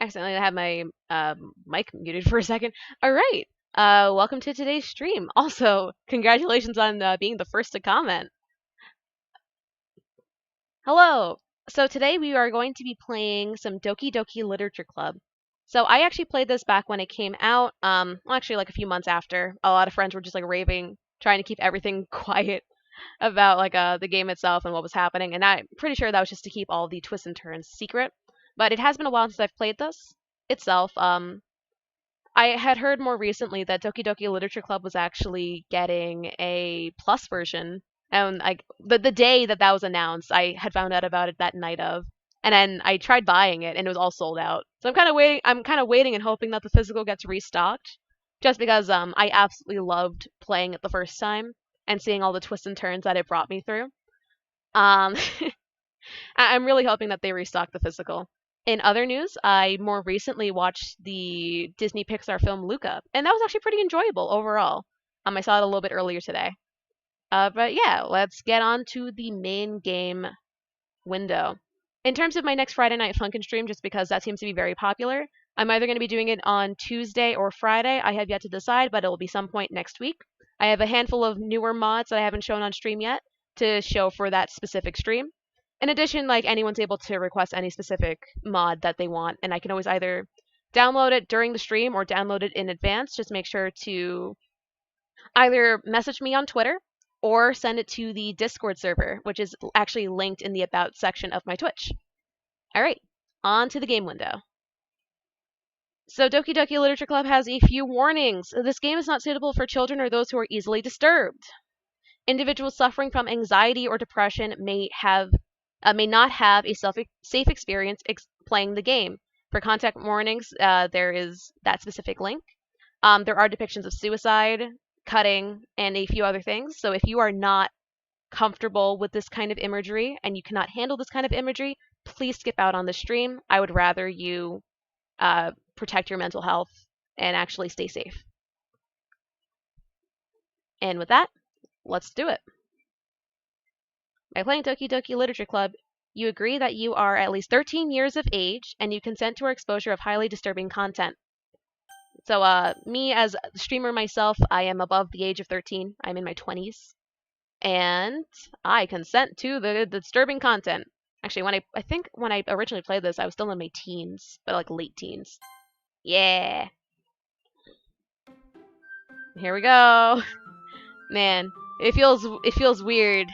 Accidentally had my mic muted for a second. All right. Welcome to today's stream. Also, congratulations on being the first to comment. Hello. So today we are going to be playing some Doki Doki Literature Club. So I actually played this back when it came out. Well, actually like a few months after. A lot of friends were just like raving, trying to keep everything quiet about like the game itself and what was happening. And I'm pretty sure that was just to keep all the twists and turns secret. But it has been a while since I've played this itself. I had heard more recently that Doki Doki Literature Club was actually getting a plus version, and the day that that was announced, I had found out about it that night of, and then I tried buying it, and it was all sold out. So I'm kind of waiting. I'm kind of waiting and hoping that the physical gets restocked, just because I absolutely loved playing it the first time and seeing all the twists and turns that it brought me through. Um, I'm really hoping that they restock the physical. In other news, I more recently watched the Disney Pixar film Luca, and that was actually pretty enjoyable overall. I saw it a little bit earlier today. But yeah, let's get on to the main game window. In terms of my next Friday Night Funkin' stream, just because that seems to be very popular, I'm either going to be doing it on Tuesday or Friday. I have yet to decide, but it will be some point next week. I have a handful of newer mods that I haven't shown on stream yet to show for that specific stream. In addition, like anyone's able to request any specific mod that they want, and I can always either download it during the stream or download it in advance. Just make sure to either message me on Twitter or send it to the Discord server, which is actually linked in the About section of my Twitch. All right, on to the game window. So Doki Doki Literature Club has a few warnings. This game is not suitable for children or those who are easily disturbed. Individuals suffering from anxiety or depression may not have a safe experience playing the game. For contact warnings, there is that specific link. There are depictions of suicide, cutting, and a few other things. So if you are not comfortable with this kind of imagery and you cannot handle this kind of imagery, please skip out on the stream. I would rather you protect your mental health and actually stay safe. And with that, let's do it. By playing Doki Doki Literature Club, you agree that you are at least 13 years of age and you consent to our exposure of highly disturbing content. So, me as a streamer myself, I am above the age of 13. I'm in my 20s. And I consent to the disturbing content. Actually, I think when I originally played this, I was still in my teens, but like late teens. Yeah. Here we go. Man, it feels weird.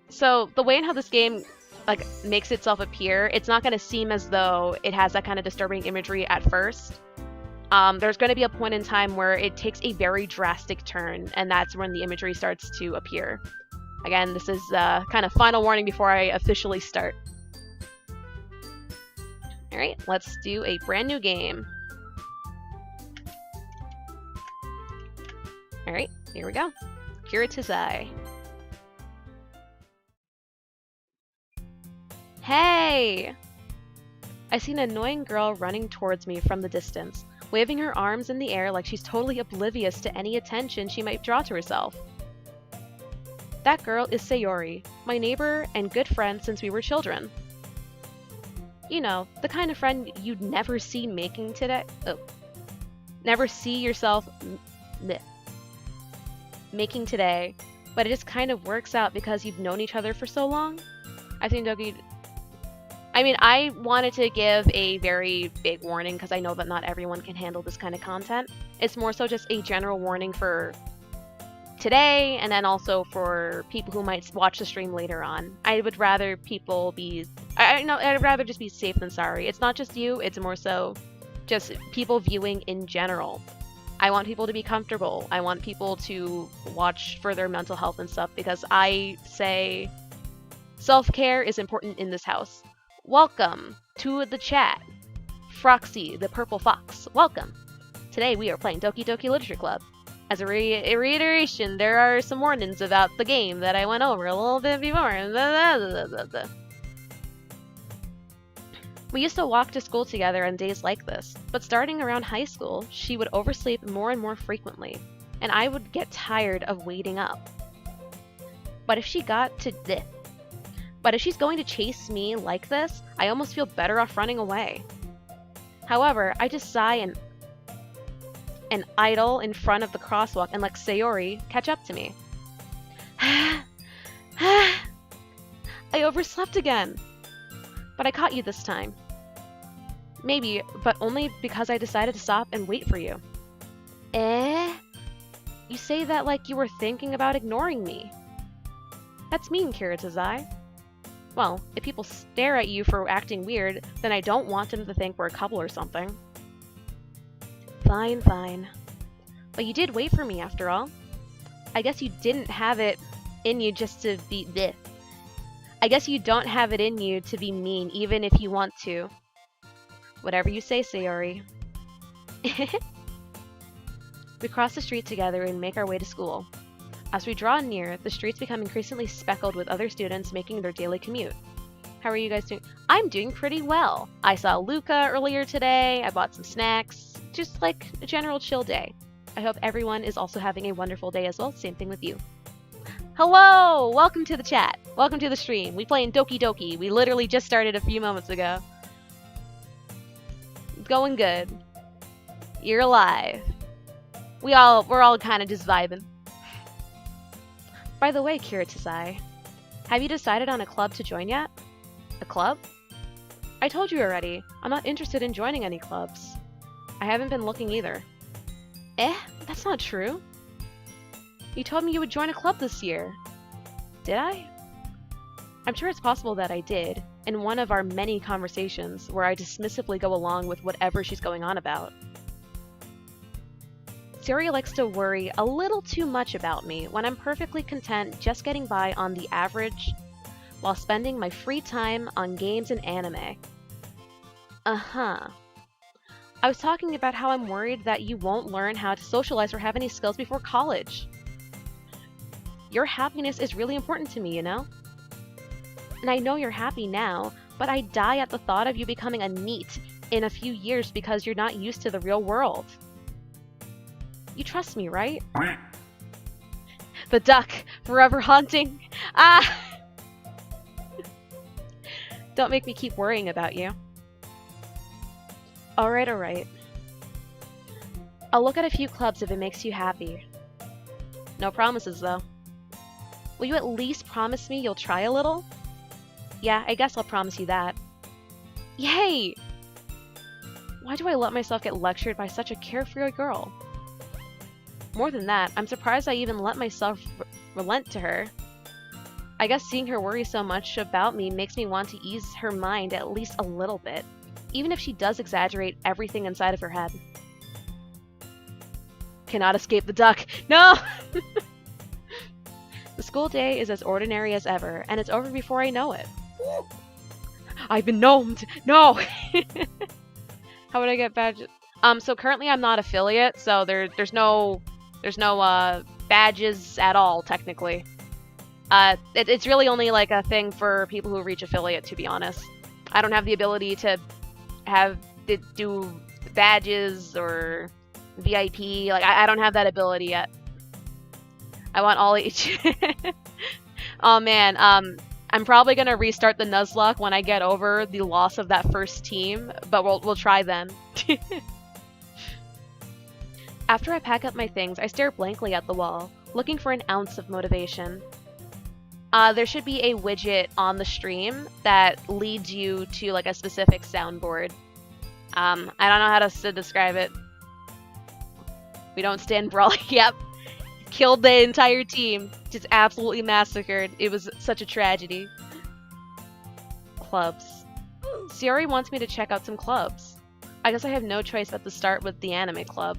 So the way in how this game like makes itself appear, it's not going to seem as though it has that kind of disturbing imagery at first. There's going to be a point in time where it takes a very drastic turn, and that's when the imagery starts to appear. Again, this is kind of final warning before I officially start. Alright, let's do a brand new game. Alright, here we go. Kiritisai. Hey! I see an annoying girl running towards me from the distance, waving her arms in the air like she's totally oblivious to any attention she might draw to herself. That girl is Sayori, my neighbor and good friend since we were children. You know, the kind of friend you'd never see making today. Oh. Never see yourself making today, but it just kind of works out because you've known each other for so long. I wanted to give a very big warning because I know that not everyone can handle this kind of content. It's more so just a general warning for today and then also for people who might watch the stream later on. I would rather people be... I'd rather just be safe than sorry. It's not just you, it's more so just people viewing in general. I want people to be comfortable. I want people to watch for their mental health and stuff because I say self-care is important in this house. Welcome to the chat. Froxy, the purple fox, welcome. Today we are playing Doki Doki Literature Club. As a reiteration, there are some warnings about the game that I went over a little bit before. We used to walk to school together on days like this, but starting around high school, she would oversleep more and more frequently, and I would get tired of waiting up. But if she got to But if she's going to chase me like this, I almost feel better off running away. However, I just sigh and idle in front of the crosswalk and let Sayori catch up to me. I overslept again. But I caught you this time. Maybe, but only because I decided to stop and wait for you. Eh? You say that like you were thinking about ignoring me. That's mean, Kiritazai. Well, if people stare at you for acting weird, then I don't want them to think we're a couple or something. Fine, fine. But you did wait for me after all. I guess you didn't have it in you just to be bleh. I guess you don't have it in you to be mean even if you want to. Whatever you say, Sayori. We cross the street together and make our way to school. As we draw near, the streets become increasingly speckled with other students making their daily commute. How are you guys doing? I'm doing pretty well. I saw Luca earlier today. I bought some snacks. Just like a general chill day. I hope everyone is also having a wonderful day as well. Same thing with you. Hello! Welcome to the chat. Welcome to the stream. We playing Doki Doki. We literally just started a few moments ago. It's going good. You're alive. We're all kind of just vibing. By the way, Kiritazai, have you decided on a club to join yet? A club? I told you already. I'm not interested in joining any clubs. I haven't been looking either. Eh? That's not true. You told me you would join a club this year. Did I? I'm sure it's possible that I did, in one of our many conversations where I dismissively go along with whatever she's going on about. Sayori likes to worry a little too much about me when I'm perfectly content just getting by on the average while spending my free time on games and anime. Uh-huh. I was talking about how I'm worried that you won't learn how to socialize or have any skills before college. Your happiness is really important to me, you know? And I know you're happy now, but I die at the thought of you becoming a NEET in a few years because you're not used to the real world. You trust me, right? The duck, forever haunting. Ah! Don't make me keep worrying about you. Alright. I'll look at a few clubs if it makes you happy. No promises, though. Will you at least promise me you'll try a little? Yeah, I guess I'll promise you that. Yay! Why do I let myself get lectured by such a carefree girl? More than that, I'm surprised I even let myself relent to her. I guess seeing her worry so much about me makes me want to ease her mind at least a little bit, even if she does exaggerate everything inside of her head. Cannot escape the duck. No! The school day is as ordinary as ever, and it's over before I know it. I've been gnomed! No! How would I get badges? So currently I'm not affiliate, so there's no badges at all, technically. It's really only like a thing for people who reach affiliate, to be honest. I don't have the ability to do badges or VIP. Like, I don't have that ability yet. I want all each. Oh man, I'm probably gonna restart the Nuzlocke when I get over the loss of that first team, but we'll try then. After I pack up my things, I stare blankly at the wall, looking for an ounce of motivation. There should be a widget on the stream that leads you to like a specific soundboard. I don't know how to describe it. We don't stand brawling. Yep. Killed the entire team. Just absolutely massacred. It was such a tragedy. Clubs. Sayori wants me to check out some clubs. I guess I have no choice but to start with the anime club.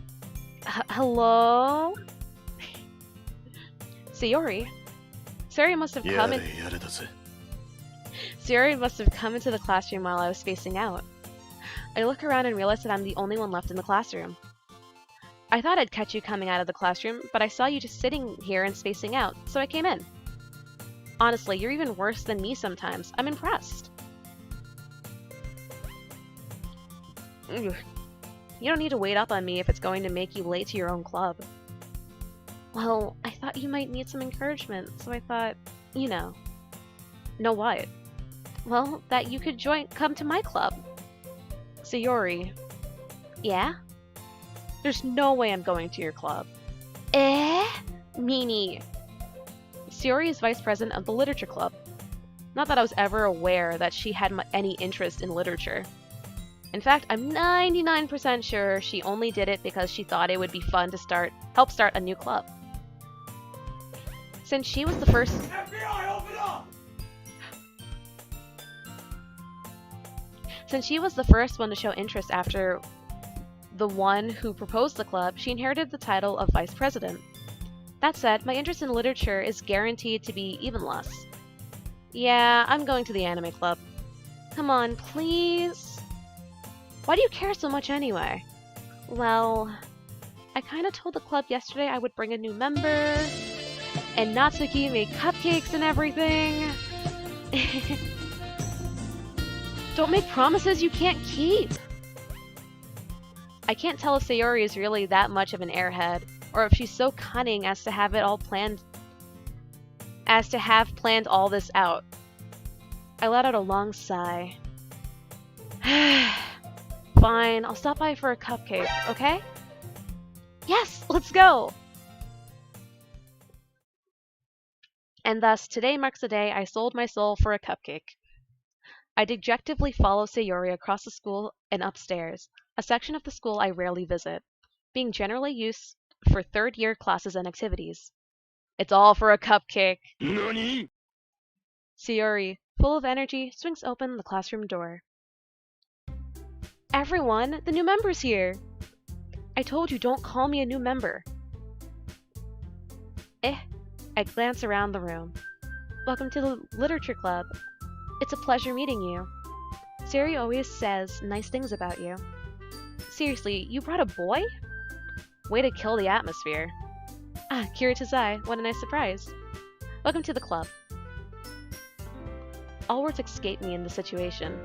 Hello? Sayori? Sayori must have come in. Sayori must have come into the classroom while I was spacing out. I look around and realize that I'm the only one left in the classroom. I thought I'd catch you coming out of the classroom, but I saw you just sitting here and spacing out, so I came in. Honestly, you're even worse than me sometimes. I'm impressed. Ugh. You don't need to wait up on me if it's going to make you late to your own club. Well, I thought you might need some encouragement, so I thought, you know. Know what? Well, that you could come to my club. Sayori. Yeah? There's no way I'm going to your club. Eh? Meanie. Sayori is vice president of the literature club. Not that I was ever aware that she had any interest in literature. In fact, I'm 99% sure she only did it because she thought it would be fun to help start a new club. Since she was the first... FBI, open up! Since she was the first one to show interest after the one who proposed the club, she inherited the title of vice president. That said, my interest in literature is guaranteed to be even less. Yeah, I'm going to the anime club. Come on, please? Why do you care so much anyway? Well, I kinda told the club yesterday I would bring a new member, and Natsuki made cupcakes and everything. Don't make promises you can't keep! I can't tell if Sayori is really that much of an airhead, or if she's so cunning as to have planned all this out. I let out a long sigh. Fine, I'll stop by for a cupcake, okay? Yes, let's go! And thus, today marks the day I sold my soul for a cupcake. I dejectively follow Sayori across the school and upstairs, a section of the school I rarely visit, being generally used for third-year classes and activities. It's all for a cupcake. NANI? Sayori, full of energy, swings open the classroom door. Everyone, the new member's here! I told you don't call me a new member. I glance around the room. Welcome to the literature club. It's a pleasure meeting you. Sayori always says nice things about you. Seriously, you brought a boy? Way to kill the atmosphere. Ah, Kiritasai, what a nice surprise. Welcome to the club. All words escape me in this situation.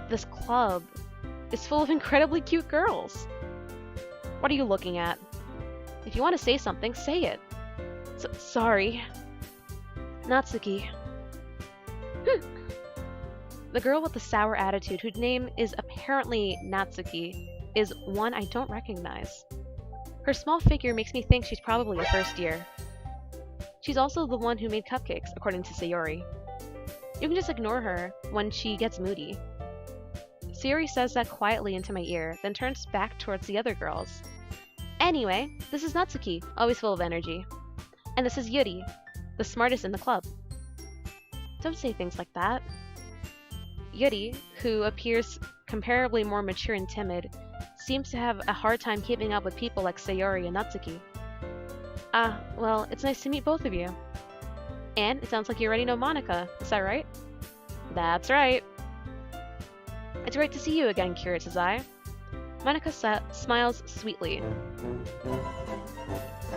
This club is full of incredibly cute girls. What are you looking at? If you want to say something, say it. Sorry. Natsuki. The girl with the sour attitude, whose name is apparently Natsuki, is one I don't recognize. Her small figure makes me think she's probably a first year. She's also the one who made cupcakes, according to Sayori. You can just ignore her when she gets moody. Sayori says that quietly into my ear, then turns back towards the other girls. Anyway, this is Natsuki, always full of energy. And this is Yuri, the smartest in the club. Don't say things like that. Yuri, who appears comparably more mature and timid, seems to have a hard time keeping up with people like Sayori and Natsuki. Well, it's nice to meet both of you. And it sounds like you already know Monika, is that right? That's right. It's great to see you again, Kiritasai. Monika smiles sweetly.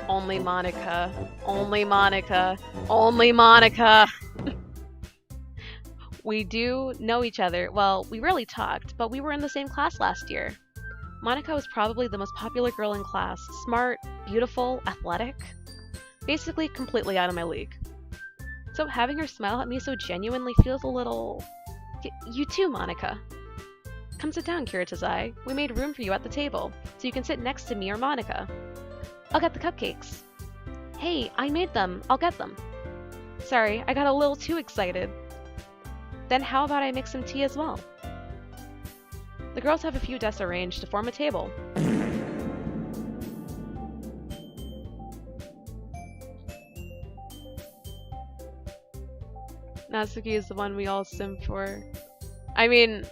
Only Monika. Only Monika. Only Monika! We do know each other. Well, we rarely talked, but we were in the same class last year. Monika was probably the most popular girl in class. Smart, beautiful, athletic. Basically completely out of my league. So having her smile at me so genuinely feels a little... You too, Monika. Come sit down, Kiritasai. We made room for you at the table, so you can sit next to me or Monika. I'll get the cupcakes. Hey, I made them. I'll get them. Sorry, I got a little too excited. Then how about I make some tea as well? The girls have a few desks arranged to form a table. Natsuki is the one we all simp for. I mean,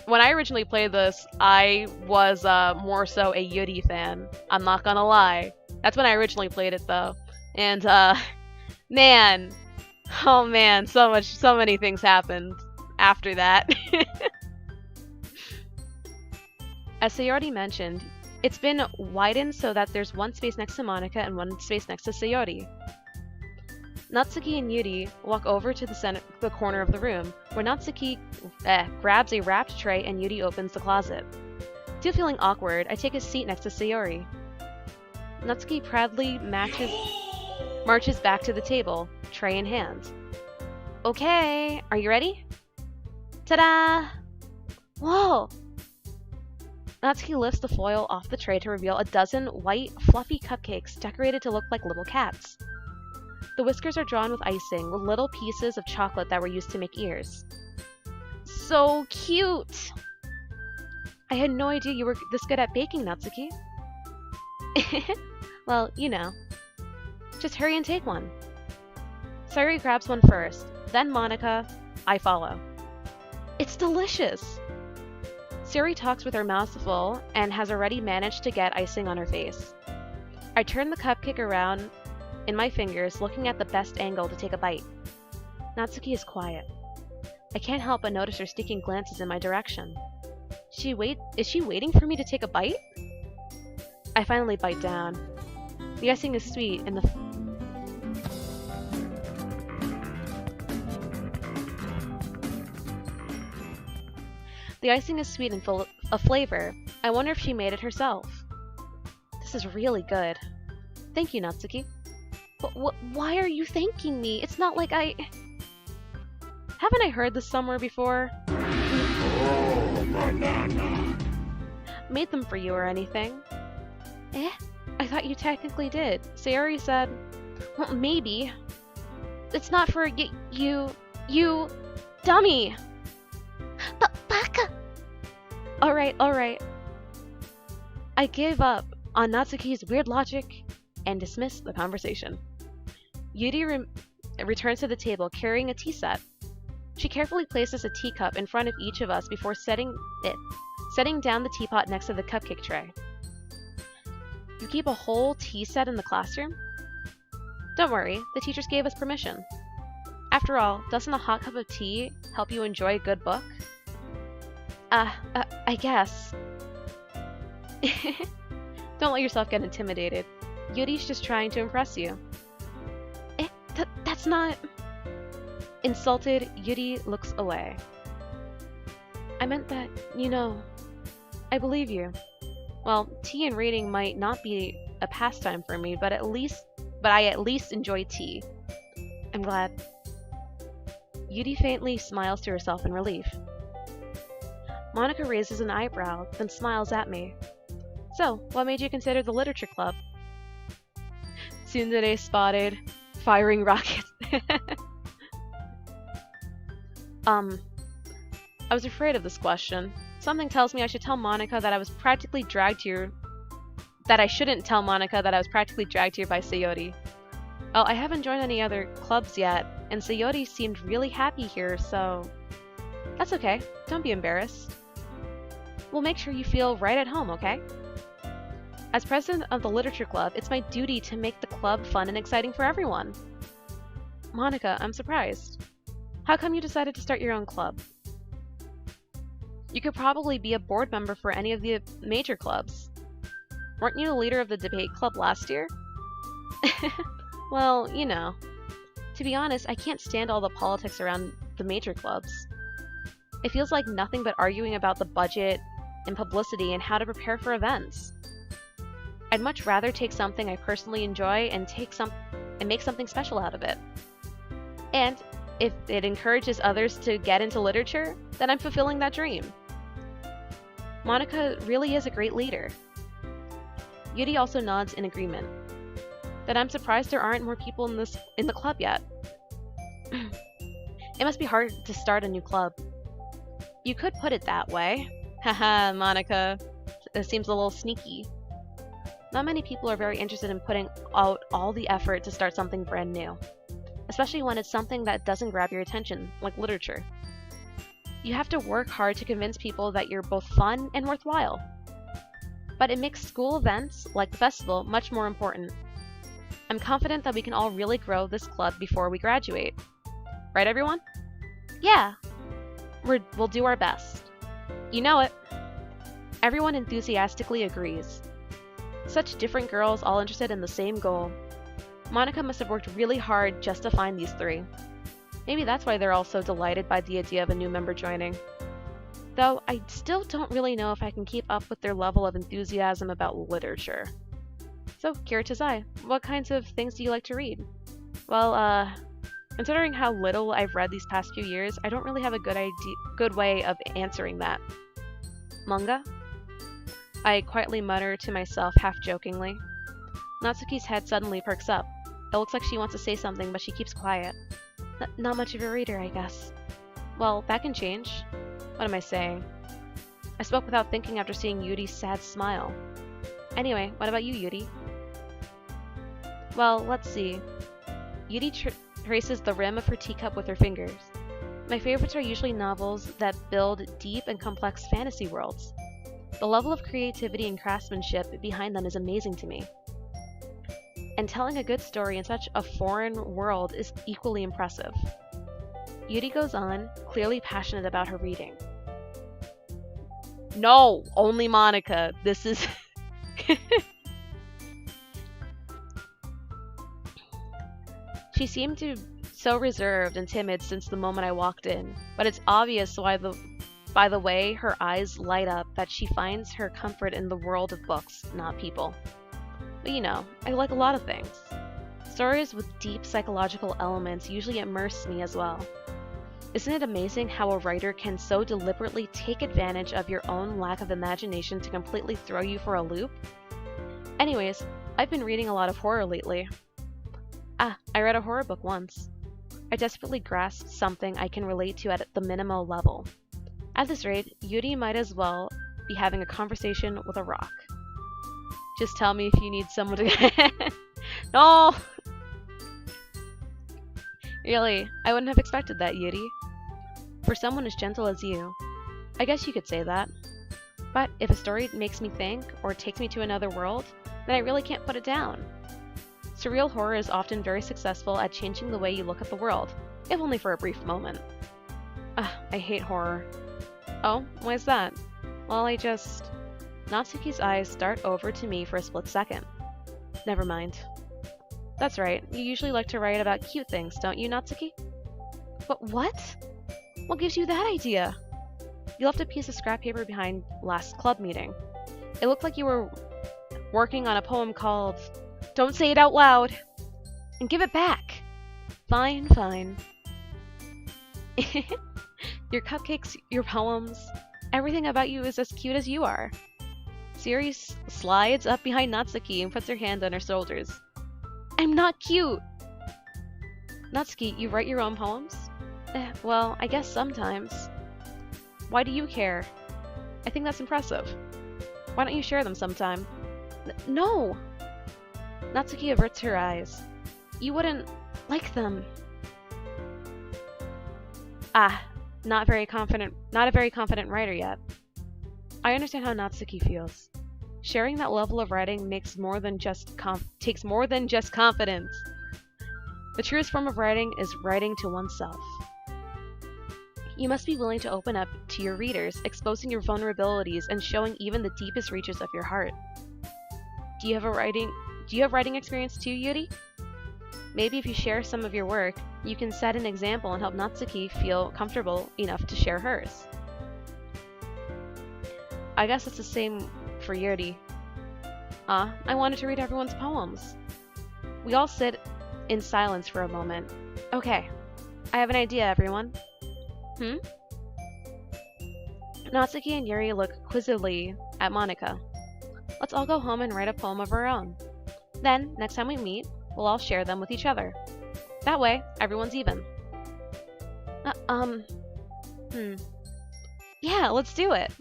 when I originally played this, I was more so a Yuri fan. I'm not gonna lie. That's when I originally played it though. And man, oh man, so many things happened after that. As Sayori mentioned, it's been widened so that there's one space next to Monika and one space next to Sayori. Natsuki and Yuri walk over to the corner of the room, where Natsuki grabs a wrapped tray and Yuri opens the closet. Still feeling awkward, I take a seat next to Sayori. Natsuki proudly marches back to the table, tray in hand. Okay, are you ready? Ta-da! Whoa! Natsuki lifts the foil off the tray to reveal a dozen white, fluffy cupcakes decorated to look like little cats. The whiskers are drawn with icing, with little pieces of chocolate that were used to make ears. So cute! I had no idea you were this good at baking, Natsuki. Well, you know. Just hurry and take one. Sayori grabs one first, then Monika. I follow. It's delicious! Sayori talks with her mouth full and has already managed to get icing on her face. I turn the cupcake around in my fingers, looking at the best angle to take a bite. Natsuki is quiet. I can't help but notice her sneaking glances in my direction. Is she waiting for me to take a bite? I finally bite down. The icing is sweet and the icing is sweet and full of flavor. I wonder if she made it herself. This is really good. Thank you, Natsuki. But why are you thanking me? It's not like I... Haven't I heard this somewhere before? Oh, banana. Made them for you or anything? Eh? I thought you technically did. Sayori said... Well, maybe. It's not for you... Dummy! Baka! Alright. I gave up on Natsuki's weird logic and dismissed the conversation. Yuri returns to the table carrying a tea set. She carefully places a teacup in front of each of us before setting down the teapot next to the cupcake tray. You keep a whole tea set in the classroom? Don't worry, the teachers gave us permission. After all, doesn't a hot cup of tea help you enjoy a good book? I guess. Don't let yourself get intimidated. Yuri's just trying to impress you. That's not... Insulted, Yuri looks away. I meant that, I believe you. Well, tea and reading might not be a pastime for me, but I at least enjoy tea. I'm glad. Yuri faintly smiles to herself in relief. Monika raises an eyebrow, then smiles at me. So, what made you consider the literature club? Tsundere spotted, firing rockets. I was afraid of this question. Something tells me I should tell Monika that I was practically dragged here. That I shouldn't tell Monika that I was practically dragged here by Sayori. Well, I haven't joined any other clubs yet, and Sayori seemed really happy here, so... That's okay. Don't be embarrassed. We'll make sure you feel right at home, okay? As president of the literature club, it's my duty to make the club fun and exciting for everyone. Monika, I'm surprised. How come you decided to start your own club? You could probably be a board member for any of the major clubs. Weren't you the leader of the debate club last year? Well, To be honest, I can't stand all the politics around the major clubs. It feels like nothing but arguing about the budget and publicity and how to prepare for events. I'd much rather take something I personally enjoy and make something special out of it. And if it encourages others to get into literature, then I'm fulfilling that dream. Monika really is a great leader. Yuri also nods in agreement. Then I'm surprised there aren't more people in the club yet. It must be hard to start a new club. You could put it that way. Haha, Monika. It seems a little sneaky. Not many people are very interested in putting out all the effort to start something brand new. Especially when it's something that doesn't grab your attention, like literature. You have to work hard to convince people that you're both fun and worthwhile. But it makes school events, like the festival, much more important. I'm confident that we can all really grow this club before we graduate. Right, everyone? Yeah. We'll do our best. You know it. Everyone enthusiastically agrees. Such different girls all interested in the same goal. Monika must have worked really hard just to find these three. Maybe that's why they're all so delighted by the idea of a new member joining. Though I still don't really know if I can keep up with their level of enthusiasm about literature. So, Kira Tazai, what kinds of things do you like to read? Well, Considering how little I've read these past few years, I don't really have a good way of answering that. Manga? I quietly mutter to myself, half jokingly. Natsuki's head suddenly perks up. It looks like she wants to say something, but she keeps quiet. Not much of a reader, I guess. Well, that can change. What am I saying? I spoke without thinking after seeing Yuri's sad smile. Anyway, what about you, Yuri? Well, let's see. Yuri traces the rim of her teacup with her fingers. My favorites are usually novels that build deep and complex fantasy worlds. The level of creativity and craftsmanship behind them is amazing to me. And telling a good story in such a foreign world is equally impressive. Yuri goes on, clearly passionate about her reading. No, only Monica. This is... She seemed to so reserved and timid since the moment I walked in, but it's obvious by the way her eyes light up that she finds her comfort in the world of books, not people. But you know, I like a lot of things. Stories with deep psychological elements usually immerse me as well. Isn't it amazing how a writer can so deliberately take advantage of your own lack of imagination to completely throw you for a loop? Anyways, I've been reading a lot of horror lately. I read a horror book once. I desperately grasped something I can relate to at the minimal level. At this rate, Yuri might as well be having a conversation with a rock. Just tell me if you need someone to... No! Really, I wouldn't have expected that, Yuri. For someone as gentle as you. I guess you could say that. But if a story makes me think, or takes me to another world, then I really can't put it down. Surreal horror is often very successful at changing the way you look at the world, if only for a brief moment. I hate horror. Oh, why is that? Well, Natsuki's eyes start over to me for a split second. Never mind. That's right, you usually like to write about cute things, don't you, Natsuki? But what? What gives you that idea? You left a piece of scrap paper behind last club meeting. It looked like you were working on a poem called... Don't say it out loud! And give it back! Fine, fine. Your cupcakes, your poems, everything about you is as cute as you are. Siri slides up behind Natsuki and puts her hand on her shoulders. I'm not cute! Natsuki, you write your own poems? Well, I guess sometimes. Why do you care? I think that's impressive. Why don't you share them sometime? No! Natsuki averts her eyes. You wouldn't like them. Not a very confident writer yet. I understand how Natsuki feels. Sharing that level of writing takes more than just confidence. The truest form of writing is writing to oneself. You must be willing to open up to your readers, exposing your vulnerabilities and showing even the deepest reaches of your heart. Do you have writing experience too, Yuri? Maybe if you share some of your work, you can set an example and help Natsuki feel comfortable enough to share hers. I guess it's the same for Yuri. I wanted to read everyone's poems. We all sit in silence for a moment. Okay, I have an idea, everyone. Natsuki and Yuri look quizzically at Monica. Let's all go home and write a poem of our own. Then, next time we meet, we'll all share them with each other. That way, everyone's even. Yeah, let's do it!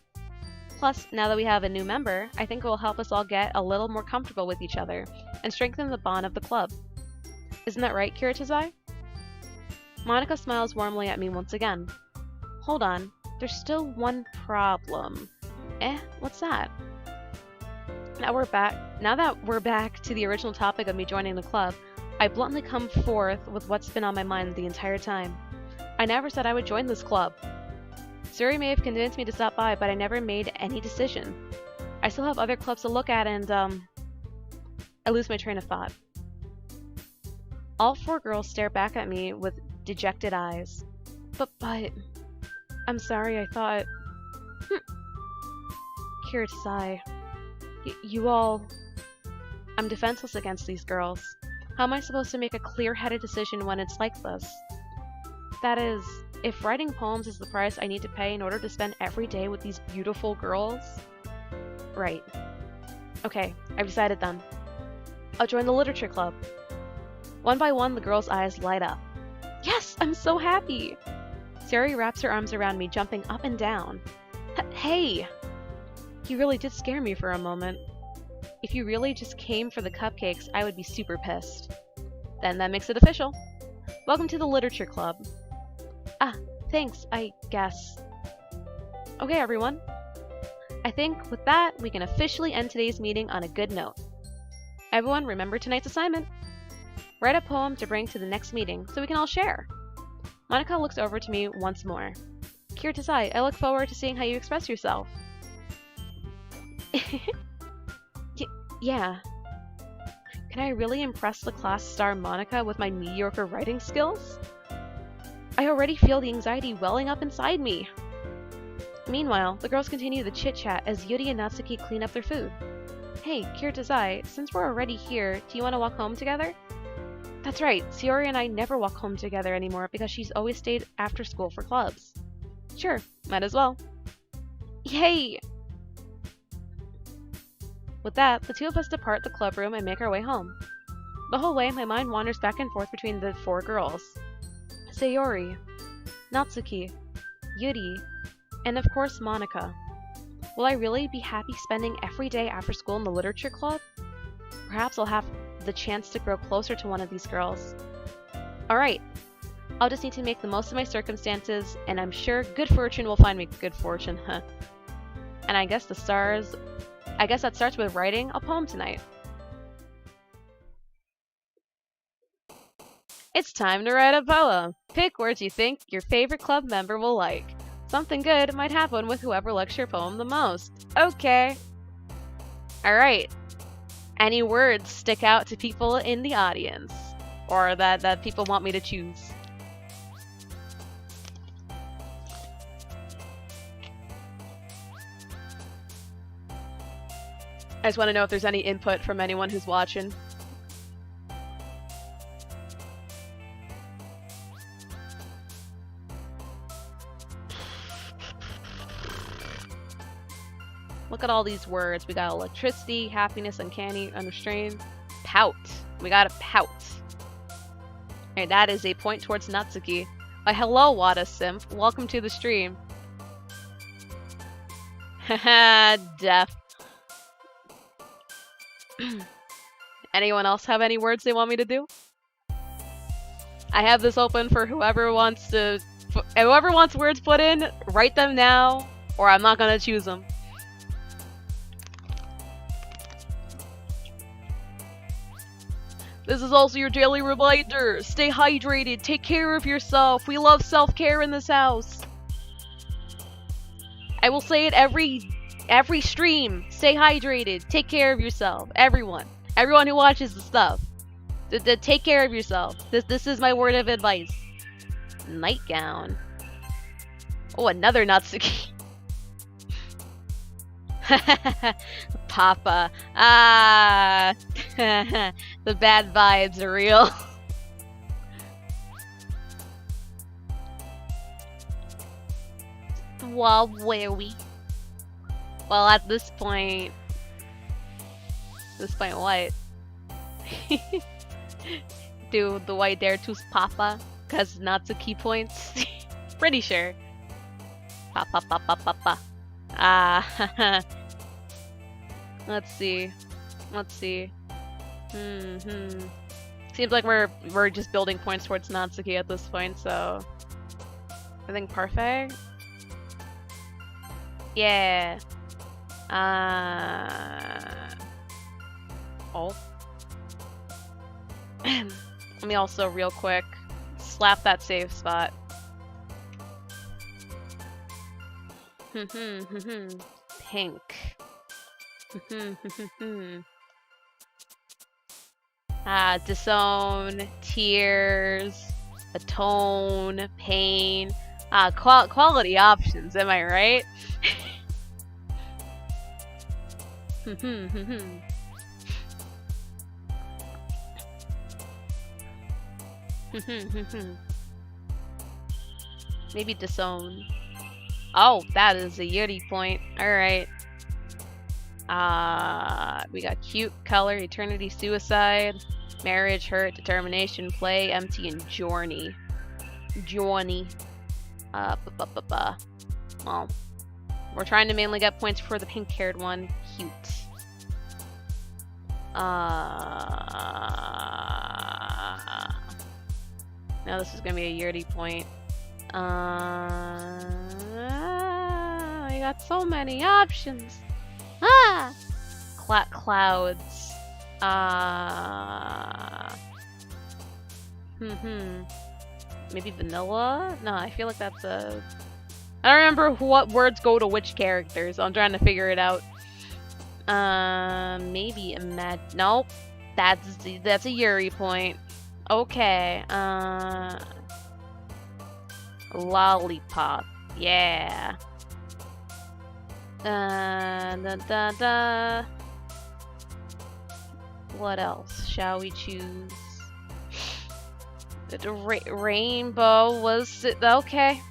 Plus, now that we have a new member, I think it will help us all get a little more comfortable with each other and strengthen the bond of the club. Isn't that right, Kiritazai? Monica smiles warmly at me once again. Hold on, there's still one problem. What's that? Now that we're back to the original topic of me joining the club, I bluntly come forth with what's been on my mind the entire time. I never said I would join this club. Suri may have convinced me to stop by, but I never made any decision. I still have other clubs to look at and, I lose my train of thought. All four girls stare back at me with dejected eyes. But, I'm sorry, I thought... Kiritazai... You all... I'm defenseless against these girls. How am I supposed to make a clear-headed decision when it's like this? That is, if writing poems is the price I need to pay in order to spend every day with these beautiful girls? Right. Okay, I've decided then. I'll join the literature club. One by one, the girls' eyes light up. Yes, I'm so happy! Sayori wraps her arms around me, jumping up and down. Hey! You really did scare me for a moment. If you really just came for the cupcakes, I would be super pissed. Then that makes it official. Welcome to the literature club. Ah, thanks, I guess. Okay, everyone. I think with that, we can officially end today's meeting on a good note. Everyone, remember tonight's assignment. Write a poem to bring to the next meeting so we can all share. Monica looks over to me once more. Kirtasai, I look forward to seeing how you express yourself. Yeah. Can I really impress the class star Monica with my mediocre writing skills? I already feel the anxiety welling up inside me. Meanwhile, the girls continue the chit-chat as Yuri and Natsuki clean up their food. Hey, Kirtasai, since we're already here, do you want to walk home together? That's right, Sayori and I never walk home together anymore because she's always stayed after school for clubs. Sure, might as well. Yay! With that, the two of us depart the club room and make our way home. The whole way, my mind wanders back and forth between the four girls. Sayori, Natsuki, Yuri, and of course Monica. Will I really be happy spending every day after school in the literature club? Perhaps I'll have the chance to grow closer to one of these girls. Alright, I'll just need to make the most of my circumstances, and I'm sure good fortune will find me good fortune, huh? And I guess that starts with writing a poem tonight. It's time to write a poem. Pick words you think your favorite club member will like. Something good might happen with whoever likes your poem the most. Okay. Alright. Any words stick out to people in the audience? Or that people want me to choose? I just want to know if there's any input from anyone who's watching. Look at all these words. We got electricity, happiness, uncanny, unrestrained, pout. We got a pout. Okay, that is a point towards Natsuki. Why, hello, Wada Simp. Welcome to the stream. Haha, deaf. Anyone else have any words they want me to do? I have this open for whoever wants words put in, write them now, or I'm not gonna choose them. This is also your daily reminder. Stay hydrated, take care of yourself. We love self-care in this house. I will say it every stream. Stay hydrated, take care of yourself. Everyone who watches the stuff. Take care of yourself. This is my word of advice. Nightgown. Oh, another Natsuki. Papa. Ah. The bad vibes are real. Well, where we? Well, at this point... what? Do the white dare choose Papa? Cause Natsuki points? Pretty sure. Papa. Ah, let's see. Seems like we're just building points towards Natsuki at this point, so I think parfait. Yeah. Oh. Let me also real quick slap that save spot. Pink. Disown, tears, atone, pain. Quality options, am I right? Maybe disown. Oh, that is a Yuri point. Alright. We got cute, color, eternity, suicide, marriage, hurt, determination, play, empty, and journey. Journey. Well, we're trying to mainly get points for the pink-haired one. Cute. Now this is gonna be a Yuri point. I got so many options. Ah! Clouds. Maybe vanilla? No, I feel like that's a... I don't remember what words go to which characters. So I'm trying to figure it out. Maybe nope. That's a Yuri point. Okay. Lollipop. Yeah. What else shall we choose? The rainbow was it? Okay.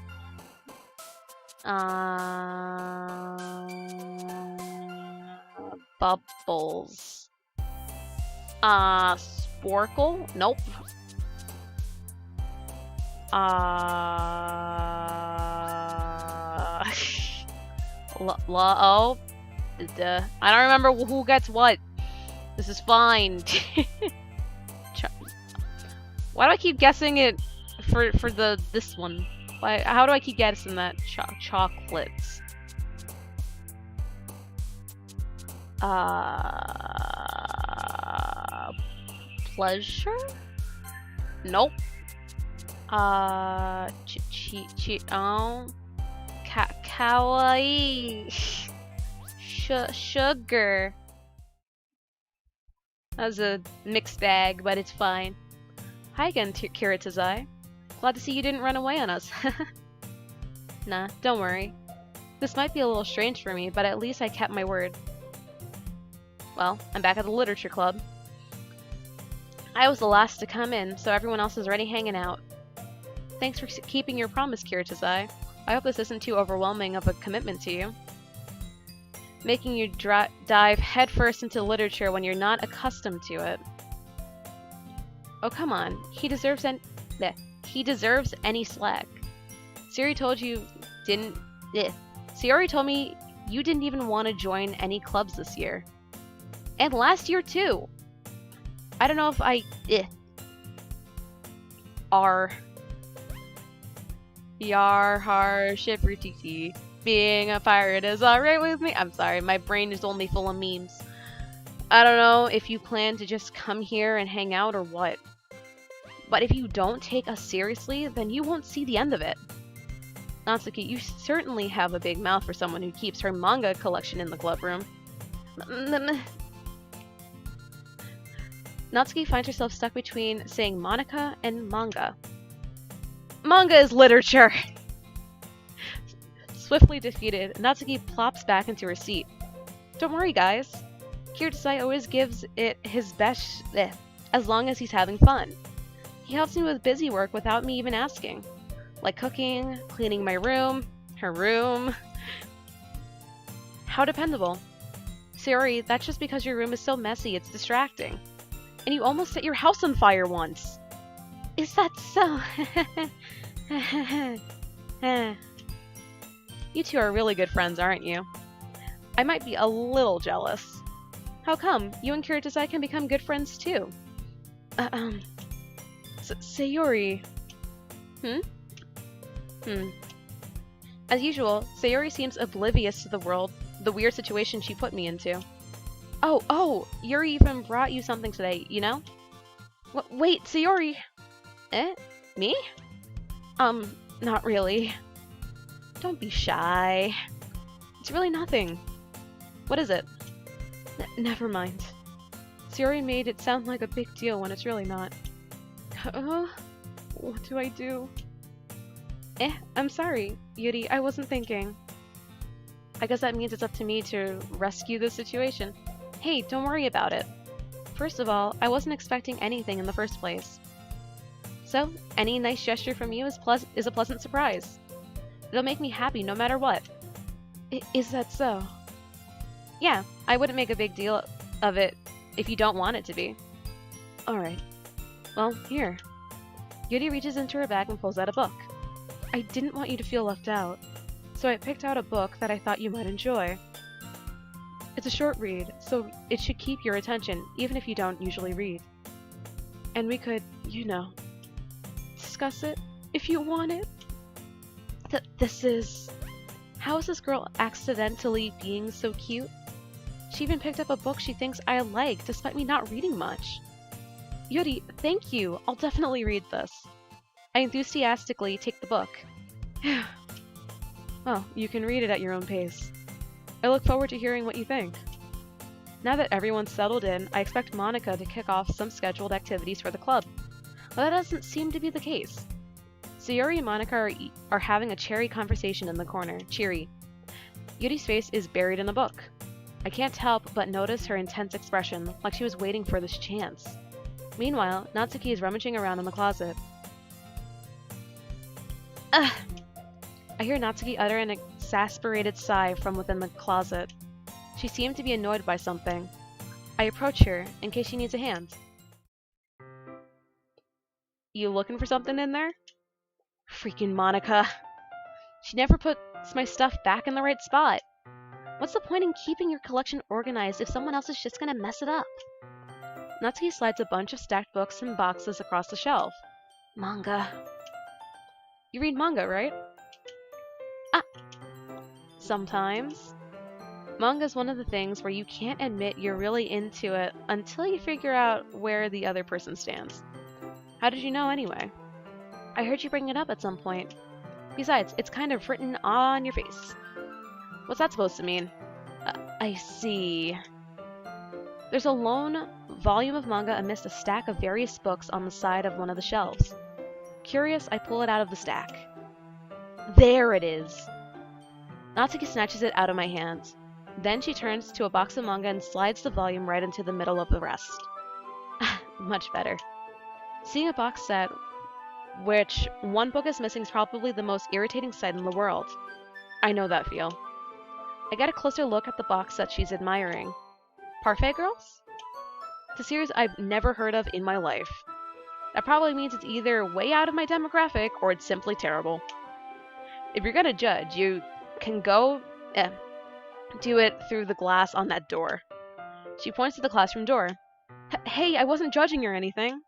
Bubbles. Sporkle? Nope. Oh. I don't remember who gets what. This is fine. Why do I keep guessing it for this one? How do I keep guessing that? Chocolates. Pleasure? Nope. Kawaii. Sugar. That was a mixed bag, but it's fine. Hi again, Kiritazai. Glad to see you didn't run away on us. Nah, don't worry. This might be a little strange for me, but at least I kept my word. Well, I'm back at the literature club. I was the last to come in, so everyone else is already hanging out. Thanks for keeping your promise, Kiritazai. I hope this isn't too overwhelming of a commitment to you. Making you dive headfirst into literature when you're not accustomed to it. Oh, come on. He deserves any slack. Sayori told me you didn't even want to join any clubs this year. And last year, too. I don't know if Yar har shiprititi. Being a pirate is alright with me. I'm sorry, my brain is only full of memes. I don't know if you plan to just come here and hang out or what. But if you don't take us seriously, then you won't see the end of it. Natsuki, you certainly have a big mouth for someone who keeps her manga collection in the club room. Natsuki finds herself stuck between saying Monica and manga. Manga is literature! Swiftly defeated, Natsuki plops back into her seat. Don't worry, guys. Kiritazai always gives it his best as long as he's having fun. He helps me with busy work without me even asking. Like cooking, cleaning my room, her room. How dependable. Sayori, that's just because your room is so messy, it's distracting. And you almost set your house on fire once. Is that so? You two are really good friends, aren't you? I might be a little jealous. How come? You and Kiritazai can become good friends too. Sayori. As usual, Sayori seems oblivious to the weird situation she put me into. Oh, Yuri even brought you something today, you know? Wait, Sayori! Me? Not really. Don't be shy. It's really nothing. What is it? Never mind. Sayori made it sound like a big deal when it's really not. What do I do? I'm sorry, Yuri, I wasn't thinking. I guess that means it's up to me to rescue this situation. Hey, don't worry about it. First of all, I wasn't expecting anything in the first place. So, any nice gesture from you is a pleasant surprise. It'll make me happy no matter what. Is that so? Yeah, I wouldn't make a big deal of it if you don't want it to be. Alright. Well, here. Yuri reaches into her bag and pulls out a book. I didn't want you to feel left out, so I picked out a book that I thought you might enjoy. It's a short read, so it should keep your attention, even if you don't usually read. And we could, discuss it if you want it. How is this girl accidentally being so cute? She even picked up a book she thinks I like, despite me not reading much. Yuri, thank you. I'll definitely read this. I enthusiastically take the book. Well, you can read it at your own pace. I look forward to hearing what you think. Now that everyone's settled in, I expect Monica to kick off some scheduled activities for the club. But that doesn't seem to be the case. Sayori and Monica are having a cheery conversation in the corner. Cheery. Yuri's face is buried in the book. I can't help but notice her intense expression, like she was waiting for this chance. Meanwhile, Natsuki is rummaging around in the closet. Ugh! I hear Natsuki utter an exasperated sigh from within the closet. She seemed to be annoyed by something. I approach her, in case she needs a hand. You looking for something in there? Freaking Monica. She never puts my stuff back in the right spot. What's the point in keeping your collection organized if someone else is just gonna mess it up? Natsuki slides a bunch of stacked books and boxes across the shelf. Manga. You read manga, right? Ah! Sometimes. Manga's one of the things where you can't admit you're really into it until you figure out where the other person stands. How did you know anyway? I heard you bring it up at some point. Besides, it's kind of written on your face. What's that supposed to mean? I see. There's a lone volume of manga amidst a stack of various books on the side of one of the shelves. Curious, I pull it out of the stack. There it is! Natsuki snatches it out of my hands. Then she turns to a box of manga and slides the volume right into the middle of the rest. Much better. Seeing a box set which one book is missing is probably the most irritating sight in the world. I know that feel. I get a closer look at the box set she's admiring. Parfait Girls? It's a series I've never heard of in my life. That probably means it's either way out of my demographic or it's simply terrible. If you're gonna judge, you can go do it through the glass on that door. She points to the classroom door. Hey, I wasn't judging or anything.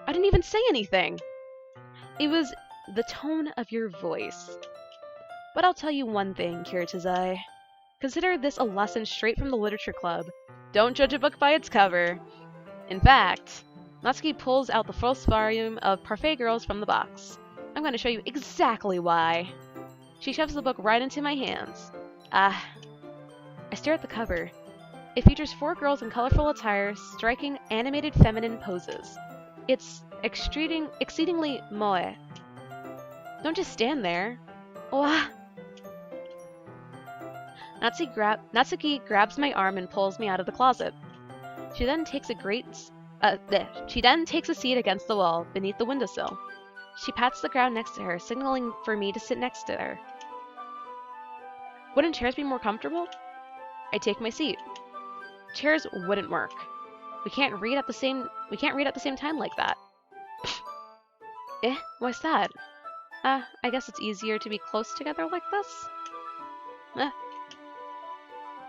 I didn't even say anything. It was the tone of your voice. But I'll tell you one thing, Kiritazai. Consider this a lesson straight from the literature club. Don't judge a book by its cover. In fact, Natsuki pulls out the first volume of Parfait Girls from the box. I'm going to show you exactly why. She shoves the book right into my hands. I stare at the cover. It features 4 girls in colorful attire, striking animated feminine poses. It's exceedingly moe. Don't just stand there. Oh. Natsuki grabs my arm and pulls me out of the closet. She then takes a seat against the wall beneath the windowsill. She pats the ground next to her, signaling for me to sit next to her. Wouldn't chairs be more comfortable? I take my seat. Chairs wouldn't work. We can't read at the same time like that. What's that? I guess it's easier to be close together like this.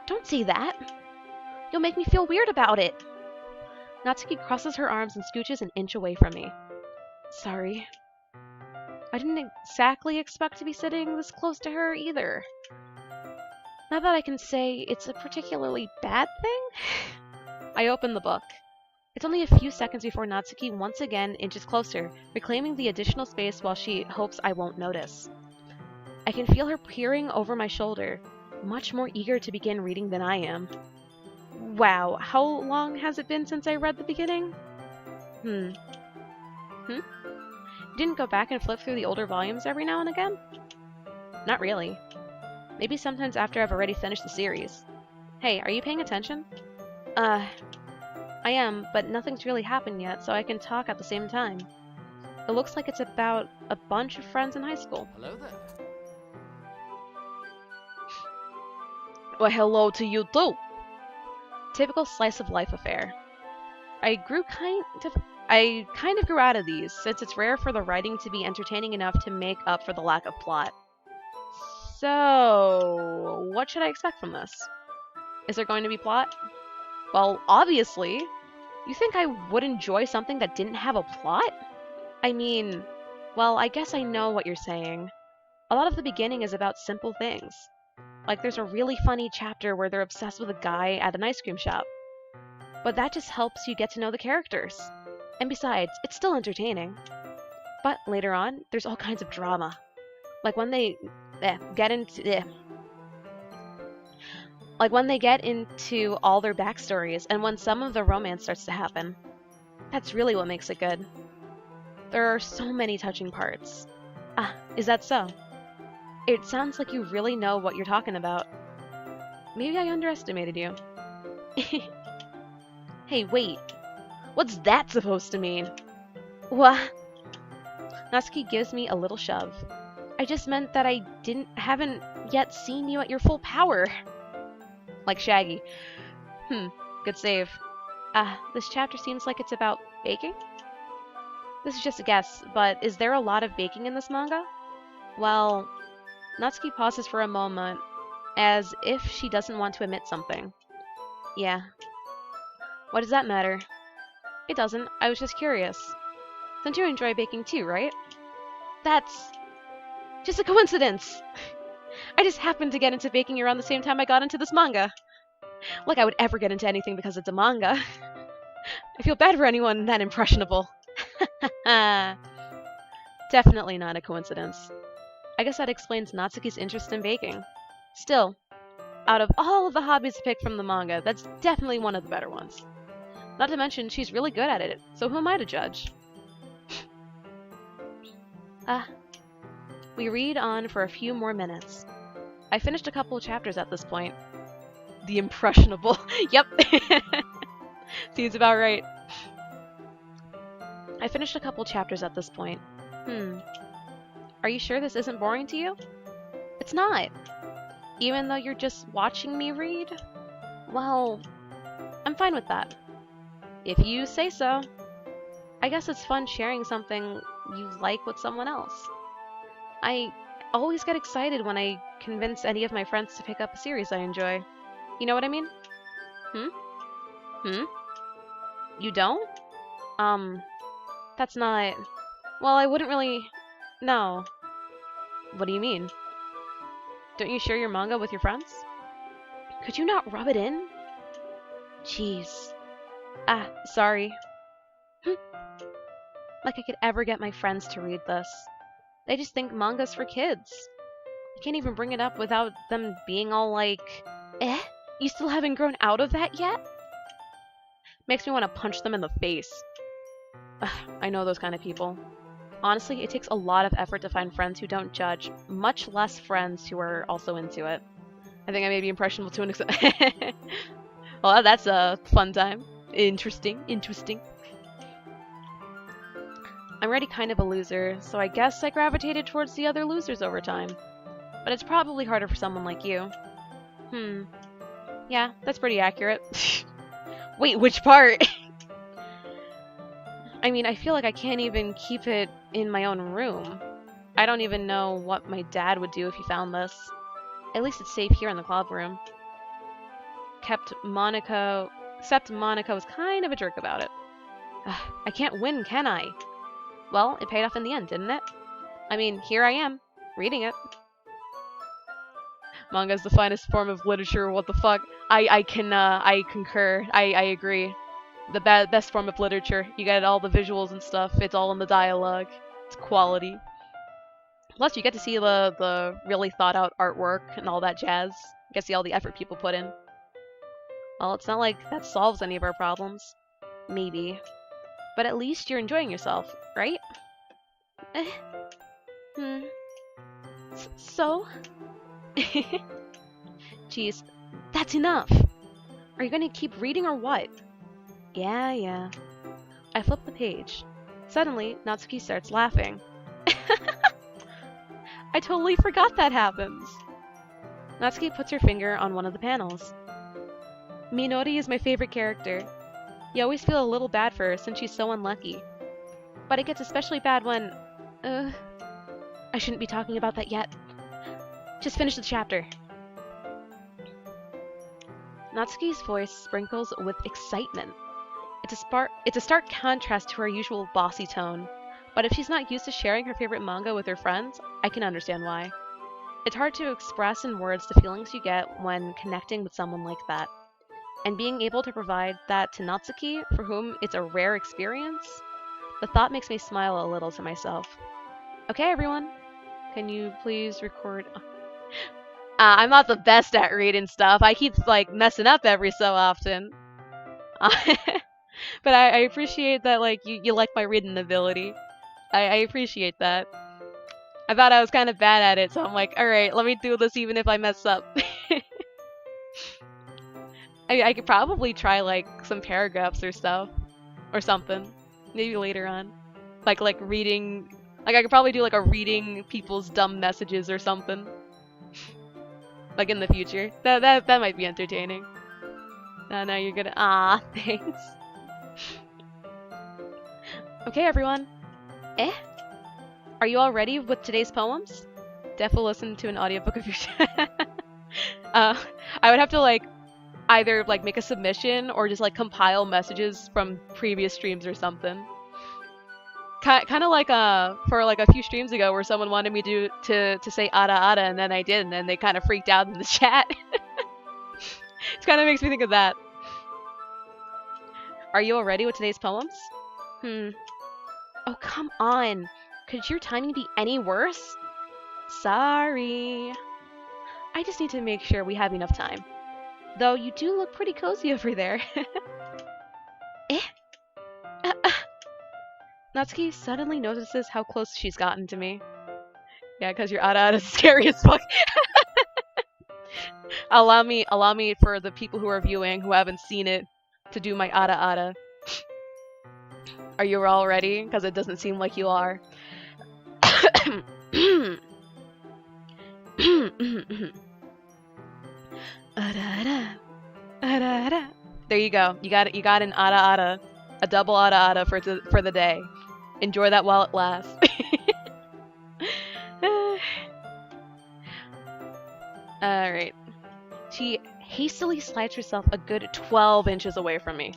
Don't say that. You'll make me feel weird about it. Natsuki crosses her arms and scooches an inch away from me. Sorry. I didn't exactly expect to be sitting this close to her either. Not that I can say it's a particularly bad thing. I open the book. It's only a few seconds before Natsuki once again inches closer, reclaiming the additional space while she hopes I won't notice. I can feel her peering over my shoulder, much more eager to begin reading than I am. Wow, how long has it been since I read the beginning? You didn't go back and flip through the older volumes every now and again? Not really. Maybe sometimes after I've already finished the series. Hey, are you paying attention? I am, but nothing's really happened yet, so I can talk at the same time. It looks like it's about a bunch of friends in high school. Hello there. Well, hello to you too. Typical slice of life affair. I kind of grew out of these, since it's rare for the writing to be entertaining enough to make up for the lack of plot. So, what should I expect from this? Is there going to be plot? Well, obviously. You think I would enjoy something that didn't have a plot? I mean, well, I guess I know what you're saying. A lot of the beginning is about simple things. Like there's a really funny chapter where they're obsessed with a guy at an ice cream shop. But that just helps you get to know the characters. And besides, it's still entertaining. But later on, there's all kinds of drama. Like when they get into all their backstories and when some of the romance starts to happen. That's really what makes it good. There are so many touching parts. Ah, is that so? It sounds like you really know what you're talking about. Maybe I underestimated you. Hey, wait. What's that supposed to mean? What? Natsuki gives me a little shove. I just meant that I haven't yet seen you at your full power. Like Shaggy. Good save. This chapter seems like it's about baking? This is just a guess, but is there a lot of baking in this manga? Well, Natsuki pauses for a moment, as if she doesn't want to admit something. Yeah. What does that matter? It doesn't. I was just curious. Since you enjoy baking too, right? That's just a coincidence. I just happened to get into baking around the same time I got into this manga. Like I would ever get into anything because it's a manga. I feel bad for anyone that impressionable. Definitely not a coincidence. I guess that explains Natsuki's interest in baking. Still, out of all of the hobbies to pick from the manga, that's definitely one of the better ones. Not to mention, she's really good at it, so who am I to judge? We read on for a few more minutes. I finished a couple of chapters at this point. The impressionable. Yep. Seems about right. I finished a couple chapters at this point. Are you sure this isn't boring to you? It's not. Even though you're just watching me read? Well, I'm fine with that. If you say so. I guess it's fun sharing something you like with someone else. I always get excited when I convince any of my friends to pick up a series I enjoy. You know what I mean? You don't? That's not... Well, I wouldn't really... No. What do you mean? Don't you share your manga with your friends? Could you not rub it in? Jeez. Sorry. Like I could ever get my friends to read this. They just think manga's for kids. I can't even bring it up without them being all like, you still haven't grown out of that yet? Makes me want to punch them in the face. I know those kind of people. Honestly, it takes a lot of effort to find friends who don't judge, much less friends who are also into it. I think I may be impressionable to an extent. Well, that's a fun time. Interesting. I'm already kind of a loser, so I guess I gravitated towards the other losers over time. But it's probably harder for someone like you. Yeah, that's pretty accurate. Wait, which part? I mean, I feel like I can't even keep it in my own room. I don't even know what my dad would do if he found this. At least it's safe here in the club room. Except Monica was kind of a jerk about it. I can't win, can I? Well, it paid off in the end, didn't it? I mean, here I am, reading it. Manga's the finest form of literature, what the fuck? I concur. I agree. The best form of literature. You get all the visuals and stuff. It's all in the dialogue. It's quality. Plus, you get to see the really thought out artwork and all that jazz. You get to see all the effort people put in. Well, it's not like that solves any of our problems. Maybe. But at least you're enjoying yourself, right? So? Jeez, that's enough! Are you gonna keep reading or what? Yeah. I flipped the page. Suddenly, Natsuki starts laughing. I totally forgot that happens. Natsuki puts her finger on one of the panels. Minori is my favorite character. You always feel a little bad for her since she's so unlucky. But it gets especially bad when... I shouldn't be talking about that yet. Just finish the chapter. Natsuki's voice sprinkles with excitement. It's a stark contrast to her usual bossy tone, but if she's not used to sharing her favorite manga with her friends, I can understand why. It's hard to express in words the feelings you get when connecting with someone like that. And being able to provide that to Natsuki, for whom it's a rare experience, the thought makes me smile a little to myself. Okay, everyone, can you please record? I'm not the best at reading stuff. I keep like messing up every so often. But I appreciate that like you like my reading ability. I appreciate that. I thought I was kind of bad at it, so I'm like, alright, let me do this even if I mess up. I could probably try like some paragraphs or stuff. Or something. Maybe later on. Like reading... Like I could probably do like a reading people's dumb messages or something. Like in the future. That might be entertaining. No, you're gonna... Ah, thanks. Okay, everyone. Are you all ready with today's poems? Def will listen to an audiobook of your... I would have to like either like make a submission or just like compile messages from previous streams or something. Kind of like for like a few streams ago where someone wanted me to say ada ada and then I didn't and they kind of freaked out in the chat. It kind of makes me think of that. Are you all ready with today's poems? Oh, come on. Could your timing be any worse? Sorry. I just need to make sure we have enough time. Though you do look pretty cozy over there. Natsuki suddenly notices how close she's gotten to me. Yeah, because your ada is scary as fuck. allow me for the people who are viewing who haven't seen it to do my ada ada. Are you all ready? Because it doesn't seem like you are. There you go. You got an ada ada. A double ada ada for the day. Enjoy that while it lasts. Alright. She hastily slides herself a good 12 inches away from me.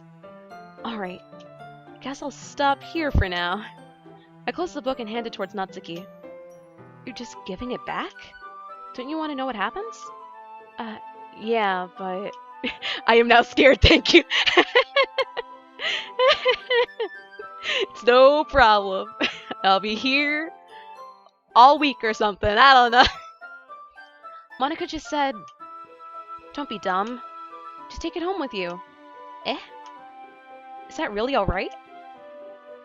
Alright. Guess I'll stop here for now. I close the book and hand it towards Natsuki. You're just giving it back? Don't you want to know what happens? Yeah, but... I am now scared, thank you. It's no problem. I'll be here all week or something. I don't know. Monica just said, don't be dumb. Just take it home with you. Is that really alright?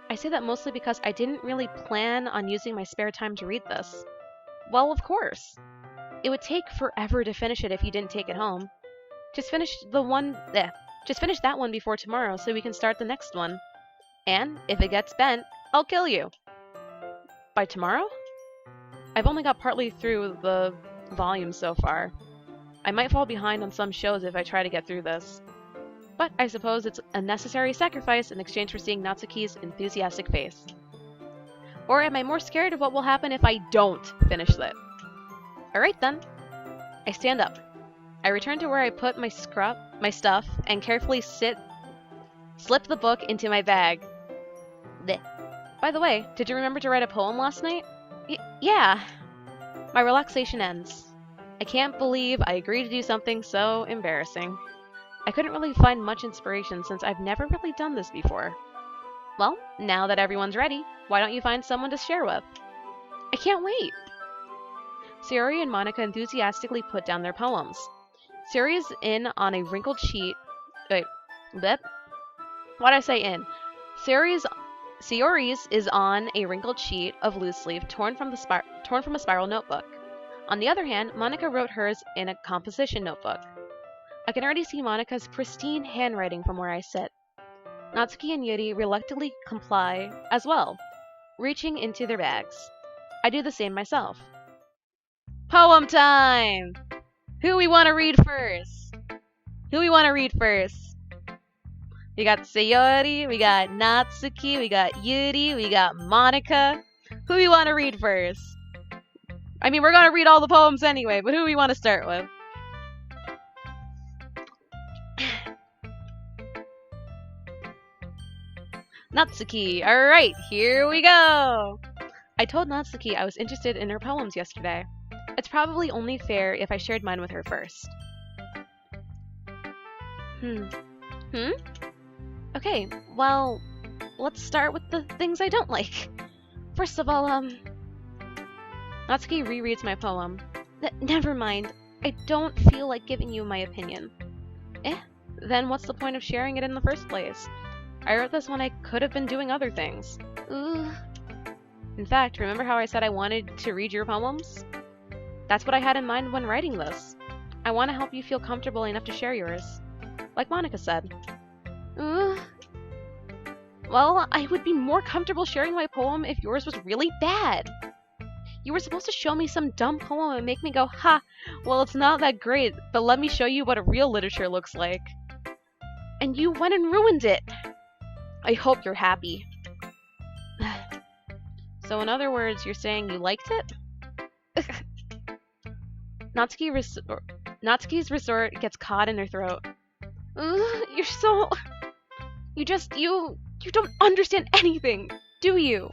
I say that mostly because I didn't really plan on using my spare time to read this. Well, of course. It would take forever to finish it if you didn't take it home. Just finish that one before tomorrow so we can start the next one. And if it gets bent, I'll kill you. By tomorrow? I've only got partly through the volume so far. I might fall behind on some shows if I try to get through this. But I suppose it's a necessary sacrifice in exchange for seeing Natsuki's enthusiastic face. Or am I more scared of what will happen if I don't finish it? Alright then. I stand up. I return to where I put my stuff, and carefully slip the book into my bag. Blech. By the way, did you remember to write a poem last night? Yeah. My relaxation ends. I can't believe I agreed to do something so embarrassing. I couldn't really find much inspiration since I've never really done this before. Well, now that everyone's ready, why don't you find someone to share with? I can't wait! Sayori and Monica enthusiastically put down their poems. Sayori's in on a wrinkled sheet. Wait, blip? Why'd I say in? Sayori's is on a wrinkled sheet of loose leaf torn from a spiral notebook. On the other hand, Monica wrote hers in a composition notebook. I can already see Monica's pristine handwriting from where I sit. Natsuki and Yuri reluctantly comply as well, reaching into their bags. I do the same myself. Poem time! Who we want to read first? Who we want to read first? We got Sayori, we got Natsuki, we got Yuri, we got Monica. Who we want to read first? I mean, we're going to read all the poems anyway, but who we want to start with? Natsuki. Alright, here we go! I told Natsuki I was interested in her poems yesterday. It's probably only fair if I shared mine with her first. Okay, well, let's start with the things I don't like. First of all, Natsuki rereads my poem. Never mind. I don't feel like giving you my opinion. Then what's the point of sharing it in the first place? I wrote this when I could have been doing other things. Ooh. In fact, remember how I said I wanted to read your poems? That's what I had in mind when writing this. I want to help you feel comfortable enough to share yours. Like Monica said. Ooh. Well, I would be more comfortable sharing my poem if yours was really bad. You were supposed to show me some dumb poem and make me go, ha, well, it's not that great, but let me show you what a real literature looks like. And you went and ruined it. I hope you're happy. So in other words, you're saying you liked it? Natsuki's resort gets caught in her throat. You're so... You don't understand anything, do you?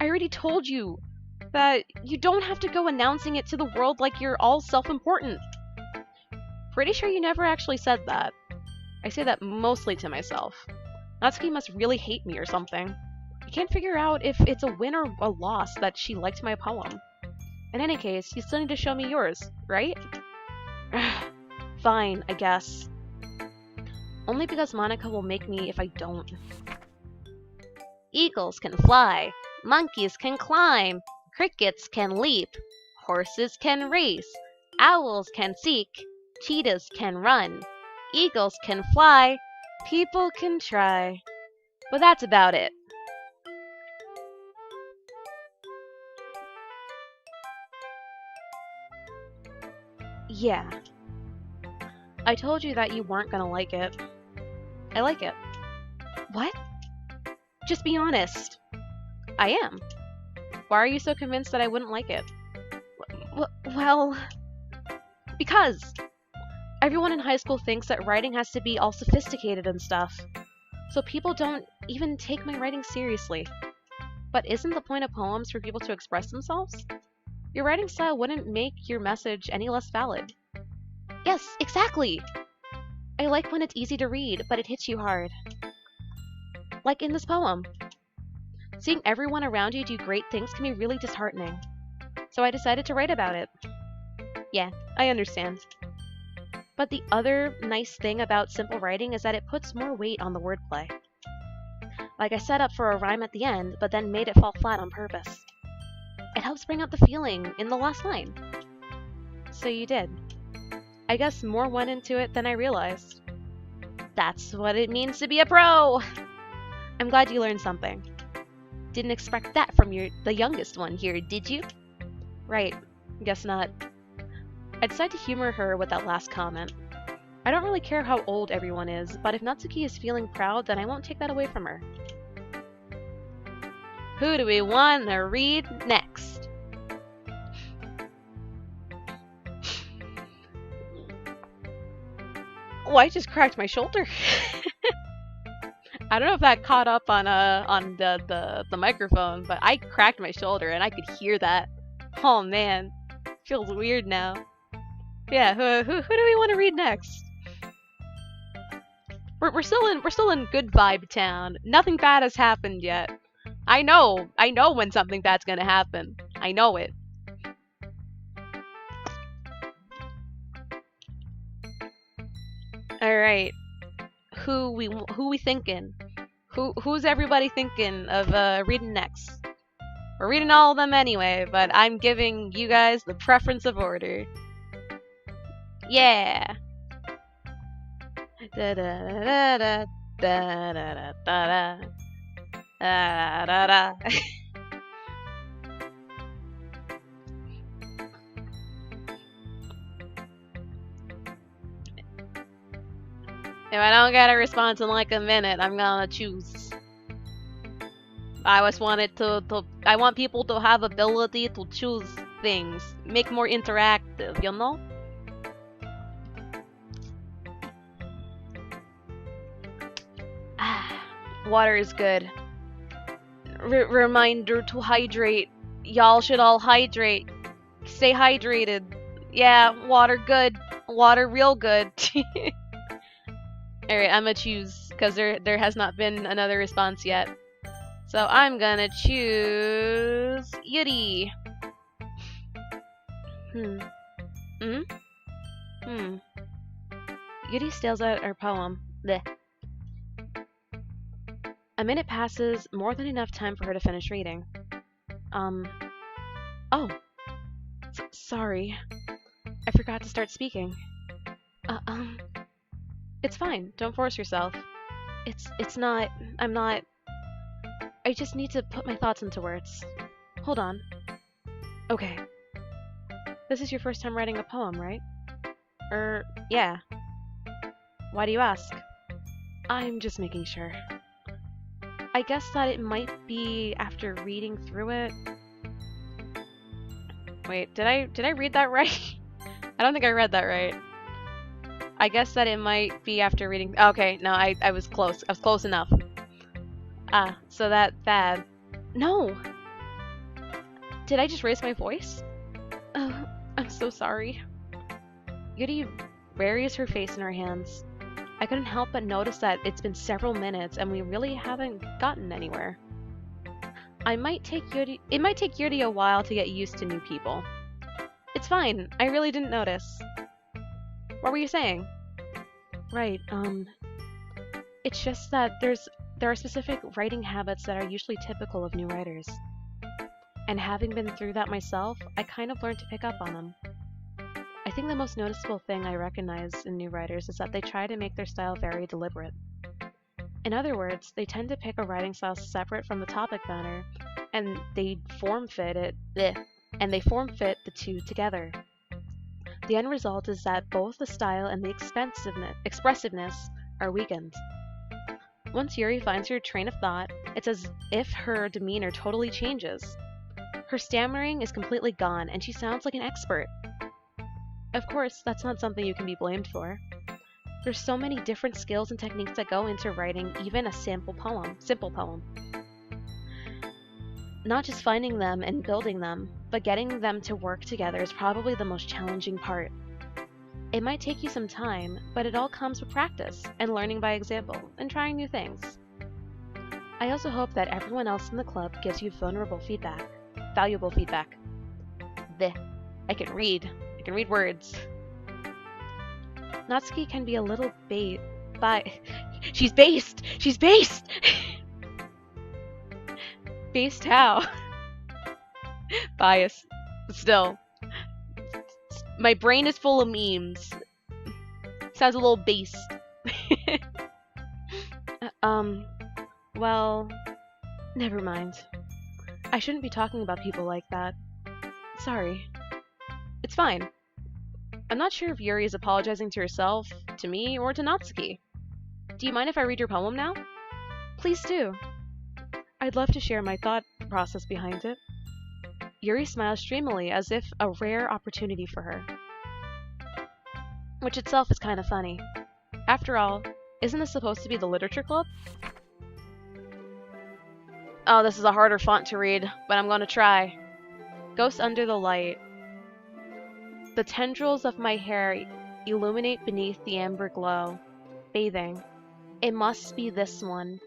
I already told you that you don't have to go announcing it to the world like you're all self-important. Pretty sure you never actually said that. I say that mostly to myself. Natsuki must really hate me or something. I can't figure out if it's a win or a loss that she liked my poem. In any case, you still need to show me yours, right? Fine, I guess. Only because Monica will make me if I don't. Eagles can fly, monkeys can climb, crickets can leap, horses can race, owls can seek, cheetahs can run, eagles can fly, people can try. But that's about it. Yeah. I told you that you weren't gonna like it. I like it. What? Just be honest. I am. Why are you so convinced that I wouldn't like it? Well... Because! Everyone in high school thinks that writing has to be all sophisticated and stuff. So people don't even take my writing seriously. But isn't the point of poems for people to express themselves? Your writing style wouldn't make your message any less valid. Yes, exactly! I like when it's easy to read, but it hits you hard. Like in this poem. Seeing everyone around you do great things can be really disheartening. So I decided to write about it. Yeah, I understand. But the other nice thing about simple writing is that it puts more weight on the wordplay. Like I set up for a rhyme at the end, but then made it fall flat on purpose. It helps bring out the feeling in the last line. So you did. I guess more went into it than I realized. That's what it means to be a pro! I'm glad you learned something. Didn't expect that from the youngest one here, did you? Right, guess not. I decided to humor her with that last comment. I don't really care how old everyone is, but if Natsuki is feeling proud, then I won't take that away from her. Who do we want to read next? Oh, I just cracked my shoulder. I don't know if that caught up on the microphone, but I cracked my shoulder and I could hear that. Oh man, feels weird now. Yeah, who do we want to read next? We're still in good vibe town. Nothing bad has happened yet. I know when something bad's gonna happen. I know it. All right. Who we thinking? Who's everybody thinking of reading next? We're reading all of them anyway, but I'm giving you guys the preference of order. Yeah. Da da da da. Da da da da da da da. If I don't get a response in like a minute, I'm gonna choose. I always wanted I want people to have ability to choose things, make more interactive, you know? Ah, water is good. Reminder to hydrate. Y'all should all hydrate. Stay hydrated. Yeah, water good. Water real good. Alright, I'm gonna choose, because there has not been another response yet. So I'm gonna choose Yuri. Hmm. Hmm? Hmm. Yuri steals out her poem. Bleh. A minute passes, more than enough time for her to finish reading. Um. Oh. Sorry. I forgot to start speaking. Uh, um. It's fine. Don't force yourself. It's not. I'm not. I just need to put my thoughts into words. Hold on. Okay. This is your first time writing a poem, right? Yeah. Why do you ask? I'm just making sure. I guess that it might be after reading through it. Wait, did I read that right? I don't think I read that right. I guess that it might be after reading. Okay, no, I was close. I was close enough. Ah, so that bad. No! Did I just raise my voice? Oh, I'm so sorry. Yuri buries her face in her hands. I couldn't help but notice that it's been several minutes and we really haven't gotten anywhere. It might take Yuri a while to get used to new people. It's fine. I really didn't notice. What were you saying? Right, it's just that there are specific writing habits that are usually typical of new writers. And having been through that myself, I kind of learned to pick up on them. I think the most noticeable thing I recognize in new writers is that they try to make their style very deliberate. In other words, they tend to pick a writing style separate from the topic matter, and they form fit the two together. The end result is that both the style and the expressiveness are weakened. Once Yuri finds her train of thought, it's as if her demeanor totally changes. Her stammering is completely gone, and she sounds like an expert. Of course, that's not something you can be blamed for. There's so many different skills and techniques that go into writing even a simple poem. Not just finding them and building them, but getting them to work together is probably the most challenging part. It might take you some time, but it all comes with practice and learning by example and trying new things. I also hope that everyone else in the club gives you valuable feedback. I can read words. Natsuki can be a little She's based! She's based! Based how? Bias. Still. My brain is full of memes. Sounds a little based. Well, never mind. I shouldn't be talking about people like that. Sorry. It's fine. I'm not sure if Yuri is apologizing to herself, to me, or to Natsuki. Do you mind if I read your poem now? Please do. I'd love to share my thought process behind it. Yuri smiles dreamily as if a rare opportunity for her. Which itself is kind of funny. After all, isn't this supposed to be the literature club? Oh, this is a harder font to read, but I'm gonna try. Ghost under the light. The tendrils of my hair illuminate beneath the amber glow. Bathing. It must be this one.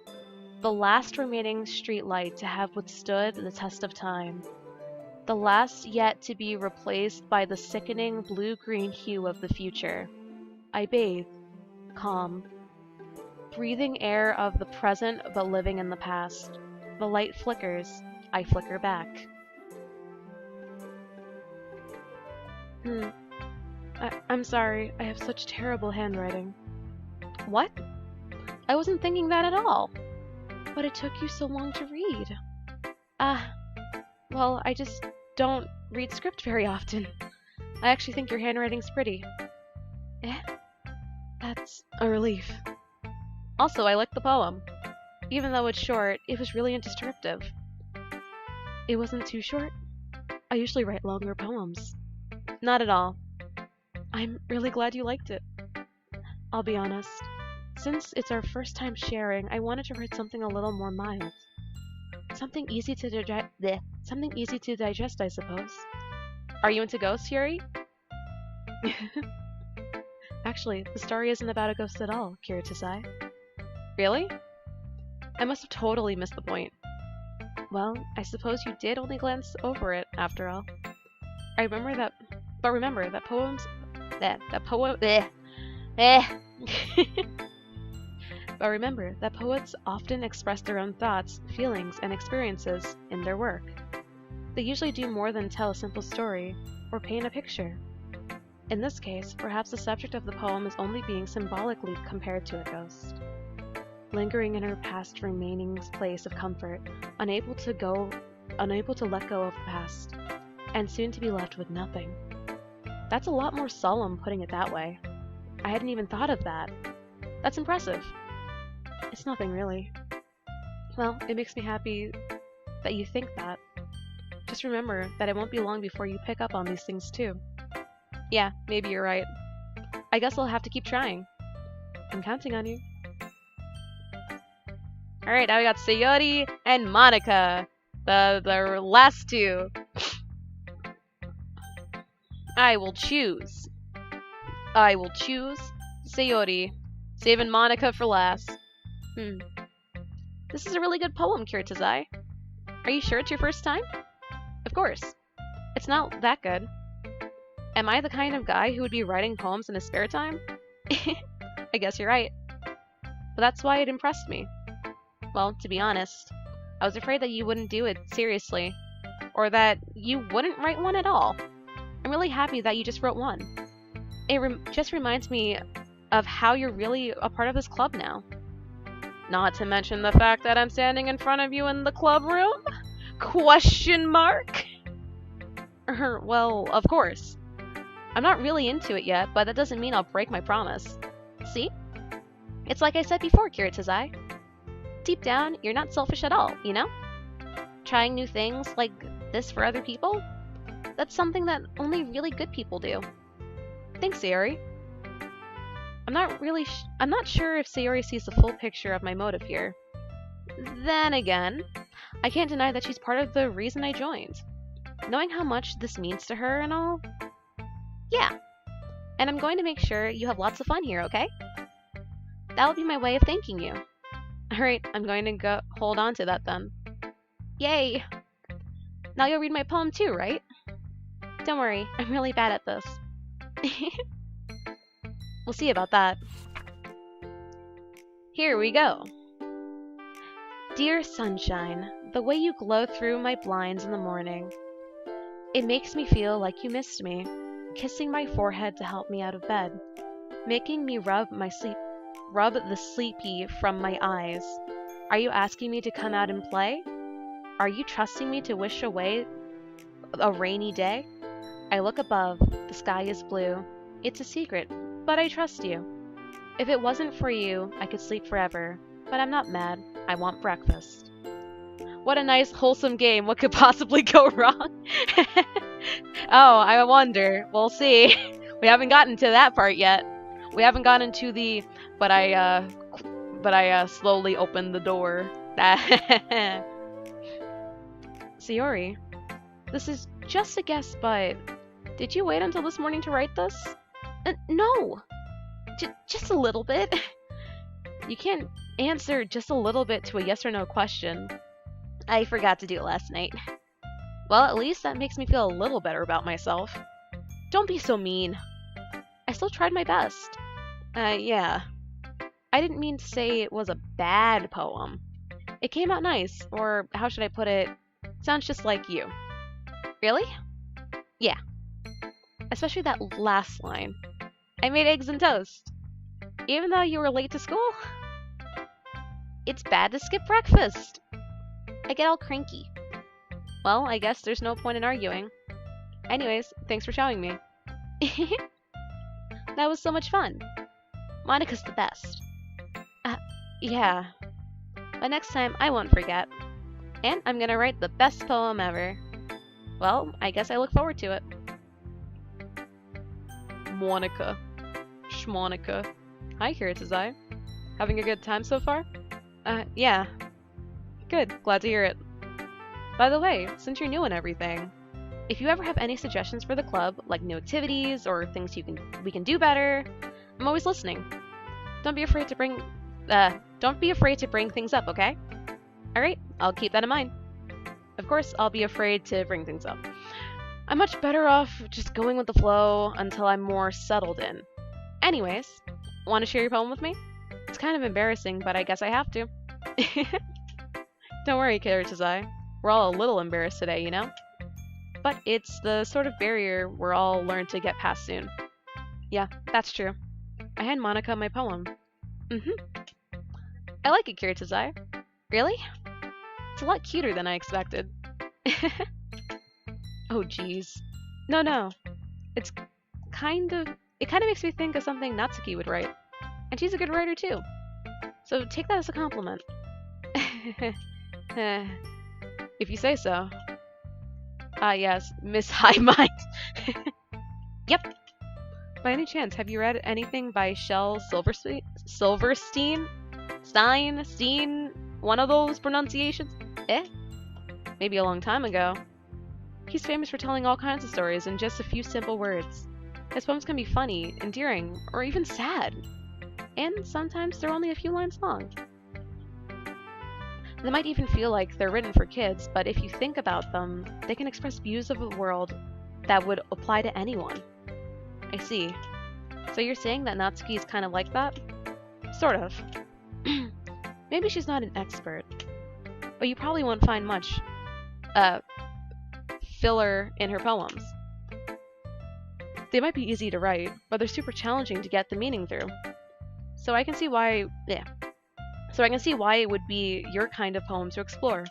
The last remaining streetlight to have withstood the test of time. The last yet to be replaced by the sickening blue-green hue of the future. I bathe. Calm. Breathing air of the present but living in the past. The light flickers. I flicker back. I'm sorry, I have such terrible handwriting. What? I wasn't thinking that at all. But it took you so long to read. Ah, well, I just don't read script very often. I actually think your handwriting's pretty. Eh? That's a relief. Also, I like the poem. Even though it's short, it was really descriptive. It wasn't too short? I usually write longer poems. Not at all. I'm really glad you liked it. I'll be honest. Since it's our first time sharing, I wanted to write something a little more mild. Something easy to digest, I suppose. Are you into ghosts, Yuri? Actually, the story isn't about a ghost at all, Kiritasai. Really? I must have totally missed the point. Well, I suppose you did only glance over it, after all. Remember that poems... But remember that poets often express their own thoughts, feelings, and experiences in their work. They usually do more than tell a simple story, or paint a picture. In this case, perhaps the subject of the poem is only being symbolically compared to a ghost. Lingering in her past remaining place of comfort, unable to let go of the past, and soon to be left with nothing. That's a lot more solemn putting it that way. I hadn't even thought of that. That's impressive. It's nothing really. Well, it makes me happy that you think that. Just remember that it won't be long before you pick up on these things too. Yeah, maybe you're right. I guess I'll have to keep trying. I'm counting on you. Alright, now we got Sayori and Monica. The last two. I will choose Sayori, saving Monica for last. This is a really good poem, Kiritasai. Are you sure it's your first time? Of course. It's not that good. Am I the kind of guy who would be writing poems in his spare time? I guess you're right. But that's why it impressed me. Well, to be honest, I was afraid that you wouldn't do it seriously, or that you wouldn't write one at all. I'm really happy that you just wrote one. It just reminds me of how you're really a part of this club now. Not to mention the fact that I'm standing in front of you in the club room? Question mark? Well, of course. I'm not really into it yet, but that doesn't mean I'll break my promise. See? It's like I said before, Kiritasai. Deep down, you're not selfish at all, you know? Trying new things like this for other people? That's something that only really good people do. Thanks, Sayori. I'm not sure if Sayori sees the full picture of my motive here. Then again, I can't deny that she's part of the reason I joined. Knowing how much this means to her and all. Yeah. And I'm going to make sure you have lots of fun here, okay? That'll be my way of thanking you. Alright, I'm going to go hold on to that then. Yay! Now you'll read my poem too, right? Don't worry, I'm really bad at this. We'll see about that. Here we go. Dear sunshine, the way you glow through my blinds in the morning. It makes me feel like you missed me, kissing my forehead to help me out of bed, making me rub the sleepy from my eyes. Are you asking me to come out and play? Are you trusting me to wish away a rainy day? I look above, the sky is blue. It's a secret, but I trust you. If it wasn't for you, I could sleep forever, but I'm not mad. I want breakfast. What a nice, wholesome game. What could possibly go wrong? Oh, I wonder. We'll see. We haven't gotten to that part yet. We haven't gotten to the, but I slowly opened the door. Sayori, this is just a guess, but did you wait until this morning to write this? No! Just a little bit. You can't answer just a little bit to a yes or no question. I forgot to do it last night. Well, at least that makes me feel a little better about myself. Don't be so mean. I still tried my best. Yeah. I didn't mean to say it was a bad poem. It came out nice, or how should I put it? Sounds just like you. Really? Yeah. Especially that last line. I made eggs and toast. Even though you were late to school? It's bad to skip breakfast. I get all cranky. Well, I guess there's no point in arguing. Anyways, thanks for showing me. That was so much fun. Monica's the best. Yeah. But next time, I won't forget. And I'm gonna write the best poem ever. Well, I guess I look forward to it. Monica. Schmonica. Hi, Kiritazai. Having a good time so far? Yeah. Good. Glad to hear it. By the way, since you're new and everything, if you ever have any suggestions for the club, like new activities or things we can do better, I'm always listening. Don't be afraid to bring things up, okay? Alright, I'll keep that in mind. Of course, I'll be afraid to bring things up. I'm much better off just going with the flow until I'm more settled in. Anyways, want to share your poem with me? It's kind of embarrassing, but I guess I have to. Don't worry, Kiritazai. We're all a little embarrassed today, you know? But it's the sort of barrier we're all learn to get past soon. Yeah, that's true. I hand Monica my poem. I like it, Kiritazai. Really? It's a lot cuter than I expected. Oh, jeez. No. It kind of makes me think of something Natsuki would write. And she's a good writer, too. So take that as a compliment. If you say so. Yes, Miss High Mind. Yep. By any chance, have you read anything by Shel Silverstein? Steen? One of those pronunciations? Maybe a long time ago. He's famous for telling all kinds of stories in just a few simple words. His poems can be funny, endearing, or even sad. And sometimes they're only a few lines long. They might even feel like they're written for kids, but if you think about them, they can express views of the world that would apply to anyone. I see. So you're saying that Natsuki is kind of like that? Sort of. Maybe she's not an expert, but you probably won't find much, filler in her poems. They might be easy to write, but they're super challenging to get the meaning through. So I can see why it would be your kind of poem to explore.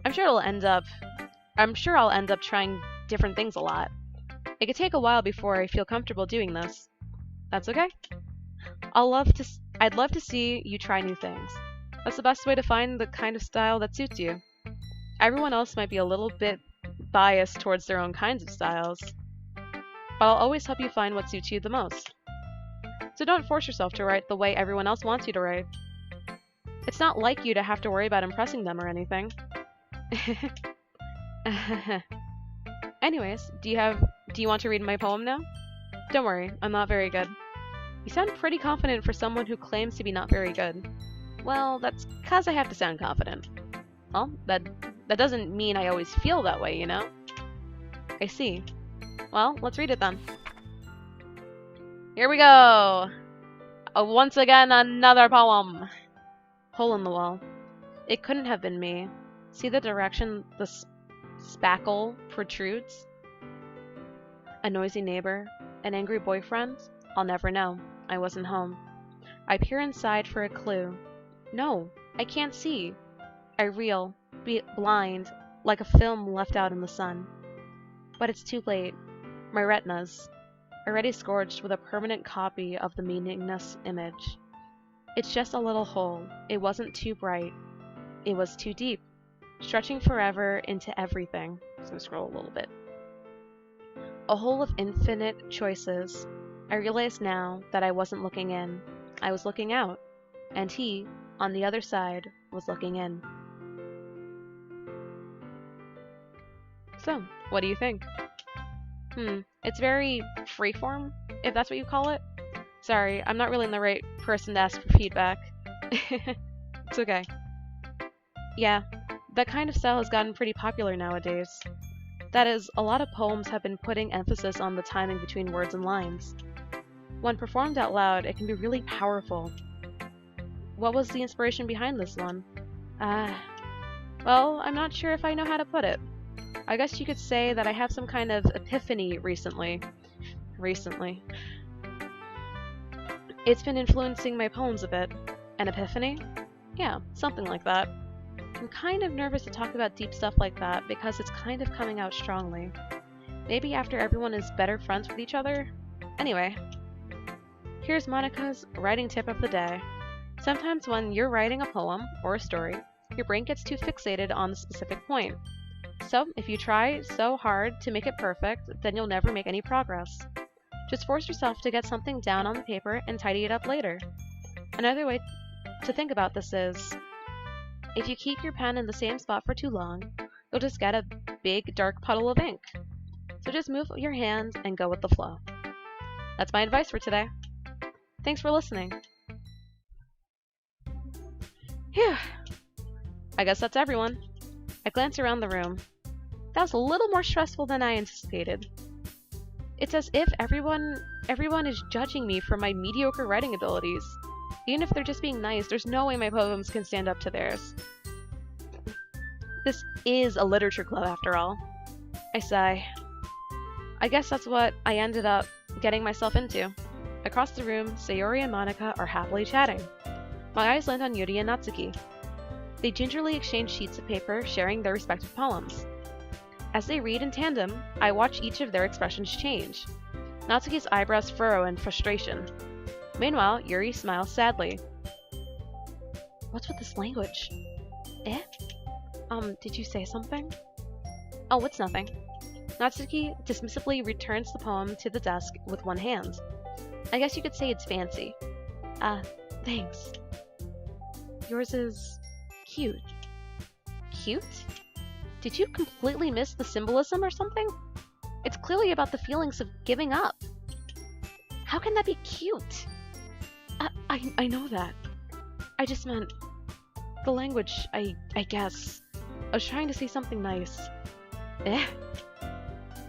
I'm sure I'll end up trying different things a lot. It could take a while before I feel comfortable doing this. That's okay. I'd love to see you try new things. That's the best way to find the kind of style that suits you. Everyone else might be a little bit biased towards their own kinds of styles, but I'll always help you find what suits you the most. So don't force yourself to write the way everyone else wants you to write. It's not like you to have to worry about impressing them or anything. Anyways, do you want to read my poem now? Don't worry, I'm not very good. You sound pretty confident for someone who claims to be not very good. Well, that's 'cause I have to sound confident. Well, that doesn't mean I always feel that way, you know? I see. Well, let's read it then. Here we go! Once again, another poem! Hole in the wall. It couldn't have been me. See the direction the spackle protrudes? A noisy neighbor? An angry boyfriend? I'll never know. I wasn't home. I peer inside for a clue. No, I can't see. I reel, blind, like a film left out in the sun. But it's too late. My retinas, already scorched with a permanent copy of the meaningless image. It's just a little hole. It wasn't too bright. It was too deep, stretching forever into everything. So I'm gonna scroll a little bit. A hole of infinite choices. I realize now that I wasn't looking in. I was looking out, and he, on the other side, was looking in. So, what do you think? It's very freeform, if that's what you call it. Sorry, I'm not really the right person to ask for feedback. It's okay. Yeah, that kind of style has gotten pretty popular nowadays. That is, a lot of poems have been putting emphasis on the timing between words and lines. When performed out loud, it can be really powerful. What was the inspiration behind this one? Well, I'm not sure if I know how to put it. I guess you could say that I have some kind of epiphany recently. It's been influencing my poems a bit. An epiphany? Yeah, something like that. I'm kind of nervous to talk about deep stuff like that because it's kind of coming out strongly. Maybe after everyone is better friends with each other? Anyway, here's Monica's writing tip of the day. Sometimes when you're writing a poem or a story, your brain gets too fixated on the specific point. So, if you try so hard to make it perfect, then you'll never make any progress. Just force yourself to get something down on the paper and tidy it up later. Another way to think about this is, if you keep your pen in the same spot for too long, you'll just get a big dark puddle of ink. So just move your hands and go with the flow. That's my advice for today. Thanks for listening. Phew. I guess that's everyone. I glance around the room. That was a little more stressful than I anticipated. It's as if everyone is judging me for my mediocre writing abilities. Even if they're just being nice, there's no way my poems can stand up to theirs. This is a literature club after all. I sigh. I guess that's what I ended up getting myself into. Across the room, Sayori and Monica are happily chatting. My eyes land on Yuri and Natsuki. They gingerly exchange sheets of paper, sharing their respective poems. As they read in tandem, I watch each of their expressions change. Natsuki's eyebrows furrow in frustration. Meanwhile, Yuri smiles sadly. What's with this language? Eh? Did you say something? Oh, it's nothing. Natsuki dismissively returns the poem to the desk with one hand. I guess you could say it's fancy. Thanks. Yours is cute. Cute? Did you completely miss the symbolism or something? It's clearly about the feelings of giving up. How can that be cute? I know that. I just meant the language, I guess. I was trying to say something nice. Eh?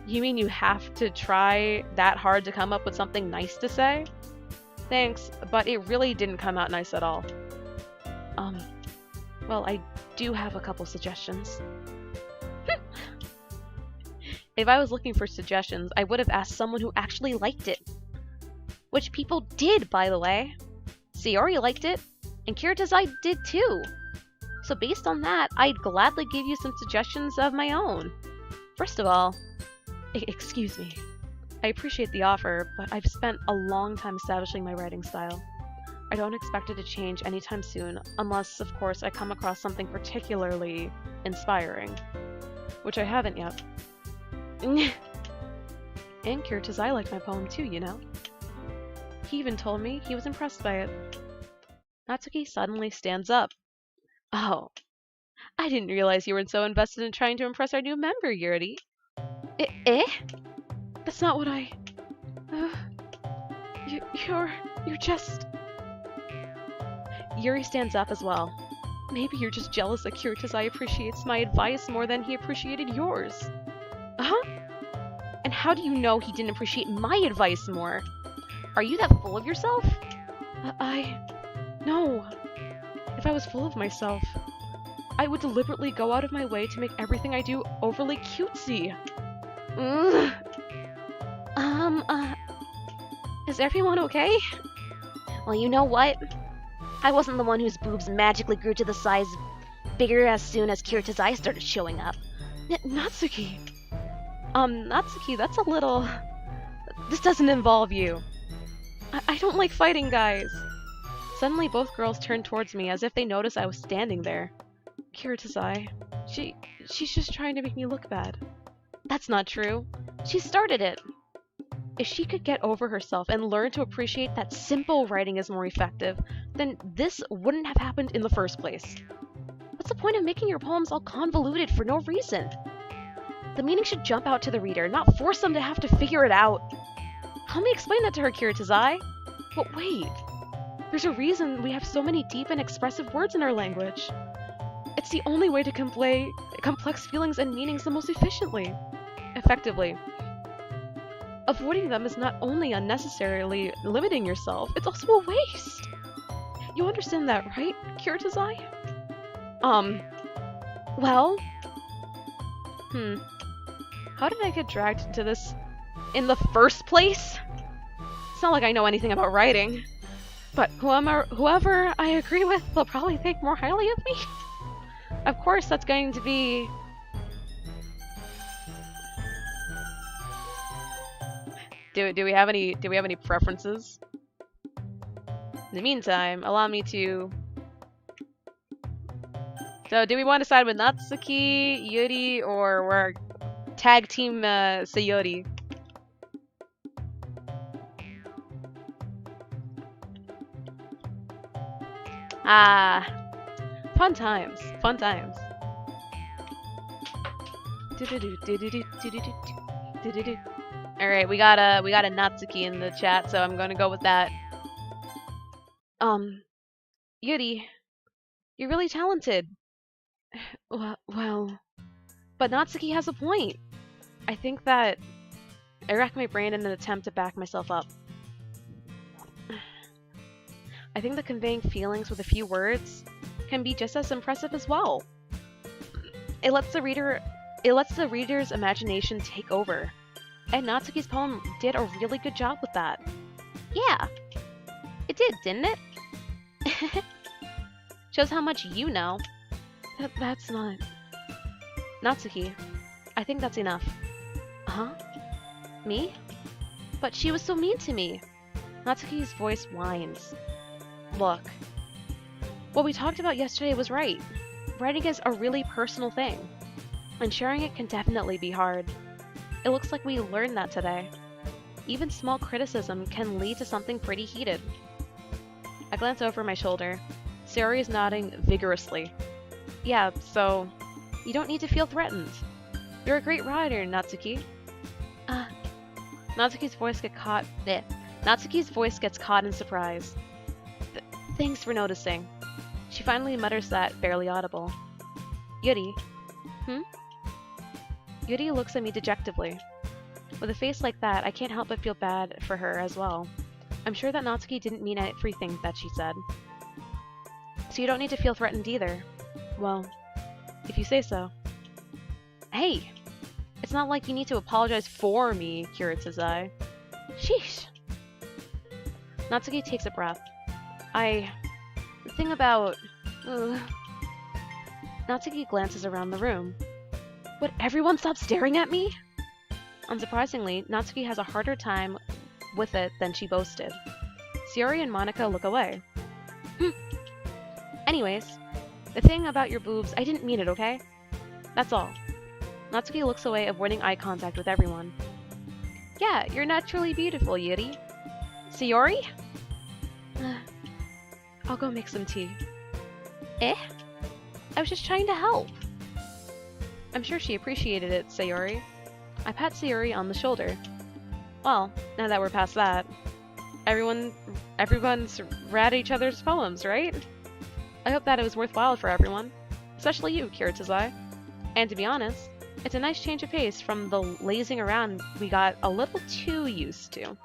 You mean you have to try that hard to come up with something nice to say? Thanks, but it really didn't come out nice at all. Well, I do have a couple suggestions. If I was looking for suggestions, I would have asked someone who actually liked it. Which people did, by the way. Sayori liked it, and Kiritazai did too. So based on that, I'd gladly give you some suggestions of my own. First of all, excuse me. I appreciate the offer, but I've spent a long time establishing my writing style. I don't expect it to change anytime soon, unless, of course, I come across something particularly inspiring. Which I haven't yet. And Kiritazai liked my poem too, you know. He even told me he was impressed by it. Natsuki suddenly stands up. Oh, I didn't realize you were so invested in trying to impress our new member, Yuri. Eh? That's not what I... You're just... Yuri stands up as well. Maybe you're just jealous that Kiritazai appreciates my advice more than he appreciated yours. Huh? And how do you know he didn't appreciate my advice more? Are you that full of yourself? No. If I was full of myself, I would deliberately go out of my way to make everything I do overly cutesy. Ugh. Is everyone okay? Well, you know what? I wasn't the one whose boobs magically grew to the size bigger as soon as Kiritazai started showing up. Natsuki. Natsuki, that's a little... This doesn't involve you. I don't like fighting guys. Suddenly, both girls turned towards me as if they noticed I was standing there. Kiritazai, she's just trying to make me look bad. That's not true. She started it. If she could get over herself and learn to appreciate that simple writing is more effective, then this wouldn't have happened in the first place. What's the point of making your poems all convoluted for no reason? The meaning should jump out to the reader, not force them to have to figure it out. Help me explain that to her, Kiritazai. But wait, there's a reason we have so many deep and expressive words in our language. It's the only way to convey complex feelings and meanings the most effectively. Avoiding them is not only unnecessarily limiting yourself, it's also a waste. You understand that, right, Kiritazai? Well? How did I get dragged into this in the first place? It's not like I know anything about writing. But whoever I agree with will probably think more highly of me. Of course, that's going to be... Do we have any preferences? In the meantime, allow me to... So, do we want to side with Natsuki, Yuri, or we're tag team Sayori? Ah, fun times, fun times. Alright, we got a Natsuki in the chat, so I'm gonna go with that. Yuri, you're really talented. Well, but Natsuki has a point. I think that I racked my brain in an attempt to back myself up. I think that conveying feelings with a few words can be just as impressive as well. It lets the reader's imagination take over. And Natsuki's poem did a really good job with that. Yeah, it did, didn't it? Shows how much you know. That's not... Natsuki, I think that's enough. Huh? Me? But she was so mean to me. Natsuki's voice whines. Look, what we talked about yesterday was right. Writing is a really personal thing, and sharing it can definitely be hard. It looks like we learned that today. Even small criticism can lead to something pretty heated. I glance over my shoulder. Sayori is nodding vigorously. Yeah, so you don't need to feel threatened. You're a great writer, Natsuki. Natsuki's voice gets caught in surprise. Thanks for noticing. She finally mutters that, barely audible. Yuri. Yuri looks at me dejectedly. With a face like that, I can't help but feel bad for her as well. I'm sure that Natsuki didn't mean everything that she said. So you don't need to feel threatened either. Well, if you say so. Hey! It's not like you need to apologize for me, Kiritsu's-ai. Sheesh! Natsuki takes a breath. The thing about... Natsuki glances around the room. Would everyone stop staring at me? Unsurprisingly, Natsuki has a harder time with it than she boasted. Sayori and Monica look away. Anyways, the thing about your boobs, I didn't mean it, okay? That's all. Natsuki looks away, avoiding eye contact with everyone. Yeah, you're naturally beautiful, Yuri. Sayori? I'll go make some tea. Eh? I was just trying to help. I'm sure she appreciated it, Sayori. I pat Sayori on the shoulder. Well, now that we're past that, everyone's read each other's poems, right? I hope that it was worthwhile for everyone, especially you, Kiritsu's-ai. And to be honest, it's a nice change of pace from the lazing around we got a little too used to.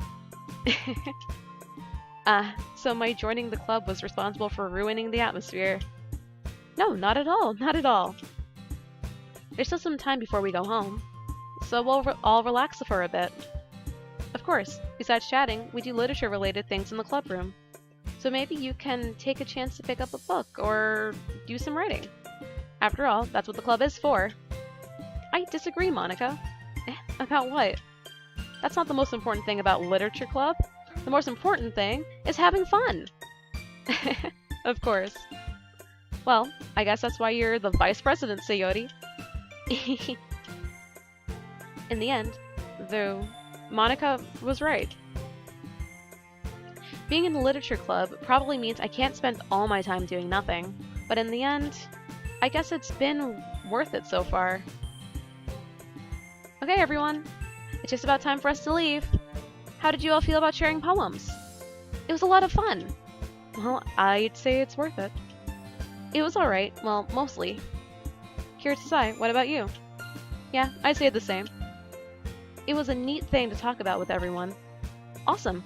So my joining the club was responsible for ruining the atmosphere. No, not at all, not at all. There's still some time before we go home, so we'll all relax for a bit. Of course, besides chatting, we do literature-related things in the club room. So maybe you can take a chance to pick up a book, or do some writing. After all, that's what the club is for. I disagree, Monica. About what? That's not the most important thing about literature club. The most important thing is having fun. Of course. Well, I guess that's why you're the vice president, Sayori. In the end, though, Monica was right. Being in the literature club probably means I can't spend all my time doing nothing, but in the end, I guess it's been worth it so far. Okay, everyone, it's just about time for us to leave. How did you all feel about sharing poems? It was a lot of fun. Well, I'd say it's worth it. It was alright, well, mostly. Kiritsu-ai, what about you? Yeah, I'd say the same. It was a neat thing to talk about with everyone. Awesome.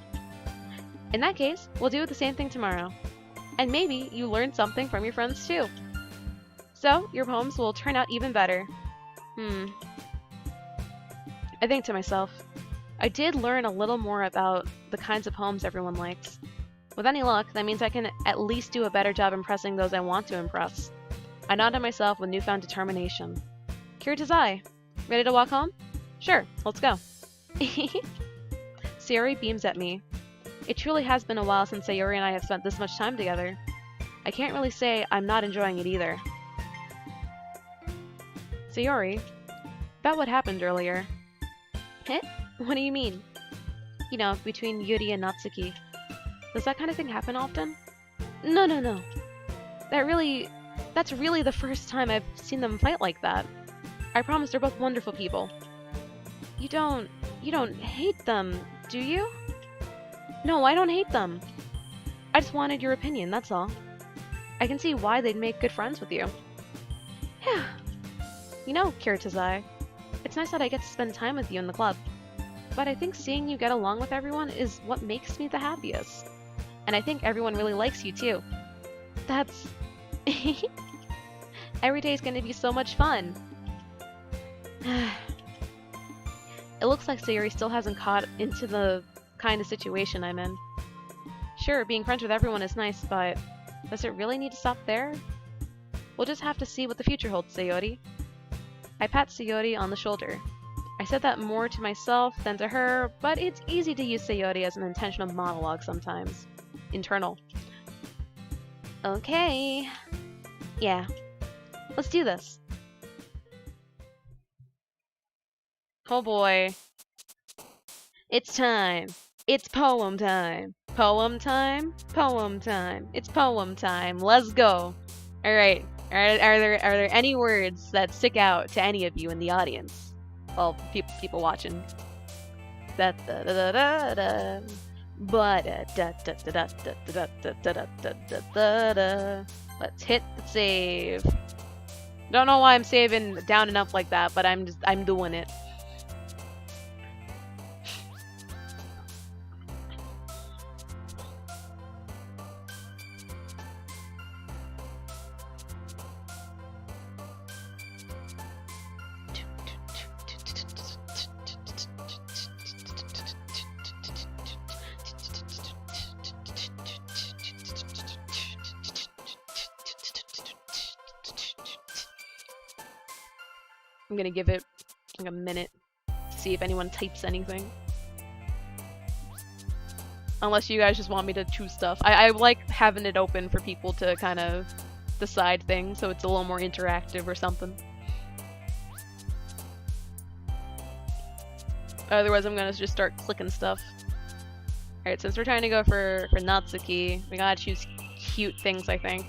In that case, we'll do the same thing tomorrow. And maybe you learned something from your friends too. So, your poems will turn out even better. I think to myself, I did learn a little more about the kinds of poems everyone likes. With any luck, that means I can at least do a better job impressing those I want to impress. I nod to myself with newfound determination. Kirtazai, ready to walk home? Sure, let's go. Sayori beams at me. It truly has been a while since Sayori and I have spent this much time together. I can't really say I'm not enjoying it either. Sayori, about what happened earlier. Heh? What do you mean? You know, between Yuri and Natsuki. Does that kind of thing happen often? No. That's really the first time I've seen them fight like that. I promise they're both wonderful people. You don't hate them, do you? No, I don't hate them. I just wanted your opinion, that's all. I can see why they'd make good friends with you. Yeah. You know, Kirtazai, it's nice that I get to spend time with you in the club. But I think seeing you get along with everyone is what makes me the happiest. And I think everyone really likes you too. That's... Every day is going to be so much fun. It looks like Sayori still hasn't caught into the kind of situation I'm in. Sure, being friends with everyone is nice, but does it really need to stop there? We'll just have to see what the future holds, Sayori. I pat Sayori on the shoulder. I said that more to myself than to her, but it's easy to use Sayori as an intentional monologue sometimes. Internal. Okay. Yeah. Let's do this. Oh boy. It's time. It's poem time. Poem time. Poem time. It's poem time. Let's go. Alright. Are there any words that stick out to any of you in the audience? Well, people watching. Da da da da da. But da da da da da da da da da da da. Let's hit the save. Don't know why I'm saving down and up like that, but I'm doing it. I'm gonna give it like a minute to see if anyone types anything. Unless you guys just want me to choose stuff. I like having it open for people to kind of decide things so it's a little more interactive or something. Otherwise I'm gonna just start clicking stuff. Alright, since we're trying to go for Natsuki, we gotta choose cute things, I think.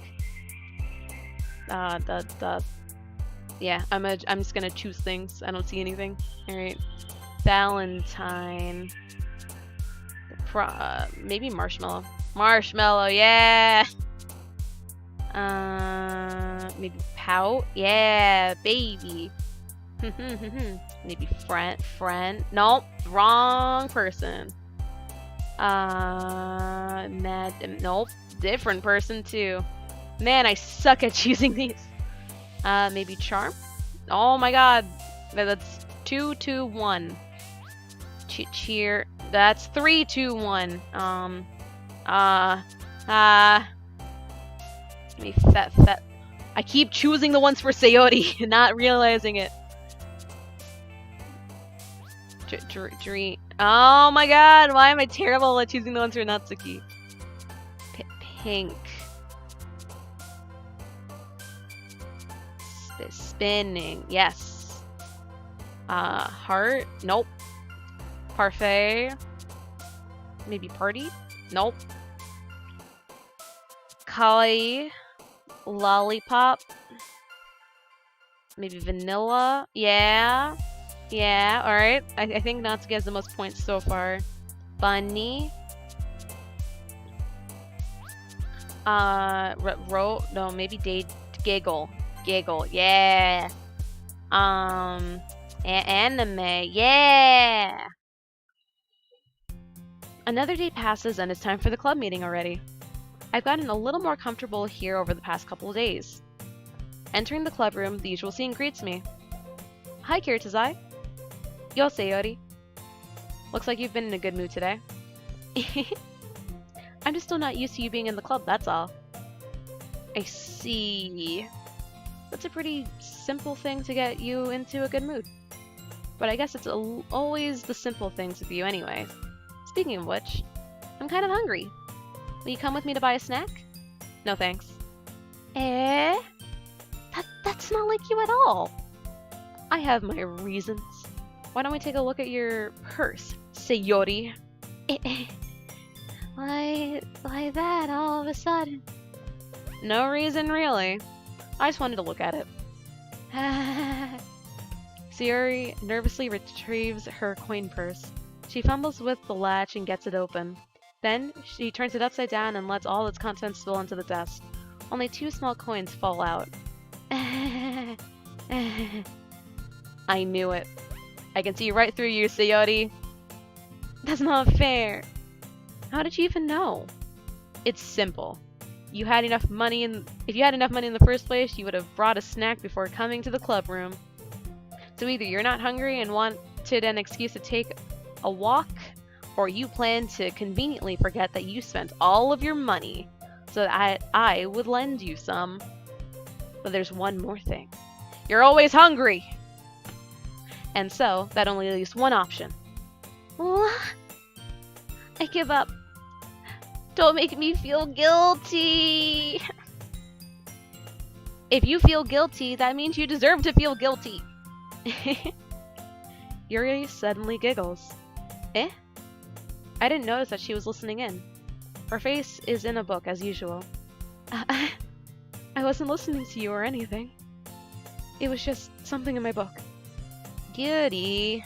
Yeah, I'm just gonna choose things. I don't see anything. Alright. Valentine. Maybe Marshmallow. Marshmallow, yeah! Maybe Pout? Yeah, baby. Maybe friend. Nope, wrong person. Nope, different person too. Man, I suck at choosing these. Maybe Charm? Oh my god. That's 2, 2, 1. Cheer. That's 3, 2, 1. Maybe Fet. I keep choosing the ones for Sayori, not realizing it. Dream. Oh my god, why am I terrible at choosing the ones for Natsuki? Pink. Spinning, yes. Heart, nope. Parfait, maybe party, nope. Kawaii, lollipop, maybe vanilla, yeah, all right. I think Natsuki has the most points so far. Bunny, no, maybe giggle, yeah. Anime, yeah. Another day passes and it's time for the club meeting already. I've gotten a little more comfortable here over the past couple of days. Entering the club room, the usual scene greets me. Hi, Kirtazai. Yo, Sayori. Looks like you've been in a good mood today. I'm just still not used to you being in the club, that's all. I see. That's a pretty simple thing to get you into a good mood. But I guess it's always the simple things with you anyway. Speaking of which, I'm kind of hungry. Will you come with me to buy a snack? No thanks. Eh? That's not like you at all. I have my reasons. Why don't we take a look at your purse, Sayori? Why that all of a sudden? No reason really. I just wanted to look at it. Sayori nervously retrieves her coin purse. She fumbles with the latch and gets it open. Then, she turns it upside down and lets all its contents spill onto the desk. Only 2 small coins fall out. I knew it. I can see right through you, Sayori. That's not fair. How did you even know? It's simple. If you had enough money in the first place, you would have brought a snack before coming to the club room. So either you're not hungry and wanted an excuse to take a walk, or you plan to conveniently forget that you spent all of your money so that I would lend you some. But there's one more thing. You're always hungry! And so, that only leaves one option. I give up. Don't make me feel guilty! If you feel guilty, that means you deserve to feel guilty! Yuri suddenly giggles. Eh? I didn't notice that she was listening in. Her face is in a book, as usual. I wasn't listening to you or anything. It was just something in my book. Goody.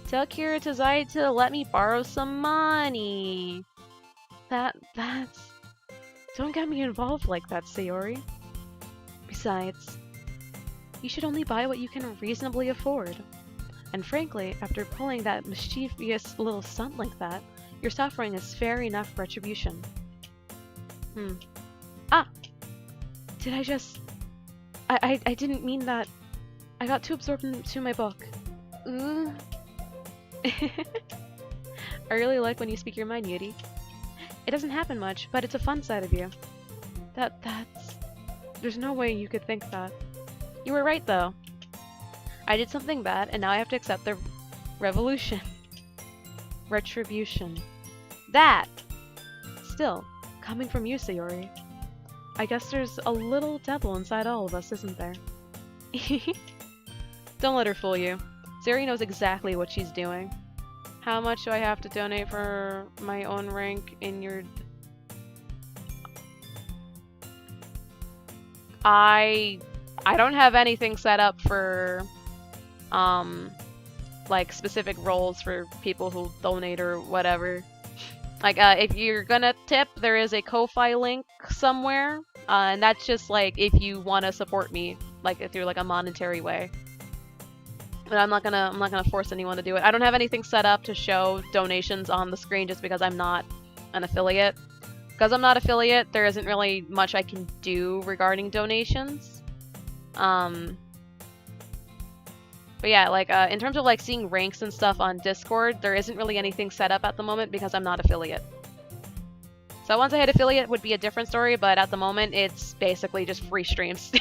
Tell Kira Tazai to let me borrow some money. That's... Don't get me involved like that, Sayori. Besides, you should only buy what you can reasonably afford. And frankly, after pulling that mischievous little stunt like that, your suffering is fair enough retribution. Ah! Did I just... I didn't mean that. I got too absorbed into my book. Ooh. I really like when you speak your mind, Yuri. It doesn't happen much, but it's a fun side of you. That's... There's no way you could think that. You were right, though. I did something bad, and now I have to accept the revolution. Retribution. That! Still, coming from you, Sayori. I guess there's a little devil inside all of us, isn't there? Don't let her fool you. Sayori knows exactly what she's doing. How much do I have to donate for my own rank in your... I don't have anything set up for, like, specific roles for people who donate or whatever. Like, if you're gonna tip, there is a Ko-Fi link somewhere, and that's just, like, if you want to support me, like, through, like, a monetary way. But I'm not gonna force anyone to do it. I don't have anything set up to show donations on the screen just because I'm not an affiliate. Because I'm not affiliate, there isn't really much I can do regarding donations. But yeah, like, in terms of, like, seeing ranks and stuff on Discord, there isn't really anything set up at the moment because I'm not affiliate. So once I hit affiliate would be a different story, but at the moment, it's basically just free streams.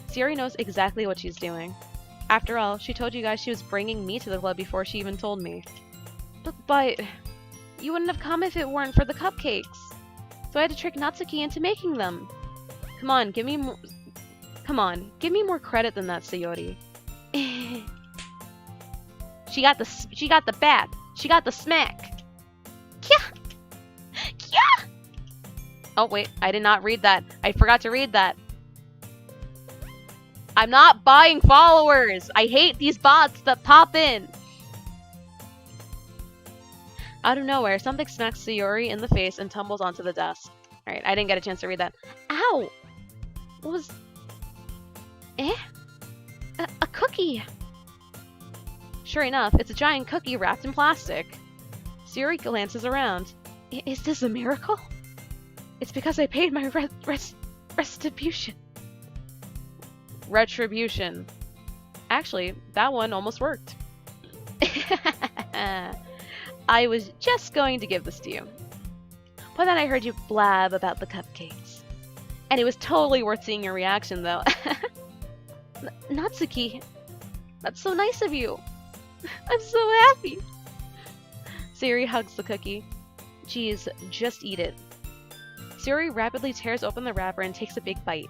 Sayori knows exactly what she's doing. After all, she told you guys she was bringing me to the club before she even told me. But you wouldn't have come if it weren't for the cupcakes. So I had to trick Natsuki into making them. Come on, give me more credit than that, Sayori. She got the bad. She got the smack. Kya! Kya! Oh wait, I did not read that. I forgot to read that. I'm not buying followers! I hate these bots that pop in! Out of nowhere, something smacks Sayori in the face and tumbles onto the desk. Alright, I didn't get a chance to read that. Ow! What was... Eh? A cookie! Sure enough, it's a giant cookie wrapped in plastic. Sayori glances around. Is this a miracle? It's because I paid my retribution. Retribution. Actually, that one almost worked. I was just going to give this to you. But then I heard you blab about the cupcakes. And it was totally worth seeing your reaction, though. Natsuki, that's so nice of you. I'm so happy. Sayuri hugs the cookie. Geez, just eat it. Sayuri rapidly tears open the wrapper and takes a big bite.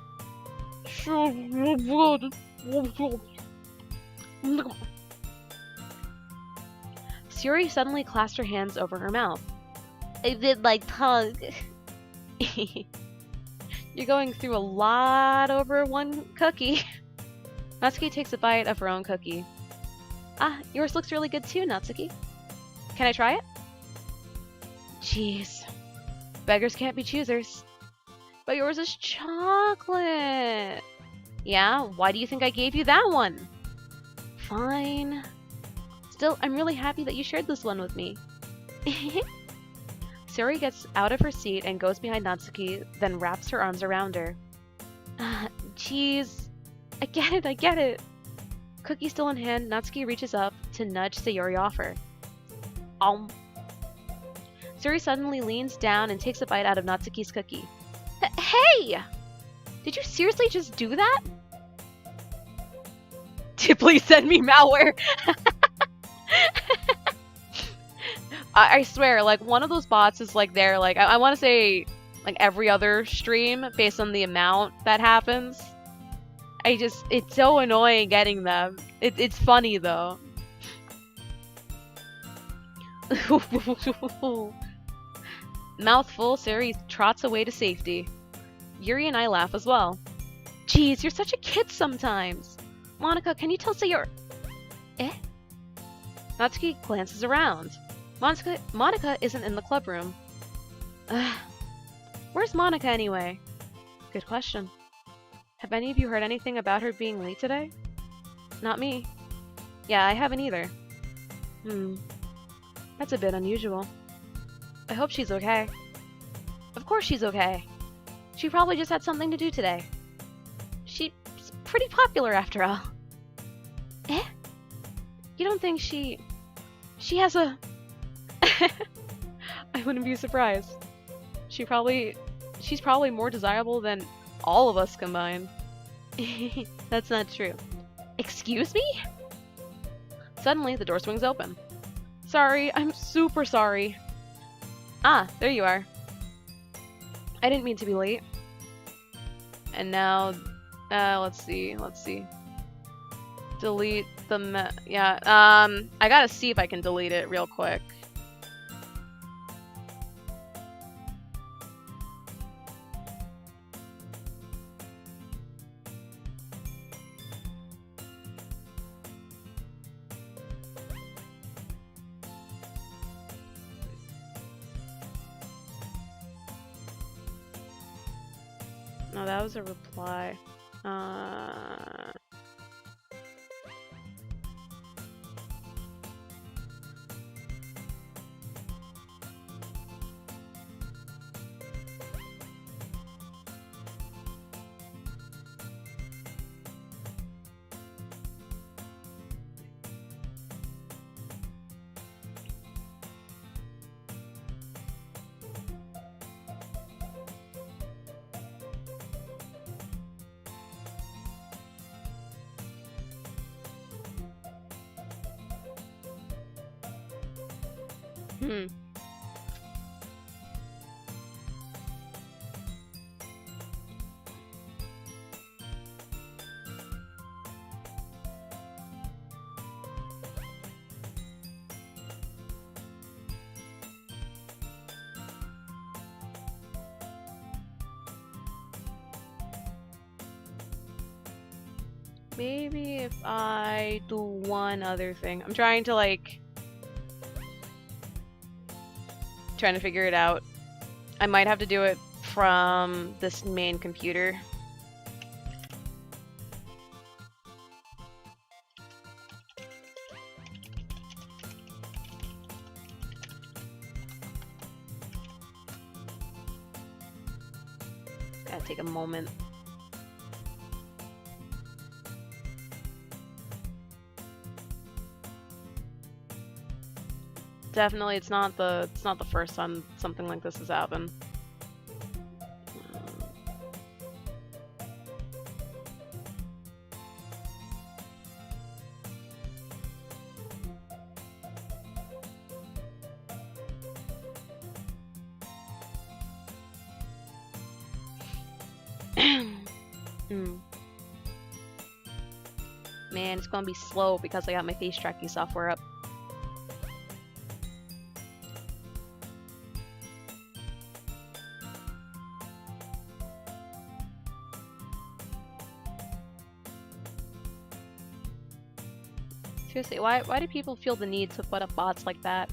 Sayuri suddenly clasped her hands over her mouth. I bit my tongue. You're going through a lot over one cookie. Natsuki takes a bite of her own cookie. Ah, yours looks really good too, Natsuki. Can I try it? Jeez. Beggars can't be choosers. But yours is chocolate. Yeah, why do you think I gave you that one? Fine. Still, I'm really happy that you shared this one with me. Sayuri gets out of her seat and goes behind Natsuki, then wraps her arms around her. Jeez. I get it. Cookie still in hand, Natsuki reaches up to nudge Sayuri off her. Sayuri suddenly leans down and takes a bite out of Natsuki's cookie. Hey! Did you seriously just do that? Please send me malware! I swear, like, one of those bots is, like, there, like, I want to say, like, every other stream based on the amount that happens. It's so annoying getting them. It's funny, though. Mouthful, Sayuri trots away to safety. Yuri and I laugh as well. Geez, you're such a kid sometimes. Monica, can you tell Sayuri? Eh? Natsuki glances around. Monica isn't in the club room. Where's Monica anyway? Good question. Have any of you heard anything about her being late today? Not me. Yeah, I haven't either. That's a bit unusual. I hope she's okay. Of course she's okay. She probably just had something to do today. She's pretty popular after all. Eh? You don't think she has a... I wouldn't be surprised. She's probably more desirable than all of us combined. That's not true. Excuse me? Suddenly, the door swings open. Sorry, I'm super sorry. Ah, there you are. I didn't mean to be late. And now, let's see. Delete the I gotta see if I can delete it real quick. No, that was a reply. Maybe if I do one other thing. I'm trying to trying to figure it out. I might have to do it from this main computer. Gotta take a moment. Definitely, it's not the first time something like this has happened. Mm. Man, it's gonna be slow because I got my face tracking software up. Seriously, why do people feel the need to put up bots like that?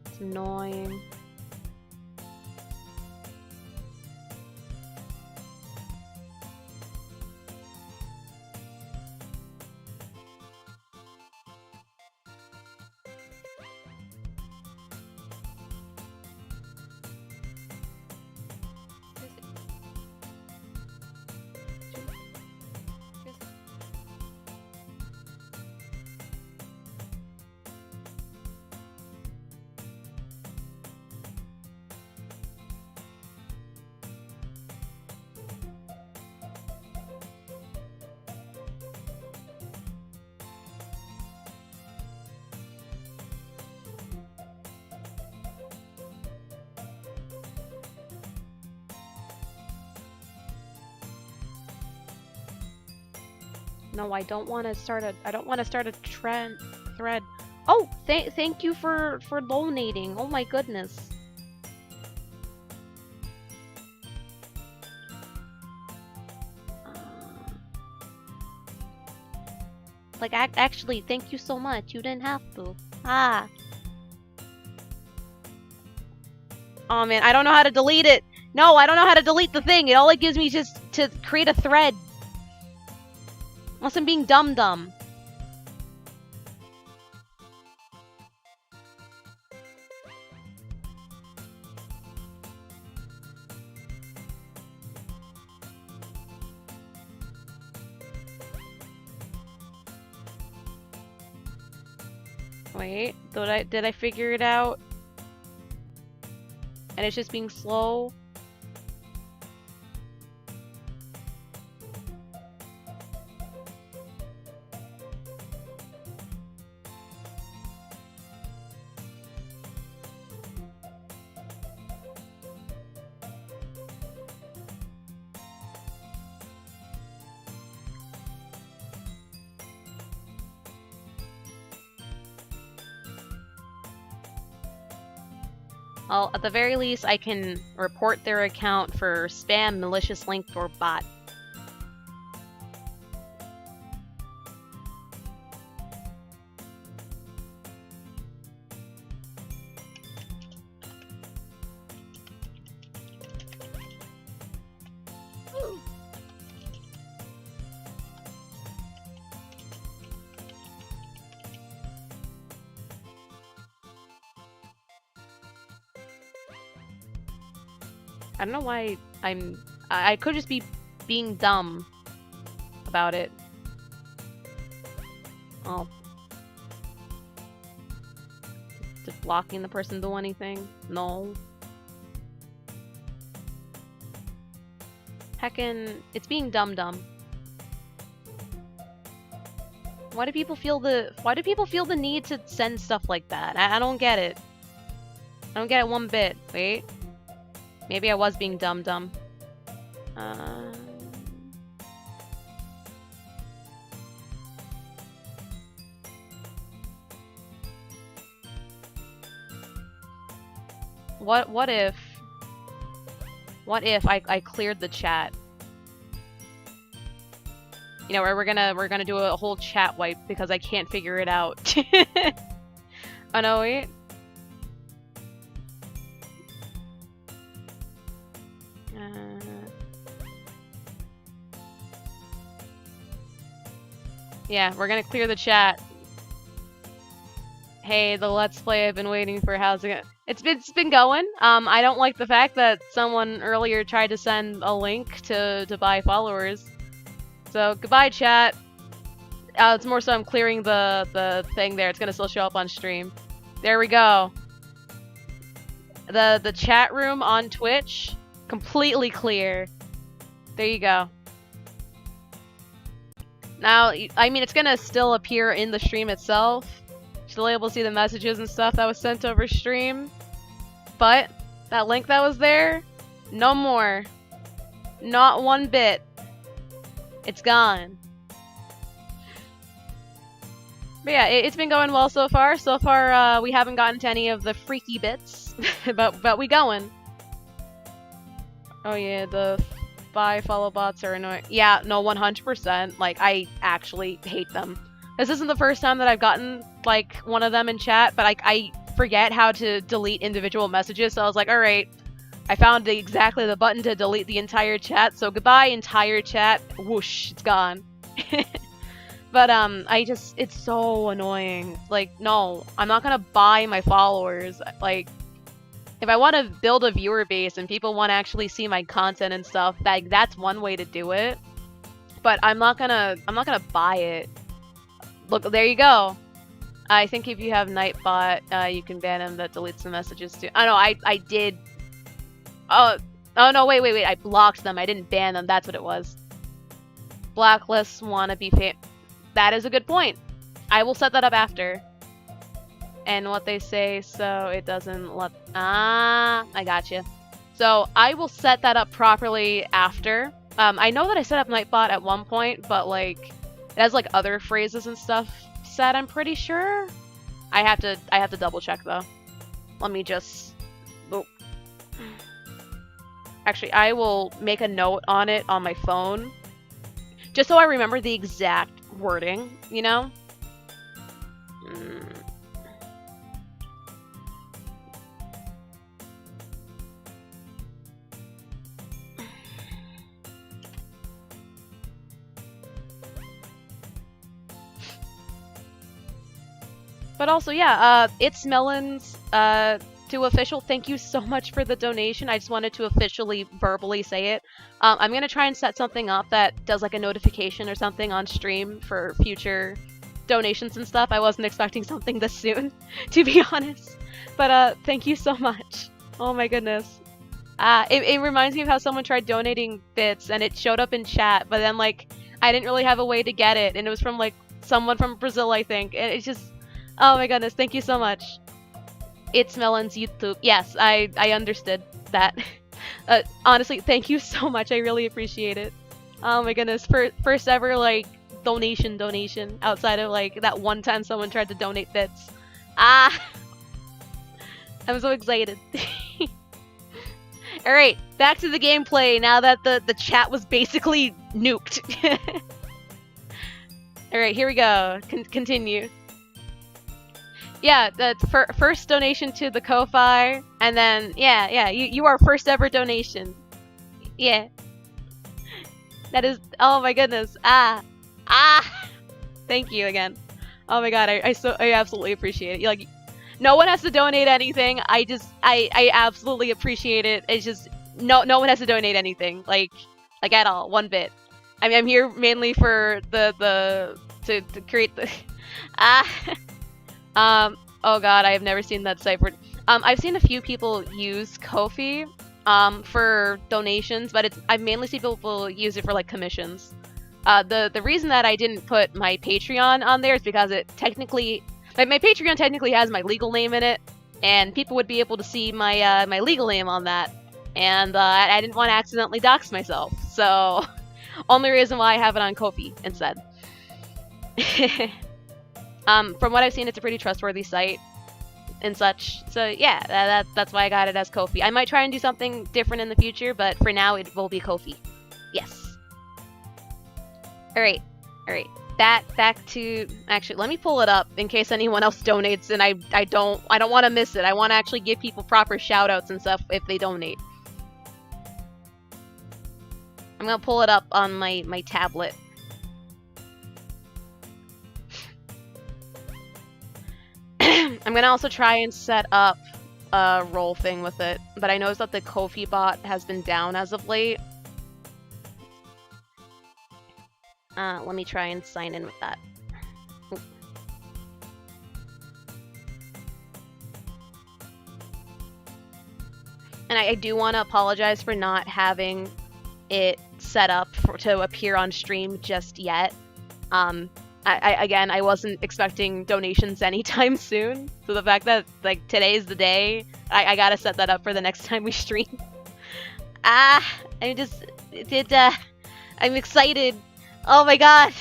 It's annoying. No, I don't want to start a. I don't want to start a thread. Oh, thank you for donating. Oh my goodness. Like, actually, thank you so much. You didn't have to. Ah. Oh man, I don't know how to delete it. No, I don't know how to delete the thing. All it gives me is just to create a thread. Unless I'm being dumb. Wait, did I figure it out? And it's just being slow? Well, at the very least, I can report their account for spam, malicious link, or bot. I don't know why I could just be being dumb about it. Oh. Did blocking the person do anything? No. Heckin', it's being dumb. Why do people feel the need to send stuff like that? I don't get it. I don't get it one bit. Wait. Maybe I was being dumb. What if I cleared the chat? You know, we're gonna do a whole chat wipe because I can't figure it out. Oh no, wait. Yeah, we're gonna clear the chat. Hey, the Let's Play I've been waiting for. How's it? It's been going. I don't like the fact that someone earlier tried to send a link to buy followers. So goodbye, chat. It's more so I'm clearing the thing there. It's gonna still show up on stream. There we go. The chat room on Twitch, completely clear. There you go. Now, I mean, it's gonna still appear in the stream itself. Still able to see the messages and stuff that was sent over stream. But that link that was there, no more. Not one bit. It's gone. But yeah, it's been going well so far. So far, we haven't gotten to any of the freaky bits, but we going. Oh yeah, the follow bots are annoying. Yeah, no, 100%. Like, I actually hate them. This isn't the first time that I've gotten, like, one of them in chat, but I forget how to delete individual messages, so I was like, alright, I found exactly the button to delete the entire chat, so goodbye, entire chat. Whoosh, it's gone. But, it's so annoying. Like, no, I'm not gonna buy my followers. Like, if I want to build a viewer base and people want to actually see my content and stuff, that's one way to do it. But I'm not gonna buy it. Look, there you go. I think if you have Nightbot, you can ban him. That deletes the messages too. Oh no, I did. Oh no, wait. I blocked them. I didn't ban them. That's what it was. Blacklist wannabe fan. That is a good point. I will set that up after. And what they say, so it doesn't let... I gotcha. So I will set that up properly after. I know that I set up Nightbot at one point, but like it has like other phrases and stuff set, I'm pretty sure. I have to double check though. Let me just... Oh. Actually, I will make a note on it on my phone. Just so I remember the exact wording, you know? But also, yeah, it's Melons to official. Thank you so much for the donation. I just wanted to officially verbally say it. I'm gonna try and set something up that does like a notification or something on stream for future donations and stuff. I wasn't expecting something this soon, to be honest. But thank you so much. Oh my goodness. It reminds me of how someone tried donating bits and it showed up in chat, but then like I didn't really have a way to get it, and it was from like someone from Brazil, I think. And it's just, oh my goodness, thank you so much. It's Melon's YouTube. Yes, I understood that. Honestly, thank you so much. I really appreciate it. Oh my goodness, first ever like donation outside of like that one time someone tried to donate bits. I'm so excited. Alright, back to the gameplay now that the chat was basically nuked. Alright, here we go. Continue. Yeah, the first donation to the Ko-Fi, and then, yeah, you are first ever donation. Yeah. That is, oh my goodness. Thank you again. Oh my god, I absolutely appreciate it. Like, no one has to donate anything. I absolutely appreciate it. It's just, no one has to donate anything. Like at all, one bit. I mean, I'm here mainly for to create the, oh god, I have never seen that ciphered. I've seen a few people use Ko-fi, for donations, but I've mainly seen people use it for, like, commissions. The reason that I didn't put my Patreon on there is because it technically, my Patreon technically has my legal name in it, and people would be able to see my, my legal name on that, and, I didn't want to accidentally dox myself, so, only reason why I have it on Ko-fi instead. From what I've seen, it's a pretty trustworthy site and such. So yeah, that's why I got it as Ko-fi. I might try and do something different in the future, but for now it will be Ko-fi. Yes. Alright. Back to, actually, let me pull it up in case anyone else donates and I don't want to miss it. I want to actually give people proper shoutouts and stuff if they donate. I'm gonna pull it up on my tablet. I'm gonna also try and set up a roll thing with it, but I noticed that the Ko-fi bot has been down as of late. Let me try and sign in with that. And I do want to apologize for not having it set up to appear on stream just yet. Again, I wasn't expecting donations anytime soon, so the fact that like today's the day, I gotta set that up for the next time we stream. I'm excited. Oh my god.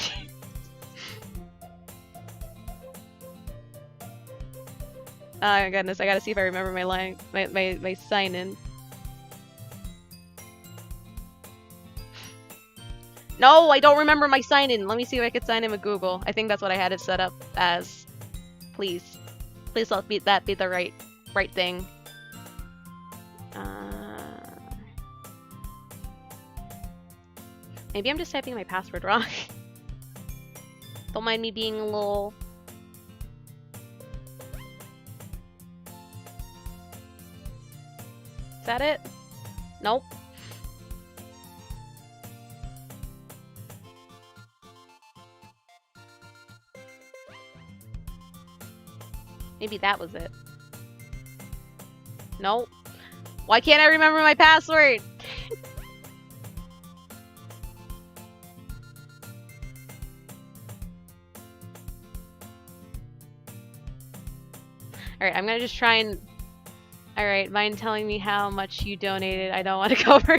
Oh my goodness, I gotta see if I remember my sign in. No, I don't remember my sign in. Let me see if I could sign in with Google. I think that's what I had it set up as. Please. Please let that be the right thing. Maybe I'm just typing my password wrong. Don't mind me being a little... Is that it? Nope. Maybe that was it. Nope. Why can't I remember my password? Alright, I'm gonna just try and... Alright, mind telling me how much you donated? I don't want to go over.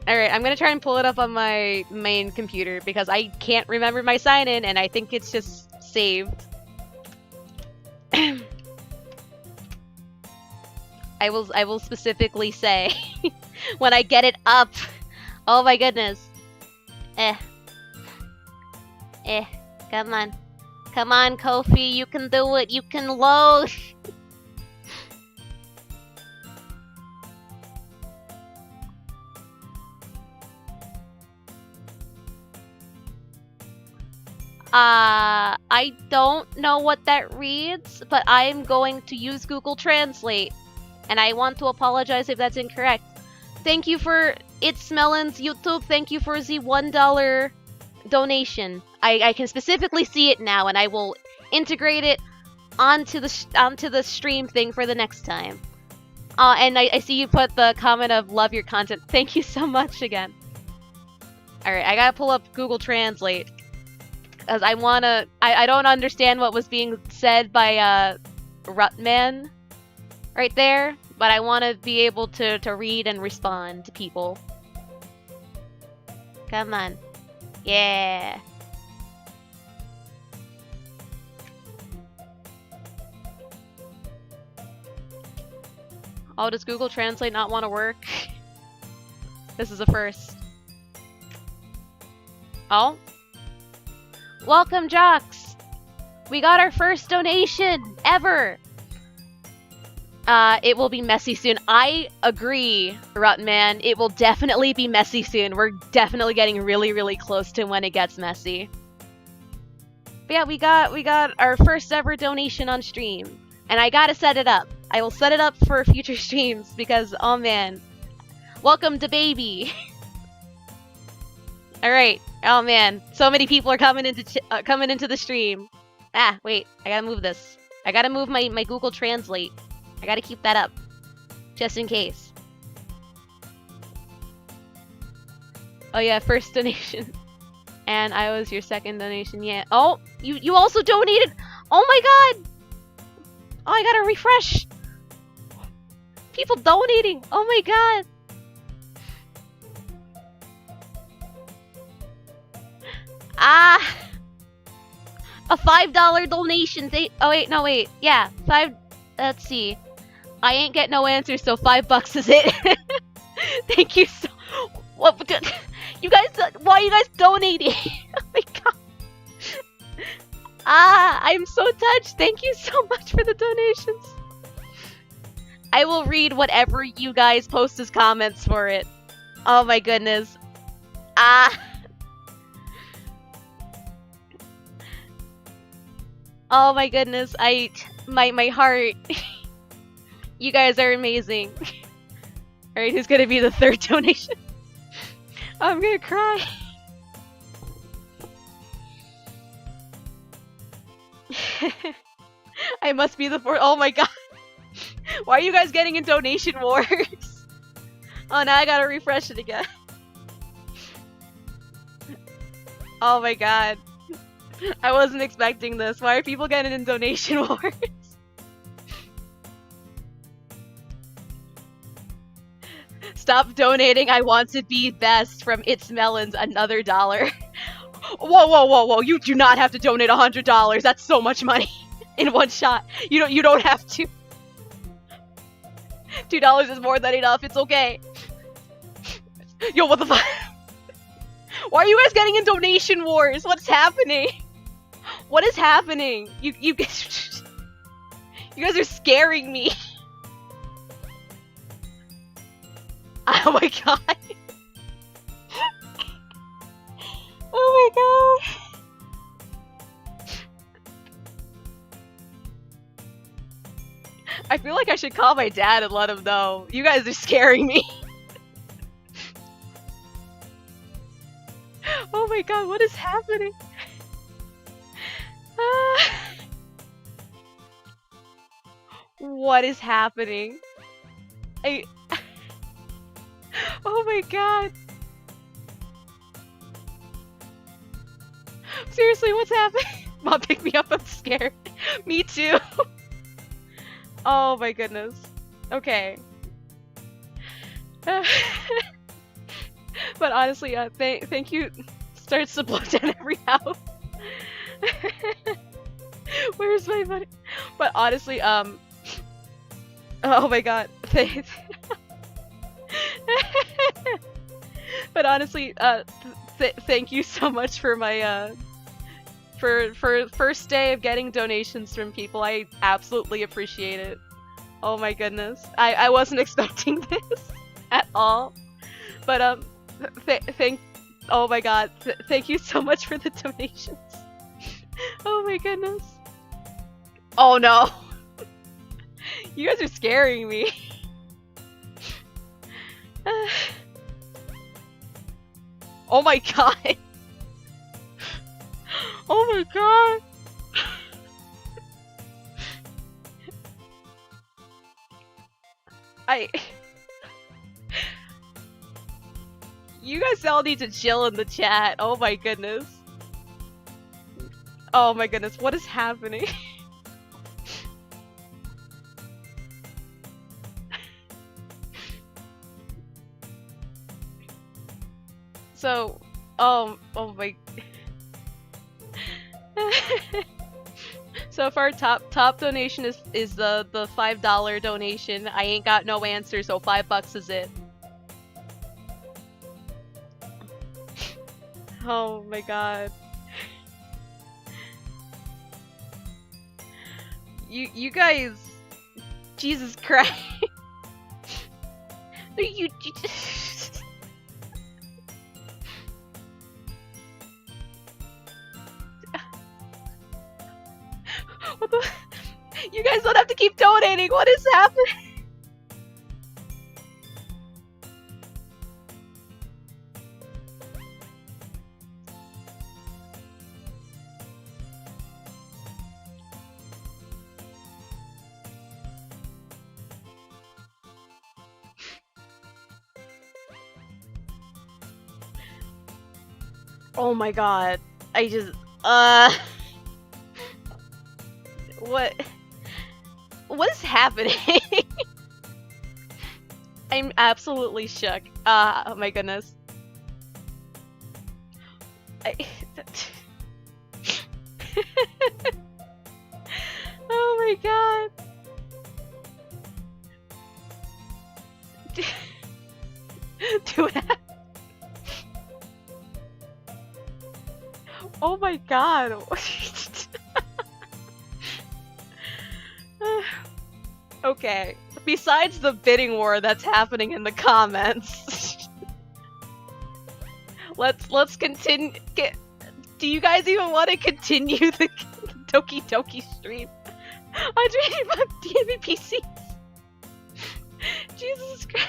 Alright, I'm gonna try and pull it up on my main computer because I can't remember my sign-in and I think it's just saved. I will specifically say when I get it up. Oh my goodness. Come on. Come on, Kofi, you can do it. You can load. I don't know what that reads, but I'm going to use Google Translate. And I want to apologize if that's incorrect. Thank you for It's Melon's YouTube. Thank you for the $1 donation. I can specifically see it now, and I will integrate it onto the stream thing for the next time. And I see you put the comment of love your content. Thank you so much again. Alright, I gotta pull up Google Translate. Because I wanna... I don't understand what was being said by Rutman right there, but I want to be able to read and respond to people. Come on. Yeah. Oh, does Google Translate not want to work? This is a first. Oh? Welcome, Jocks! We got our first donation ever! It will be messy soon. I agree, Rutman. It will definitely be messy soon. We're definitely getting really, really close to when it gets messy. But yeah, we got our first ever donation on stream. And I gotta set it up. I will set it up for future streams because, oh man. Welcome to baby. Alright. Oh man. So many people are coming into the stream. Ah, wait. I gotta move this. I gotta move my Google Translate. I gotta keep that up. Just in case. Oh yeah, first donation. And I was your second donation, yeah. Oh, you also donated! Oh my god! Oh, I gotta refresh! People donating! Oh my god! Ah! A $5 donation! Oh wait, no wait. Yeah, let's see. I ain't get no answers, so $5 is it. Thank you so... What? You guys... Why are you guys donating? Oh my god. Ah, I'm so touched. Thank you so much for the donations. I will read whatever you guys post as comments for it. Oh my goodness. Ah. Oh my goodness. My heart. You guys are amazing. Alright, who's gonna be the third donation? I'm gonna cry. I must be the fourth. Oh my god. Why are you guys getting in donation wars? Oh, now I gotta refresh it again. Oh my god. I wasn't expecting this. Why are people getting in donation wars? Stop donating. I want to be best from It's Melons, another $1. Whoa, whoa, whoa, whoa. You do not have to donate $100. That's so much money in one shot. You don't have to. $2 is more than enough. It's okay. Yo, what the fuck? Why are you guys getting in donation wars? What's happening? What is happening? You guys are scaring me. Oh my god. Oh my god. I feel like I should call my dad and let him know. You guys are scaring me. Oh my god, what is happening? What is happening? Oh my god. Seriously, what's happening? Mom, pick me up, I'm scared. Me too. Oh my goodness. Okay. But honestly, thank you. Starts to blow down every house. Where's my money? But honestly, oh my god. But honestly, thank you so much for my for first day of getting donations from people. I absolutely appreciate it. Oh my goodness. I wasn't expecting this at all. But oh my god. Thank you so much for the donations. Oh my goodness. Oh no. You guys are scaring me. Oh my god. Oh my god. You guys all need to chill in the chat. Oh my goodness. Oh my goodness, what is happening? So, oh my. So for our top donation is the $5 donation. I ain't got no answer, so $5 is it. Oh my god. You guys, Jesus Christ. you What the? You guys don't have to keep donating. What is happening? Oh my god. I just what is happening? I'm absolutely shook. Oh my goodness. Oh my god. Do that. Oh my god. Okay. Besides the bidding war that's happening in the comments, let's continue. Do you guys even want to continue the Doki Doki stream? 185 DMPCs. Jesus Christ.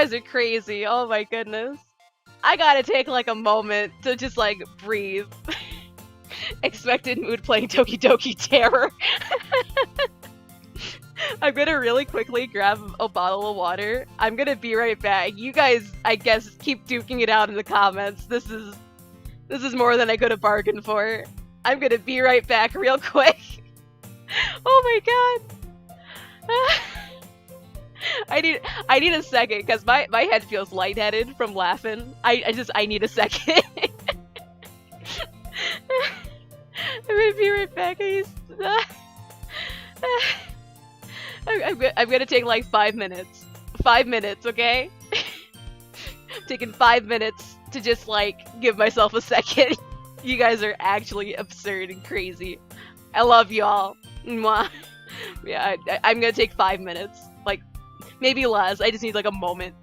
guys are crazy. Oh my goodness. I gotta take like a moment to just like breathe. Expected mood playing Doki Doki Terror. I'm gonna really quickly grab a bottle of water. I'm gonna be right back. You guys, I guess, keep duking it out in the comments. This is more than I could have bargained for. I'm gonna be right back real quick. Oh my god. I need a second because my head feels lightheaded from laughing. I need a second. I'm gonna be right back. I'm gonna take like 5 minutes. 5 minutes, okay? I'm taking 5 minutes to just like give myself a second. You guys are actually absurd and crazy. I love y'all. Mwah. Yeah, I'm gonna take 5 minutes. Like, maybe less. I just need like a moment.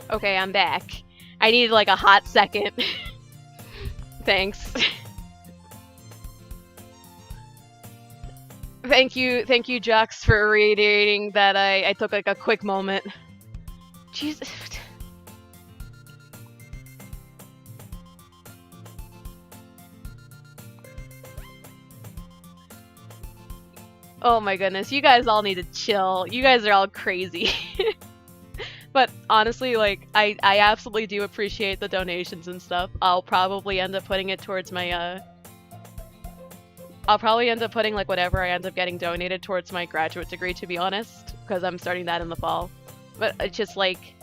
Okay, I'm back. I need like a hot second. Thanks. Thank you, Jux, for reiterating that I took like a quick moment. Jesus. Oh my goodness, you guys all need to chill. You guys are all crazy. But honestly, like, I absolutely do appreciate the donations and stuff. I'll probably end up putting it towards my, I'll probably end up putting, like, whatever I end up getting donated towards my graduate degree, to be honest, because I'm starting that in the fall. But it's just, like,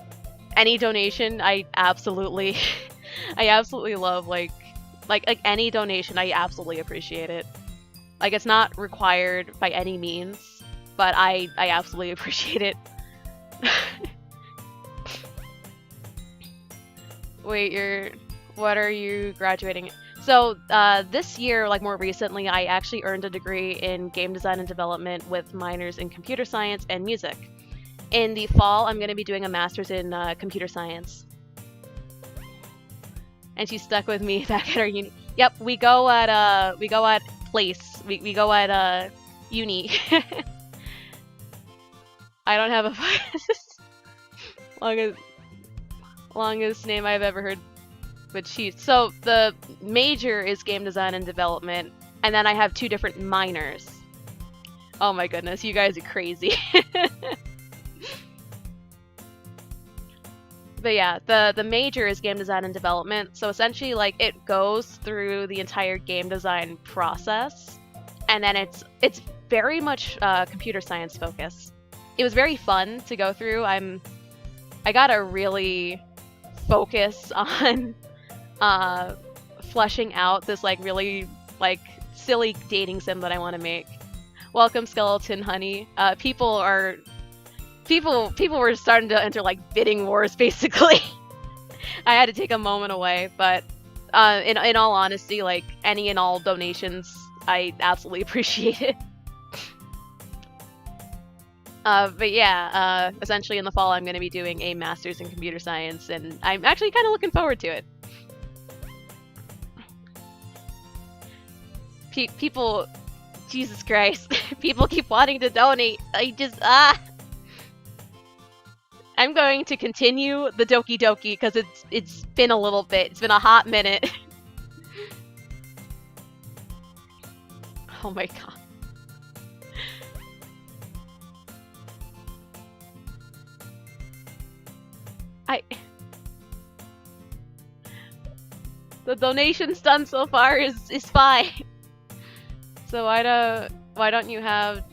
any donation, I absolutely, I absolutely love, like any donation, I absolutely appreciate it. Like, it's not required by any means, but I absolutely appreciate it. Wait, what are you graduating? So, this year, like more recently, I actually earned a degree in game design and development with minors in computer science and music. In the fall, I'm going to be doing a master's in computer science. And she's stuck with me back at our uni. Yep, we go at place. We go at uni. I don't have a longest longest name I've ever heard, but she's so the major is game design and development, and then I have two different minors. Oh my goodness, you guys are crazy. But yeah, the major is game design and development. So essentially, like, it goes through the entire game design process, and then it's very much computer science focused. It was very fun to go through. I got to really focus on fleshing out this like really like silly dating sim that I want to make. Welcome, Skeleton Honey. People were starting to enter like bidding wars basically. I had to take a moment away, but in all honesty, like any and all donations, I absolutely appreciate it. But yeah, essentially in the fall I'm going to be doing a master's in computer science, and I'm actually kind of looking forward to it. People, Jesus Christ, people keep wanting to donate. I'm going to continue the Doki Doki because it's been a little bit. It's been a hot minute. Oh my god. The donations done so far is fine. So why don't you have?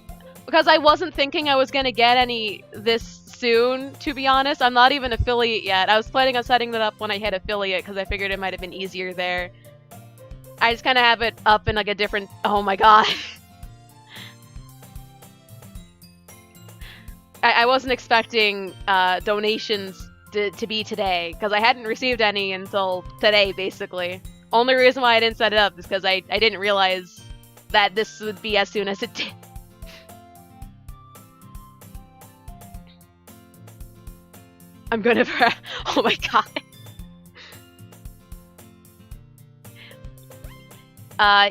Because I wasn't thinking I was gonna get any this soon, to be honest. I'm not even affiliate yet. I was planning on setting that up when I hit affiliate because I figured it might have been easier there. I just kind of have it up in like a different. Oh my god. I wasn't expecting donations to be today because I hadn't received any until today, basically. Only reason why I didn't set it up is because I didn't realize that this would be as soon as it did. I'm gonna. Oh my god.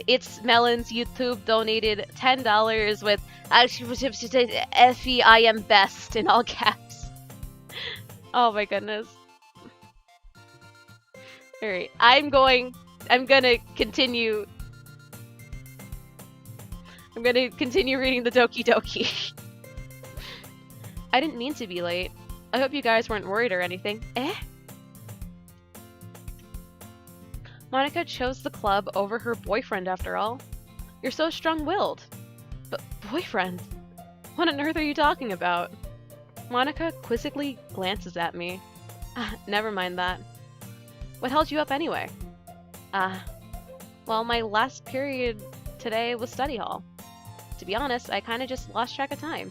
It's Melon's YouTube donated $10 with Effie, I am best in all caps. Oh my goodness. Alright, I'm gonna continue. I'm gonna continue reading the Doki Doki. I didn't mean to be late. I hope you guys weren't worried or anything. Eh? Monica chose the club over her boyfriend after all. You're so strong-willed. But boyfriend? What on earth are you talking about? Monica quizzically glances at me. Never mind that. What held you up anyway? Well, my last period today was study hall. To be honest, I kinda just lost track of time.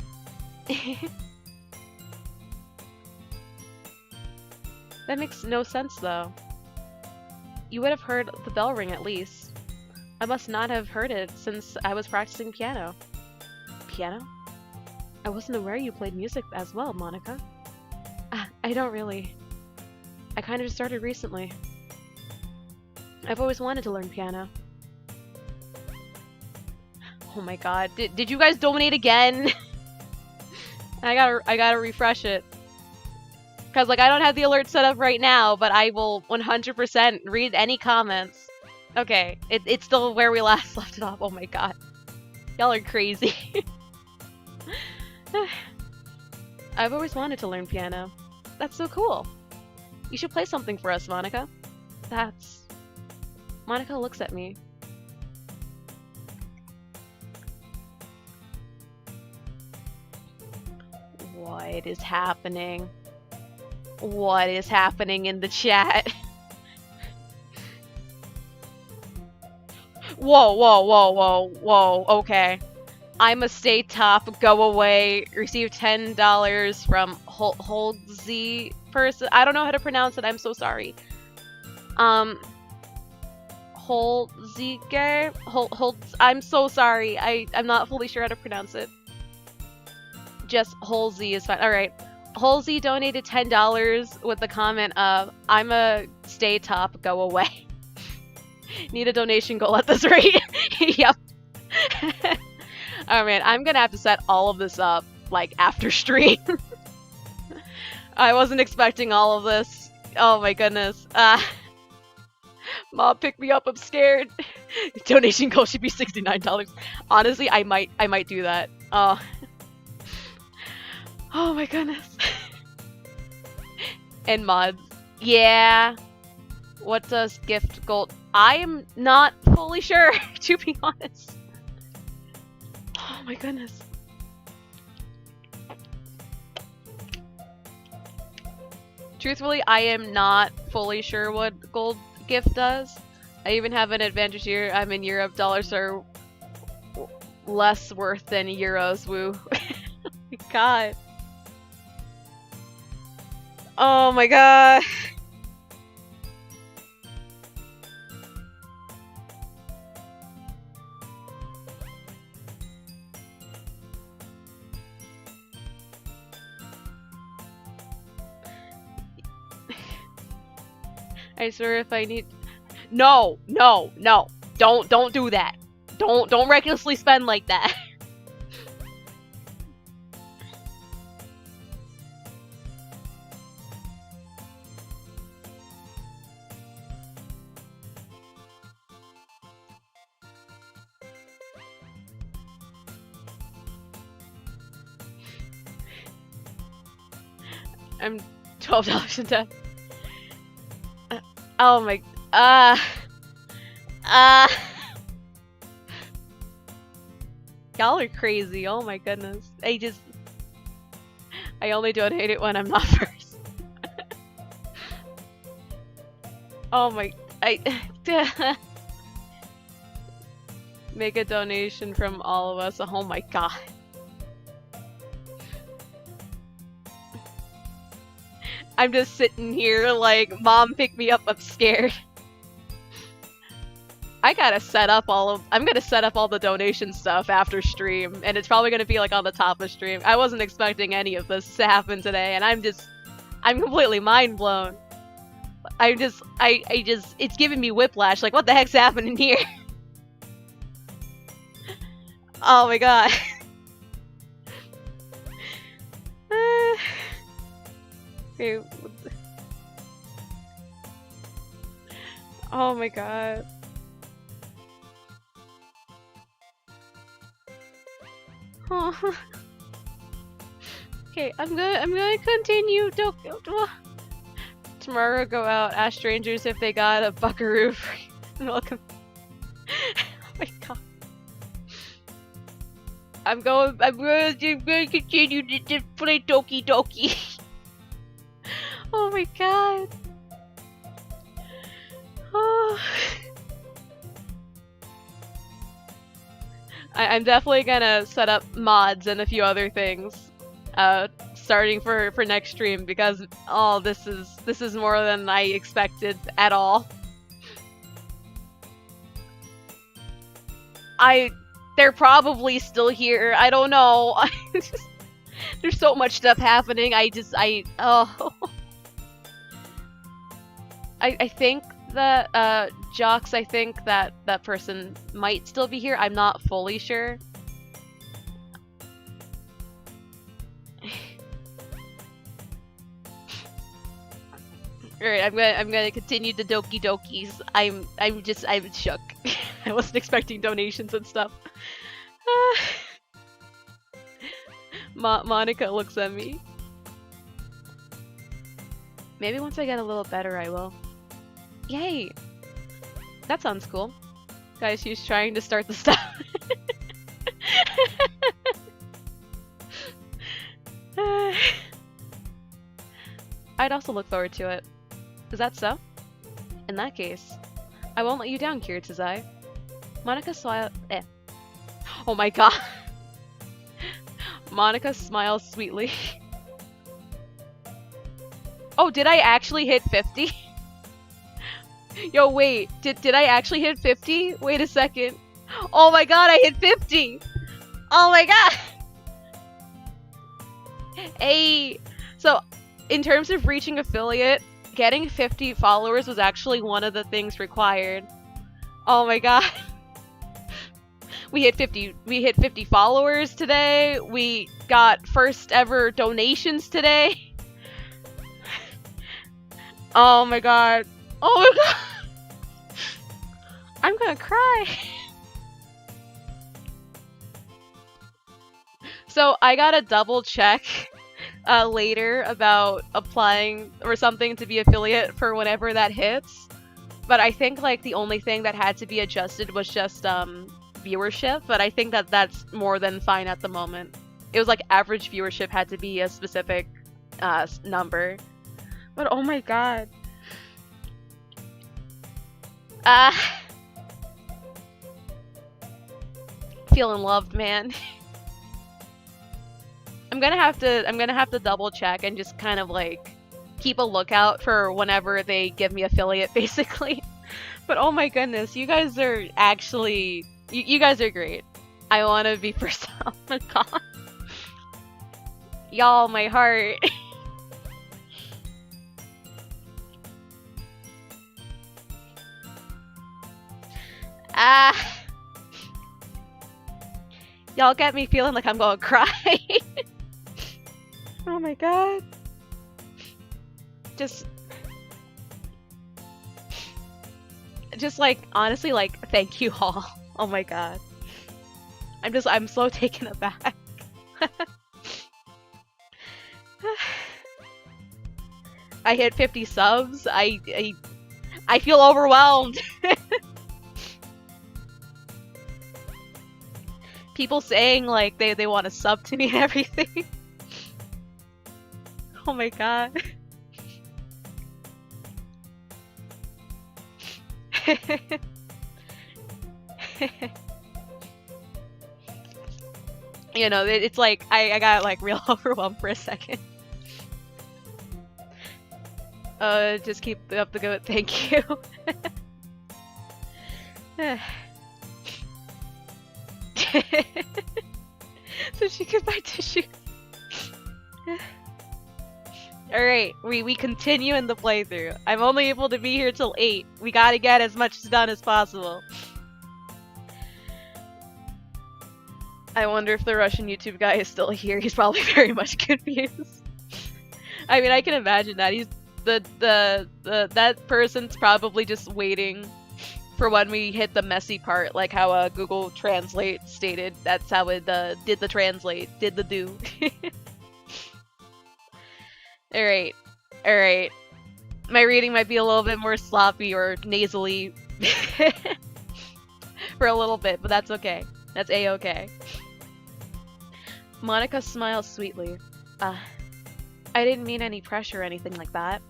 That makes no sense, though. You would have heard the bell ring at least. I must not have heard it since I was practicing piano. Piano? I wasn't aware you played music as well, Monica. I don't really. I kind of just started recently. I've always wanted to learn piano. Oh my god. Did you guys donate again? I gotta refresh it. Because, like, I don't have the alert set up right now, but I will 100% read any comments. Okay, it's still where we last left it off. Oh my god. Y'all are crazy. I've always wanted to learn piano. That's so cool. You should play something for us, Monica. Monica looks at me. What is happening? What is happening in the chat? Whoa, okay. I'm a stay top, go away, receive $10 from Holzy person. I don't know how to pronounce it, I'm so sorry. Holzige? I'm so sorry, I'm not fully sure how to pronounce it. Just Holzy is fine. Alright. Holzy donated $10 with the comment of, I'm a stay top, go away. Need a donation goal at this rate. Yep. Oh man, I'm gonna have to set all of this up like after stream. I wasn't expecting all of this. Oh my goodness. Mom, pick me up. I'm scared. Donation goal should be $69. Honestly, I might do that. Oh. Oh my goodness. And mods. Yeah. What does gift gold? I am not fully sure, to be honest. Oh my goodness. Truthfully, I am not fully sure what gold gift does. I even have an advantage here. I'm in Europe. Dollars are less worth than euros. Woo. Oh my god. Oh my god. I swear if I need... No, no, no. Don't do that. Don't recklessly spend like that. I'm $12 in debt. Oh my... Y'all are crazy. Oh my goodness. I only donate it when I'm not first. Oh my... Make a donation from all of us. Oh my god. I'm just sitting here like, Mom, pick me up, I'm scared. I'm gonna set up all the donation stuff after stream, and it's probably gonna be like on the top of stream. I wasn't expecting any of this to happen today, and I'm completely mind blown. It's giving me whiplash, like what the heck's happening here? Oh my god. Okay. Oh my god. Oh. Okay, I'm gonna continue. Tomorrow go out, ask strangers if they got a buckaroo free. Welcome. Oh my god. I'm going to continue to play Doki. Oh my god. Oh. I'm definitely gonna set up mods and a few other things, starting for next stream, because this is more than I expected at all. They're probably still here. I don't know. There's so much stuff happening. I think that Jocks, I think that person might still be here. I'm not fully sure. Alright, I'm gonna continue the Doki Dokis. I'm shook. I wasn't expecting donations and stuff. Monica looks at me. Maybe once I get a little better, I will. Yay! That sounds cool. Guys, she's trying to start the stuff. I'd also look forward to it. Is that so? In that case, I won't let you down, Kiritsuzai. Monica smile. Oh my god. Monica smiles sweetly. Oh, did I actually hit 50? Yo, wait. Did I actually hit 50? Wait a second. Oh my god, I hit 50! Oh my god! Hey! So, in terms of reaching affiliate, getting 50 followers was actually one of the things required. Oh my god. We hit 50 followers today. We got first ever donations today. Oh my god. Oh my god. I'm gonna cry. So I gotta double check later about applying or something to be affiliate for whenever that hits. But I think like the only thing that had to be adjusted was just viewership, but I think that that's more than fine at the moment. It was like average viewership had to be a specific number. But oh my god. Feeling loved, man. I'm gonna have to double check and just kind of like keep a lookout for whenever they give me affiliate basically. But oh my goodness, you guys are actually you guys are great. I want to be first. Oh my god. Y'all, my heart. Y'all get me feeling like I'm gonna cry. Oh my god. Just like honestly like thank you all. Oh my god. I'm so taken aback. I hit 50 subs. I feel overwhelmed. People saying like they want to sub to me and everything. Oh my god. You know, it's like I got like real overwhelmed for a second. Just keep up the good. Thank you. So she could buy tissue. Alright, we continue in the playthrough. I'm only able to be here till 8. We gotta get as much done as possible. I wonder if the Russian YouTube guy is still here. He's probably very much confused. I mean, I can imagine that. He's that person's probably just waiting for when we hit the messy part, like how Google Translate stated. That's how it did the translate, did the do. Alright, alright. My reading might be a little bit more sloppy or nasally for a little bit, but that's okay. That's a-okay. Monica smiles sweetly. I didn't mean any pressure or anything like that.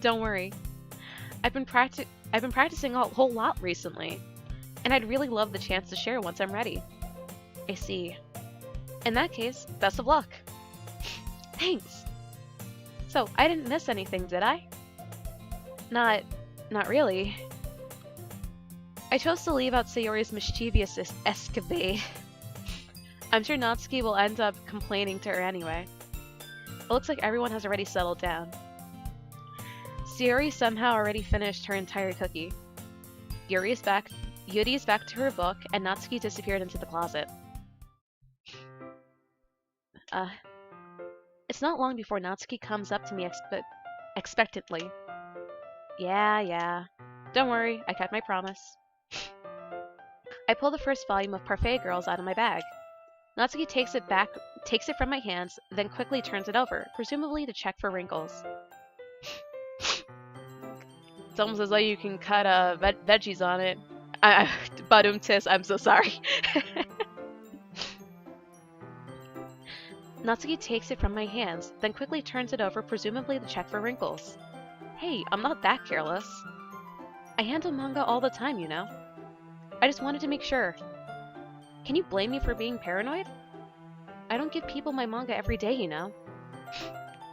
Don't worry. I've been practicing a whole lot recently, and I'd really love the chance to share once I'm ready. I see. In that case, best of luck. Thanks. So, I didn't miss anything, did I? Not really. I chose to leave out Sayori's mischievous escapade. I'm sure Natsuki will end up complaining to her anyway. It looks like everyone has already settled down. Sayori somehow already finished her entire cookie. Yuri is back to her book, and Natsuki disappeared into the closet. It's not long before Natsuki comes up to me expectantly. Yeah. Don't worry, I kept my promise. I pull the first volume of Parfait Girls out of my bag. Natsuki takes it from my hands, then quickly turns it over, presumably to check for wrinkles. It's almost as though you can cut veggies on it. Badum-tis, I'm so sorry. Natsuki takes it from my hands, then quickly turns it over, presumably to check for wrinkles. Hey, I'm not that careless. I handle manga all the time, you know. I just wanted to make sure. Can you blame me for being paranoid? I don't give people my manga every day, you know.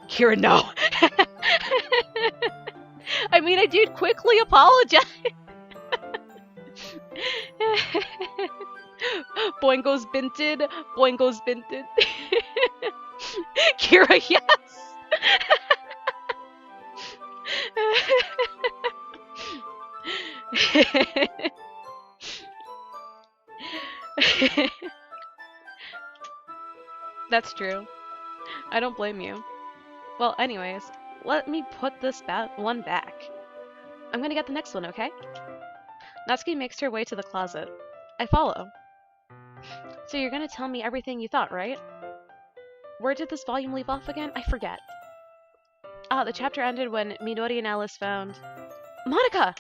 Kira, no! I mean, I did quickly apologize. Boingo's binted. Boingo's binted. Kira, yes! That's true. I don't blame you. Well, anyways, let me put this one back. I'm gonna get the next one, okay? Natsuki makes her way to the closet. I follow. So you're gonna tell me everything you thought, right? Where did this volume leave off again? I forget. Ah, the chapter ended when Midori and Alice found... Monica!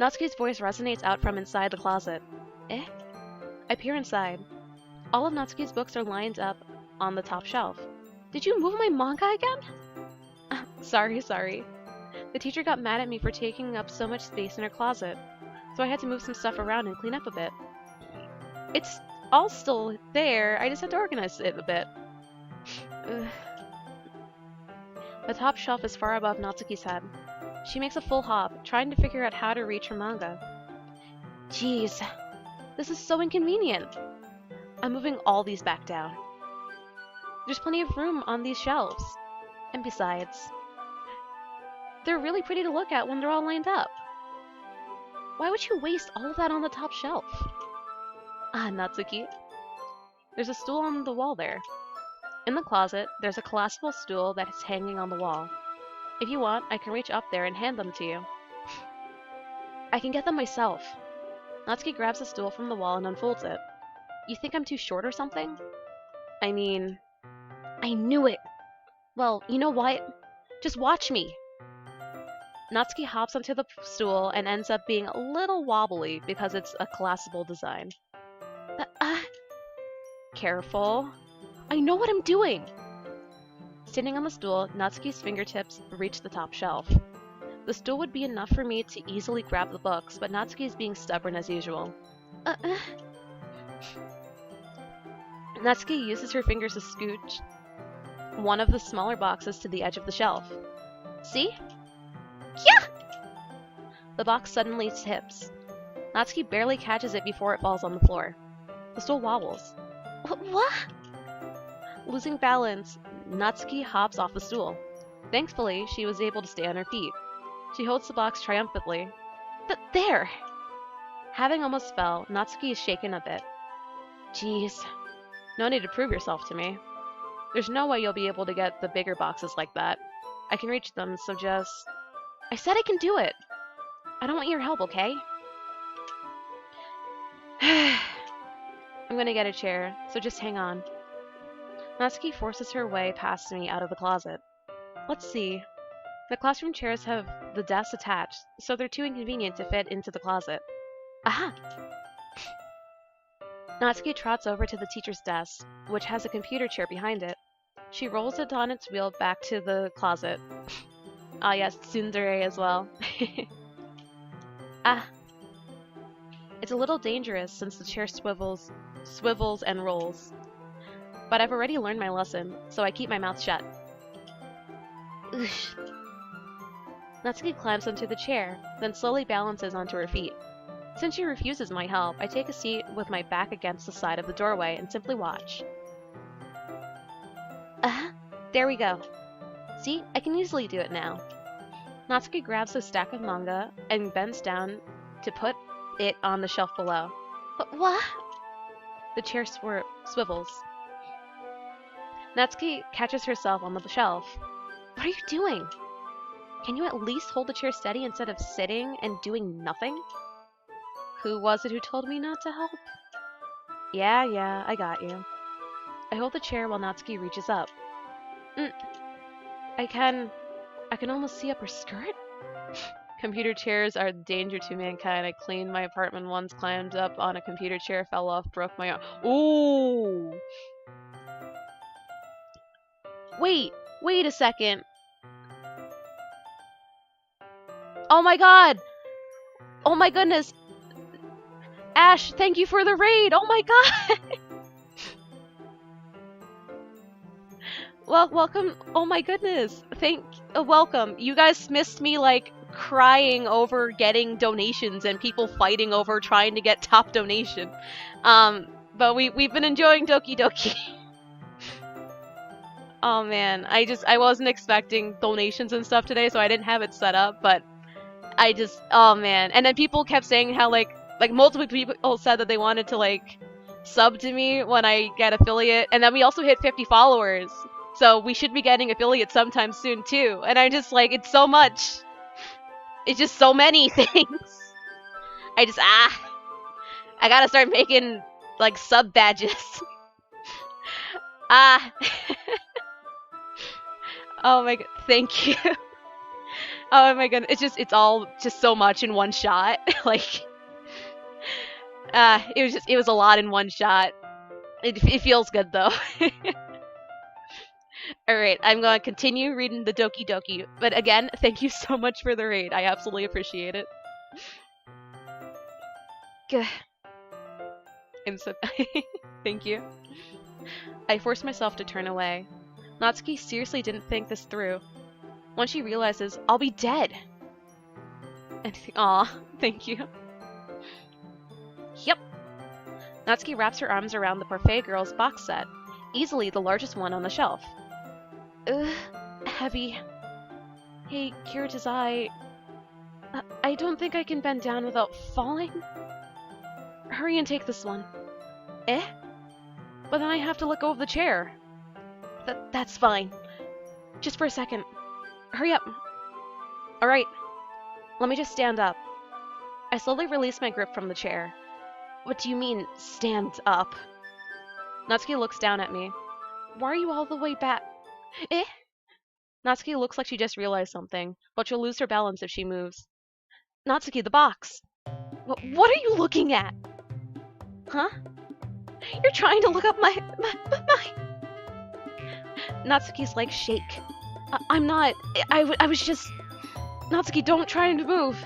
Natsuki's voice resonates out from inside the closet. Eh? I peer inside. All of Natsuki's books are lined up on the top shelf. Did you move my manga again? Sorry. The teacher got mad at me for taking up so much space in her closet, so I had to move some stuff around and clean up a bit. It's all still there, I just had to organize it a bit. The top shelf is far above Natsuki's head. She makes a full hop, trying to figure out how to reach her manga. Jeez, this is so inconvenient. I'm moving all these back down. There's plenty of room on these shelves. And besides, they're really pretty to look at when they're all lined up. Why would you waste all of that on the top shelf? Ah, Natsuki. There's a stool on the wall there. In the closet, there's a collapsible stool that is hanging on the wall. If you want, I can reach up there and hand them to you. I can get them myself. Natsuki grabs the stool from the wall and unfolds it. You think I'm too short or something? I mean... I knew it! Well, you know what? Just watch me! Natsuki hops onto the stool and ends up being a little wobbly because it's a collapsible design. Careful. I know what I'm doing! Standing on the stool, Natsuki's fingertips reach the top shelf. The stool would be enough for me to easily grab the books, but Natsuki is being stubborn as usual. Natsuki uses her fingers to scooch one of the smaller boxes to the edge of the shelf. See? Yeah! The box suddenly tips. Natsuki barely catches it before it falls on the floor. The stool wobbles. What? Losing balance, Natsuki hops off the stool. Thankfully, she was able to stay on her feet. She holds the box triumphantly. There! Having almost fell, Natsuki is shaken a bit. Jeez. No need to prove yourself to me. There's no way you'll be able to get the bigger boxes like that. I can reach them, so just... I said I can do it! I don't want your help, okay? I'm gonna get a chair, so just hang on. Natsuki forces her way past me out of the closet. Let's see. The classroom chairs have the desks attached, so they're too inconvenient to fit into the closet. Aha! Natsuki trots over to the teacher's desk, which has a computer chair behind it. She rolls it on its wheel back to the closet. Ah yes, tsundere as well. It's a little dangerous since the chair swivels and rolls. But I've already learned my lesson, so I keep my mouth shut. Oosh. Natsuki climbs onto the chair, then slowly balances onto her feet. Since she refuses my help, I take a seat with my back against the side of the doorway and simply watch. There we go. See, I can easily do it now. Natsuki grabs a stack of manga and bends down to put it on the shelf below. What? The chair swivels. Natsuki catches herself on the shelf. What are you doing? Can you at least hold the chair steady instead of sitting and doing nothing? Who was it who told me not to help? Yeah, I got you. I hold the chair while Natsuki reaches up. I can almost see up her skirt? Computer chairs are a danger to mankind. I cleaned my apartment once, climbed up on a computer chair, fell off, broke my arm. Ooh! Wait a second. Oh my god! Oh my goodness! Ash, thank you for the raid! Oh my god! Well, welcome. Oh my goodness. Welcome. You guys missed me, like, crying over getting donations and people fighting over trying to get top donation. But we've been enjoying Doki Doki. Oh man, I wasn't expecting donations and stuff today, so I didn't have it set up, but Oh man. And then people kept saying how like multiple people said that they wanted to like sub to me when I get affiliate, and then we also hit 50 followers. So we should be getting affiliate sometime soon too. And I'm just like, it's so much. It's just so many things. I gotta start making like sub badges. ah. Oh my god, thank you. Oh my god, it's all just so much in one shot. Like, it was a lot in one shot. It feels good though. Alright, I'm gonna continue reading the Doki Doki. But again, thank you so much for the raid. I absolutely appreciate it. Gah. I'm so thank you. I forced myself to turn away. Natsuki seriously didn't think this through. Once she realizes, I'll be dead. And aw, thank you. Yep. Natsuki wraps her arms around the Parfait Girls box set, easily the largest one on the shelf. Ugh, heavy. Hey, Kiritazai. I don't think I can bend down without falling. Hurry and take this one. Eh? But then I have to let go of the chair. That's fine. Just for a second. Hurry up. Alright. Let me just stand up. I slowly release my grip from the chair. What do you mean, stand up? Natsuki looks down at me. Why are you all the way back? Eh? Natsuki looks like she just realized something, but she'll lose her balance if she moves. Natsuki, the box! What are you looking at? Huh? You're trying to look up my... Natsuki's legs shake. I'm not... I was just... Natsuki, don't try to move.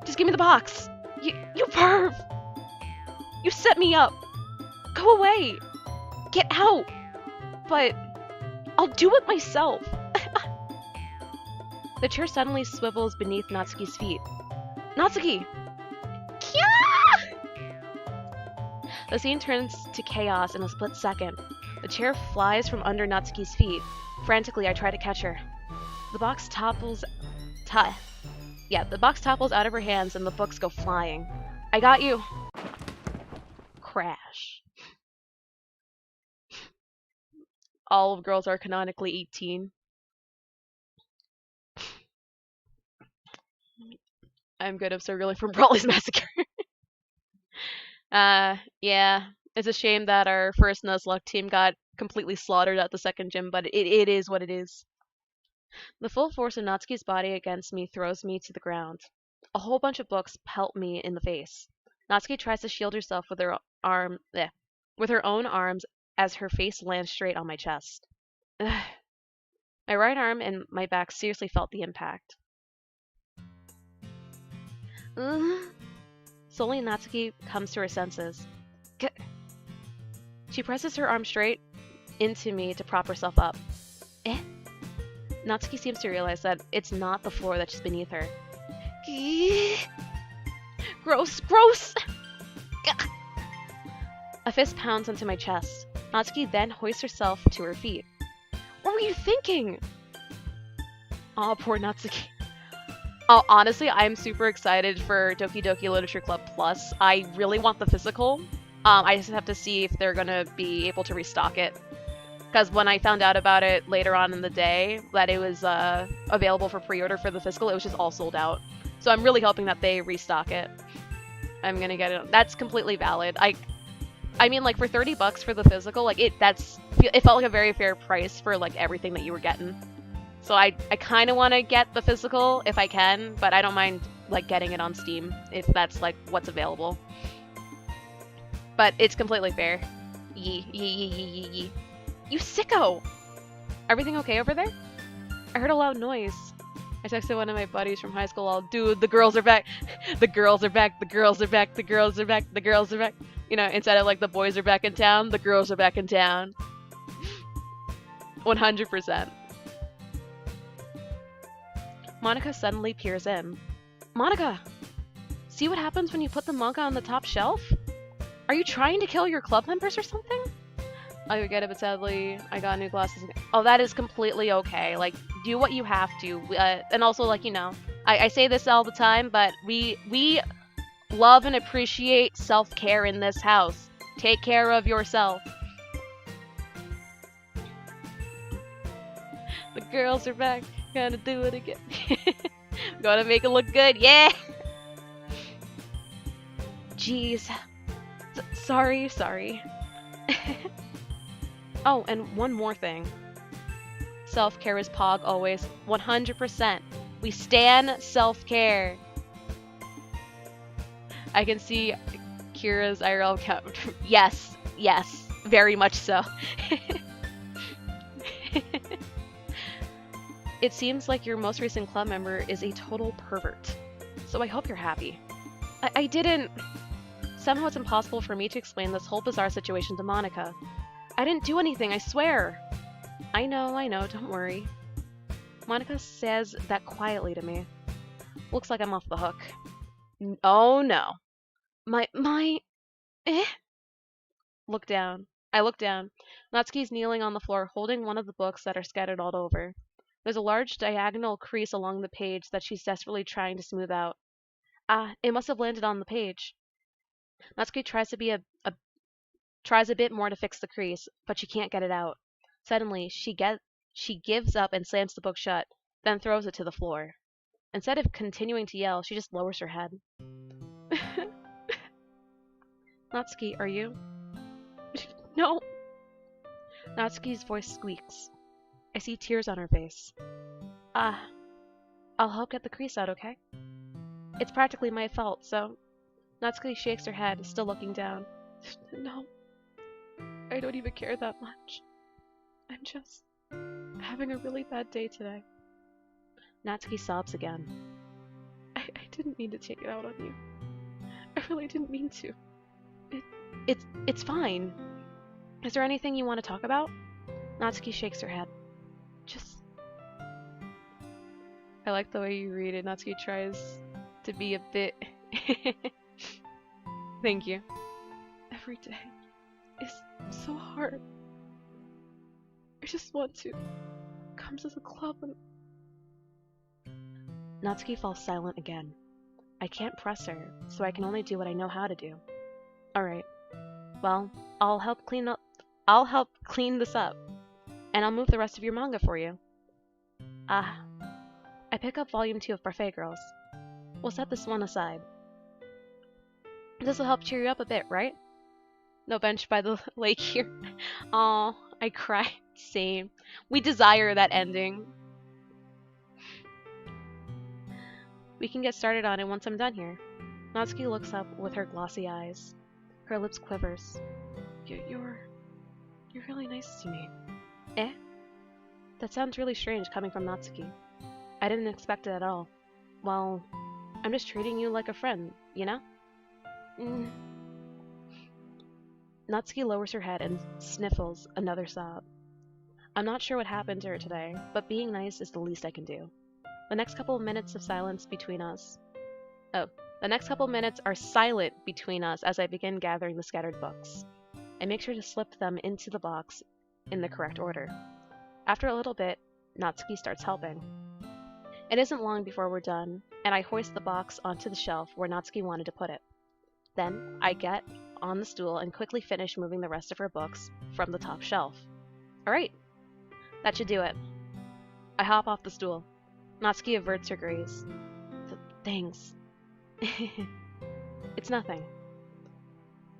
Just give me the box. You perv! You set me up. Go away. Get out. But... I'll do it myself. The chair suddenly swivels beneath Natsuki's feet. Natsuki! Kya! The scene turns to chaos in a split second. The chair flies from under Natsuki's feet. Frantically, I try to catch her. The box topples... the box topples out of her hands and the books go flying. I got you! Crash. All of girls are canonically 18. I'm good. I'm so really from Brawley's Massacre. Yeah. It's a shame that our first Nuzlocke team got completely slaughtered at the second gym, but it is what it is. The full force of Natsuki's body against me throws me to the ground. A whole bunch of books pelt me in the face. Natsuki tries to shield herself with her with her own arms as her face lands straight on my chest. Ugh. My right arm and my back seriously felt the impact. Slowly, Natsuki comes to her senses. She presses her arm straight into me to prop herself up. Eh? Natsuki seems to realize that it's not the floor that's beneath her. Gross, gross! A fist pounds into my chest. Natsuki then hoists herself to her feet. What were you thinking? Aw, poor Natsuki. Oh, honestly, I'm super excited for Doki Doki Literature Club Plus. I really want the physical. I just have to see if they're gonna be able to restock it. Because when I found out about it later on in the day, that it was available for pre-order for the physical, it was just all sold out. So I'm really hoping that they restock it. I'm gonna get it. That's completely valid. I mean, like, for $30 for the physical, like, it felt like a very fair price for, like, everything that you were getting. So I kind of want to get the physical if I can, but I don't mind, like, getting it on Steam if that's, like, what's available. But it's completely fair. Yee. You sicko! Everything okay over there? I heard a loud noise. I texted one of my buddies from high school all, dude, the girls are back! The girls are back, the girls are back, the girls are back, the girls are back. You know, instead of like the boys are back in town, the girls are back in town. 100%. Monica suddenly peers in. Monica! See what happens when you put the manga on the top shelf? Are you trying to kill your club members or something? I would get it, but sadly, I got new glasses. Oh, that is completely okay. Like, do what you have to. And also, like, you know, I say this all the time, but we love and appreciate self-care in this house. Take care of yourself. The girls are back. Gonna do it again. Gonna make it look good. Yeah. Jeez. Sorry. Oh, and one more thing. Self-care is Pog always. 100%. We stan self-care. I can see Kira's IRL count. Yes. Very much so. It seems like your most recent club member is a total pervert. So I hope you're happy. I didn't... Somehow it's impossible for me to explain this whole bizarre situation to Monica. I didn't do anything, I swear. I know, don't worry. Monica says that quietly to me. Looks like I'm off the hook. Oh no. Eh? Look down. I look down. Natsuki's kneeling on the floor, holding one of the books that are scattered all over. There's a large diagonal crease along the page that she's desperately trying to smooth out. Ah, it must have landed on the page. Natsuki tries a bit more to fix the crease, but she can't get it out. Suddenly, she gives up and slams the book shut, then throws it to the floor. Instead of continuing to yell, she just lowers her head. Natsuki, are you? No! Natsuki's voice squeaks. I see tears on her face. I'll help get the crease out, okay? It's practically my fault, so... Natsuki shakes her head, still looking down. No. I don't even care that much. I'm just... having a really bad day today. Natsuki sobs again. I didn't mean to take it out on you. I really didn't mean to. It's fine. Is there anything you want to talk about? Natsuki shakes her head. Just... I like the way you read it. Natsuki tries to be a bit... Thank you. Every day is so hard. I just want to come to the club and... Natsuki falls silent again. I can't press her, so I can only do what I know how to do. Alright. Well, I'll help clean this up. And I'll move the rest of your manga for you. I pick up volume 2 of Parfait Girls. We'll set this one aside. This'll help cheer you up a bit, right? No bench by the lake here. Aw, I cry. Same. We desire that ending. We can get started on it once I'm done here. Natsuki looks up with her glossy eyes. Her lips quivers. You're really nice to me. Eh? That sounds really strange coming from Natsuki. I didn't expect it at all. Well, I'm just treating you like a friend, you know? Natsuki lowers her head and sniffles another sob. I'm not sure what happened to her today, but being nice is the least I can do. The next couple of minutes of silence between us... The next couple of minutes are silent between us as I begin gathering the scattered books. I make sure to slip them into the box in the correct order. After a little bit, Natsuki starts helping. It isn't long before we're done, and I hoist the box onto the shelf where Natsuki wanted to put it. Then, I get on the stool and quickly finish moving the rest of her books from the top shelf. Alright, that should do it. I hop off the stool. Natsuki averts her gaze. Thanks. It's nothing.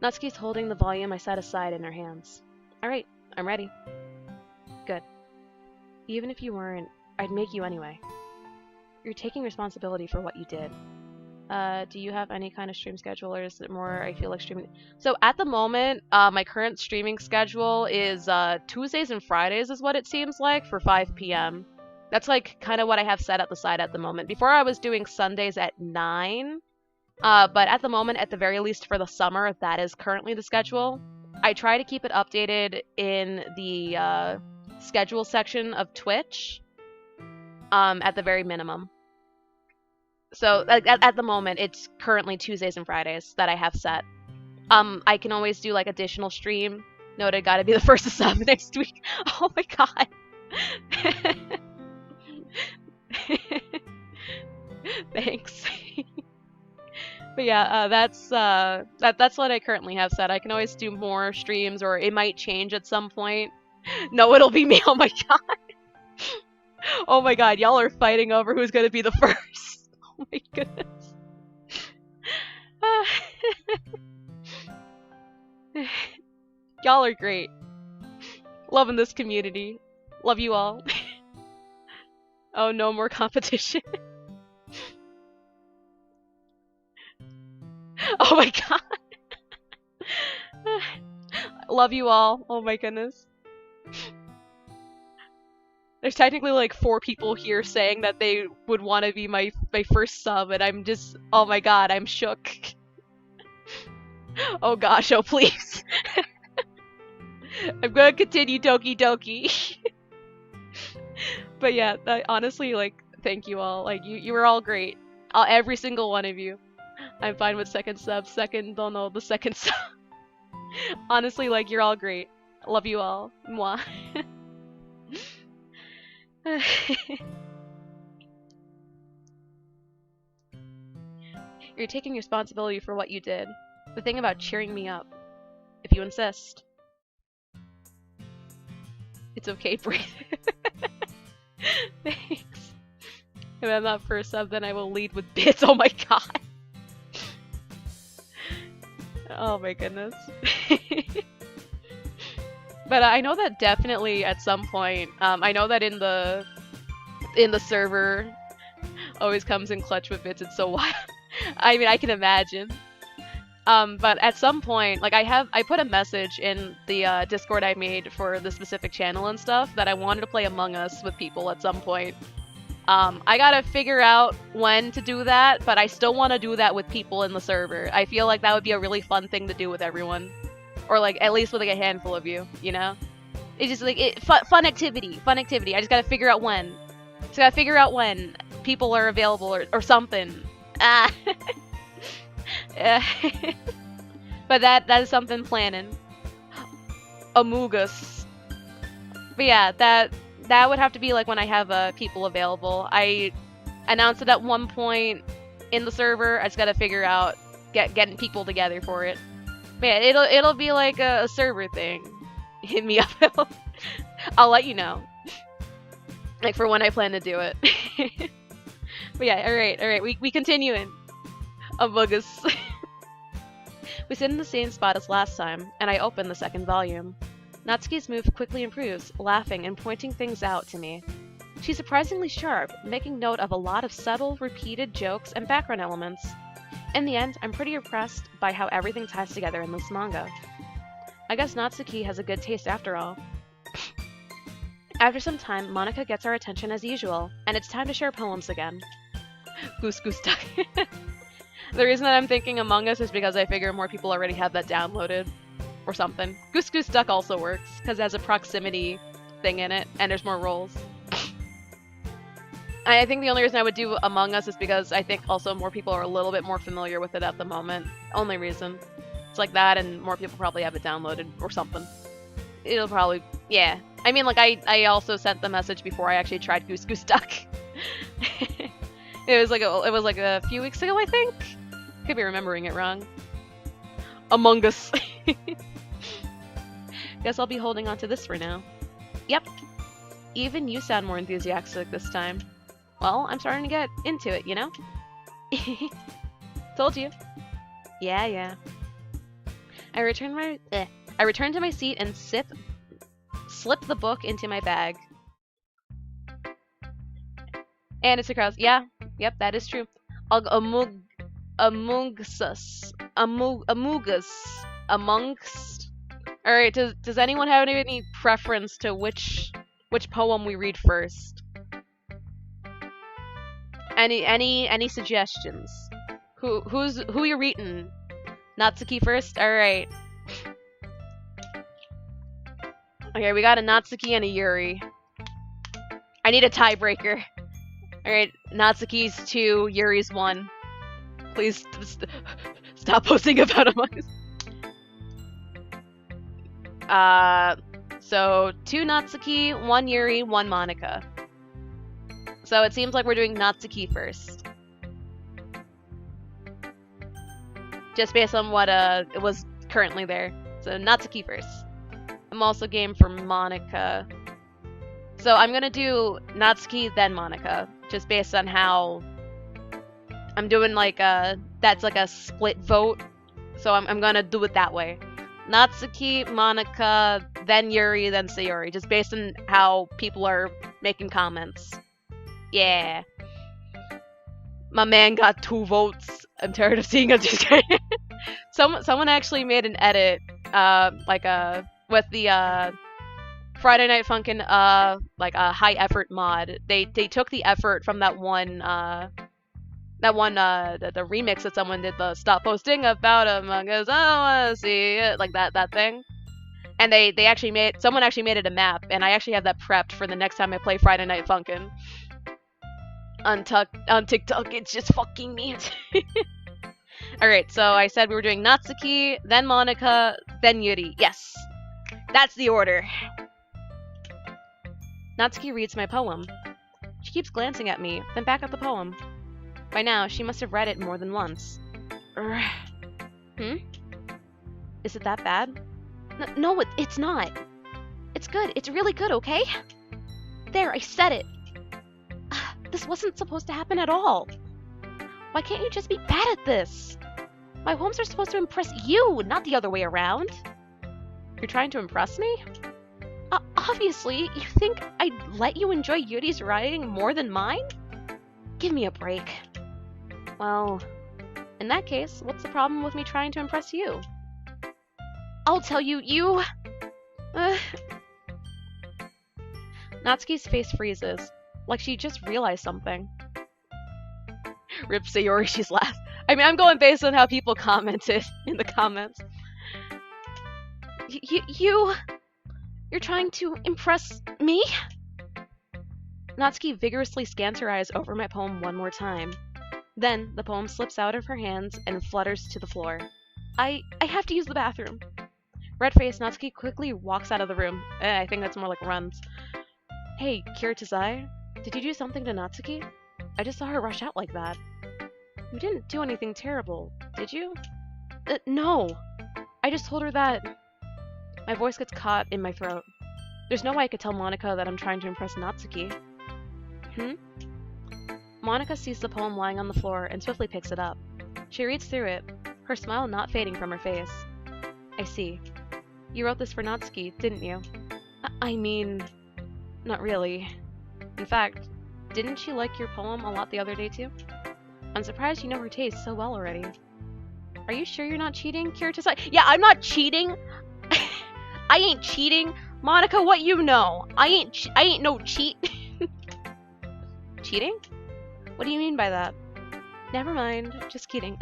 Natsuki's holding the volume I set aside in her hands. Alright, I'm ready. Good. Even if you weren't, I'd make you anyway. You're taking responsibility for what you did. Do you have any kind of stream schedule, or is it more I feel like streaming? So at the moment, my current streaming schedule is Tuesdays and Fridays is what it seems like for 5 p.m. That's like kind of what I have set at the side at the moment. Before I was doing Sundays at 9, but at the moment, at the very least for the summer, that is currently the schedule. I try to keep it updated in the schedule section of Twitch, at the very minimum. So at the moment, it's currently Tuesdays and Fridays that I have set. I can always do like additional stream. Noted, gotta be the first to sub next week. Oh my god. Thanks. But yeah, that's what I currently have set. I can always do more streams, or it might change at some point. No, it'll be me. Oh my god. Oh my god, y'all are fighting over who's gonna be the first. Oh my goodness. Y'all are great. Loving this community. Love you all. Oh, no more competition. Oh my god. Love you all. Oh my goodness. There's technically like 4 people here saying that they would want to be my first sub, and I'm just, oh my god, I'm shook. Oh gosh, oh please. I'm gonna continue Doki Doki. But yeah, honestly, like, thank you all. Like, you were all great. Every single one of you. I'm fine with second sub. Don't know the second sub. Honestly, like, you're all great. Love you all. Mwah. You're taking responsibility for what you did. The thing about cheering me up. If you insist. It's okay, breathe. Thanks. If I'm not first sub, then I will lead with bits. Oh my god. Oh my goodness. But I know that definitely at some point, I know that in the server, always comes in clutch with bits. It's so wild. I mean, I can imagine. But at some point, like I put a message in the Discord I made for the specific channel and stuff that I wanted to play Among Us with people at some point. I gotta figure out when to do that, but I still want to do that with people in the server. I feel like that would be a really fun thing to do with everyone. Or like, at least with like a handful of you, you know? It's just like, fun activity. I just gotta figure out when. Just gotta figure out when people are available or something. Ah. But that is something planning. Amogus. But yeah, that would have to be like when I have people available. I announced it at one point in the server. I just gotta figure out getting people together for it. But yeah, it'll be like a server thing. Hit me up. I'll let you know. Like for when I plan to do it. But yeah, alright. We continuing. Amogus. We sit in the same spot as last time, and I open the second volume. Natsuki's move quickly improves, laughing and pointing things out to me. She's surprisingly sharp, making note of a lot of subtle, repeated jokes and background elements. In the end, I'm pretty impressed by how everything ties together in this manga. I guess Natsuki has a good taste after all. After some time, Monica gets our attention as usual, and it's time to share poems again. Goose Goose Duck. The reason that I'm thinking Among Us is because I figure more people already have that downloaded. Or something. Goose Goose Duck also works, because it has a proximity thing in it, and there's more roles. I think the only reason I would do Among Us is because I think also more people are a little bit more familiar with it at the moment. Only reason. It's like that, and more people probably have it downloaded, or something. It'll probably... yeah. I mean, like, I also sent the message before I actually tried Goose Goose Duck. It was like a few weeks ago, I think? Could be remembering it wrong. Among Us. Guess I'll be holding on to this for now. Yep. Even you sound more enthusiastic this time. Well, I'm starting to get into it, you know? Told you. Yeah. I return to my seat and slip the book into my bag. And it's a crowd. Yeah. Yep, that is true. Amongst. Alright, does anyone have any preference to which poem we read first? Any suggestions? Who you reading? Natsuki first? Alright. Okay, we got a Natsuki and a Yuri. I need a tiebreaker. Alright, Natsuki's 2, Yuri's 1. Please stop posting about Among Us. So 2 Natsuki, 1 Yuri, 1 Monica. So it seems like we're doing Natsuki first. just based on what it was currently there. So Natsuki first. I'm also game for Monica. So I'm gonna do Natsuki then Monica, just based on how I'm doing like that's like a split vote. So I'm gonna do it that way. Natsuki, Monica, then Yuri, then Sayori, just based on how people are making comments. Yeah. My man got 2 votes. I'm tired of seeing us. Someone actually made an edit, with the Friday Night Funkin' like a high effort mod. They took the effort from that one the remix that someone did, the stop posting about Among Us, I don't wanna see it, like that thing. And someone actually made it a map, and I actually have that prepped for the next time I play Friday Night Funkin'. On TikTok, it's just fucking me. Alright, so I said we were doing Natsuki, then Monica, then Yuri. Yes! That's the order. Natsuki reads my poem. She keeps glancing at me, then back at the poem. By now, she must have read it more than once. Is it that bad? No, it's not. It's good. It's really good, okay? There, I said it. This wasn't supposed to happen at all. Why can't you just be bad at this? My poems are supposed to impress you, not the other way around. You're trying to impress me? Obviously, you think I'd let you enjoy Yuri's writing more than mine? Give me a break. Well, in that case, what's the problem with me trying to impress you? I'll tell you, Natsuki's face freezes, like she just realized something. Rip Sayori, she's last. I mean, I'm going based on how people commented in the comments. You're trying to impress me? Natsuki vigorously scans her eyes over my poem one more time. Then, the poem slips out of her hands and flutters to the floor. I have to use the bathroom. Red-faced, Natsuki quickly walks out of the room. I think that's more like runs. Hey, Kiritazai, did you do something to Natsuki? I just saw her rush out like that. You didn't do anything terrible, did you? No. I just told her that... My voice gets caught in my throat. There's no way I could tell Monica that I'm trying to impress Natsuki. Monica sees the poem lying on the floor and swiftly picks it up. She reads through it, her smile not fading from her face. I see. You wrote this for Natsuki, didn't you? I mean... Not really. In fact, didn't she like your poem a lot the other day too? I'm surprised you know her taste so well already. Are you sure you're not cheating, Kiritazai? Yeah, I'm not cheating! I ain't cheating! Monica, what you know? I ain't no cheat. Cheating? What do you mean by that? Never mind, just kidding.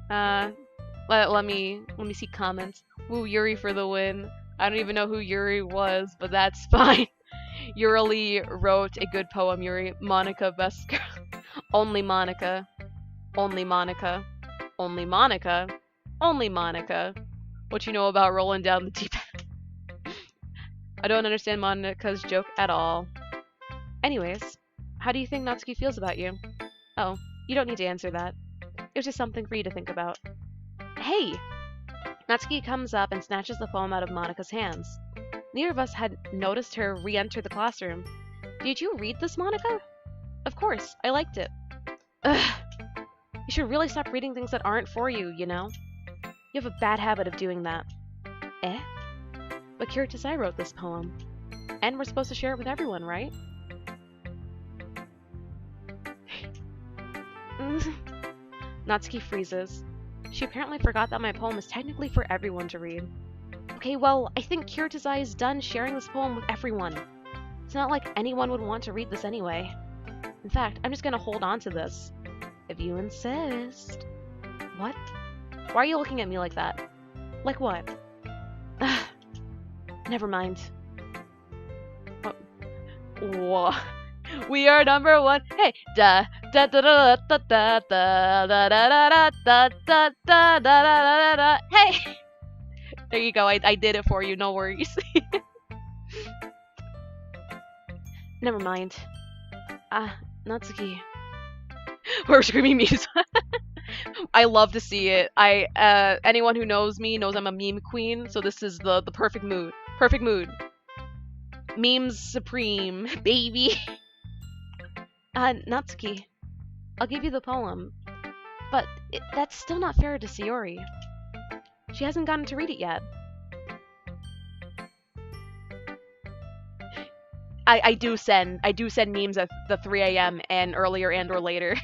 Let me see comments. Woo, Yuri for the win. I don't even know who Yuri was, but that's fine. Yuri wrote a good poem, Yuri. Monica, best girl. Only Monica. Only Monica. Only Monica. Only Monica. What you know about rolling down the deep end? I don't understand Monica's joke at all. Anyways, how do you think Natsuki feels about you? Oh, you don't need to answer that. It was just something for you to think about. Hey! Natsuki comes up and snatches the poem out of Monica's hands. Neither of us had noticed her re-enter the classroom. Did you read this, Monica? Of course, I liked it. Ugh. You should really stop reading things that aren't for you, you know? You have a bad habit of doing that. Eh? But Kiritazai wrote this poem. And we're supposed to share it with everyone, right? Natsuki freezes. She apparently forgot that my poem is technically for everyone to read. Okay, well, I think Kiritazai is done sharing this poem with everyone. It's not like anyone would want to read this anyway. In fact, I'm just gonna hold on to this. If you insist. What? Why are you looking at me like that? Like what? Never mind. Whoa. We are number one. Hey, da da da da da da da da da da da da da da da. Hey, there you go. I did it for you. No worries. Never mind. Natsuki. We're screaming muse. I love to see it. Anyone who knows me knows I'm a meme queen, so this is the perfect mood. Perfect mood. Memes supreme, baby. Natsuki, I'll give you the poem, but that's still not fair to Sayori. She hasn't gotten to read it yet. I do send memes at the 3 a.m. and earlier and or later.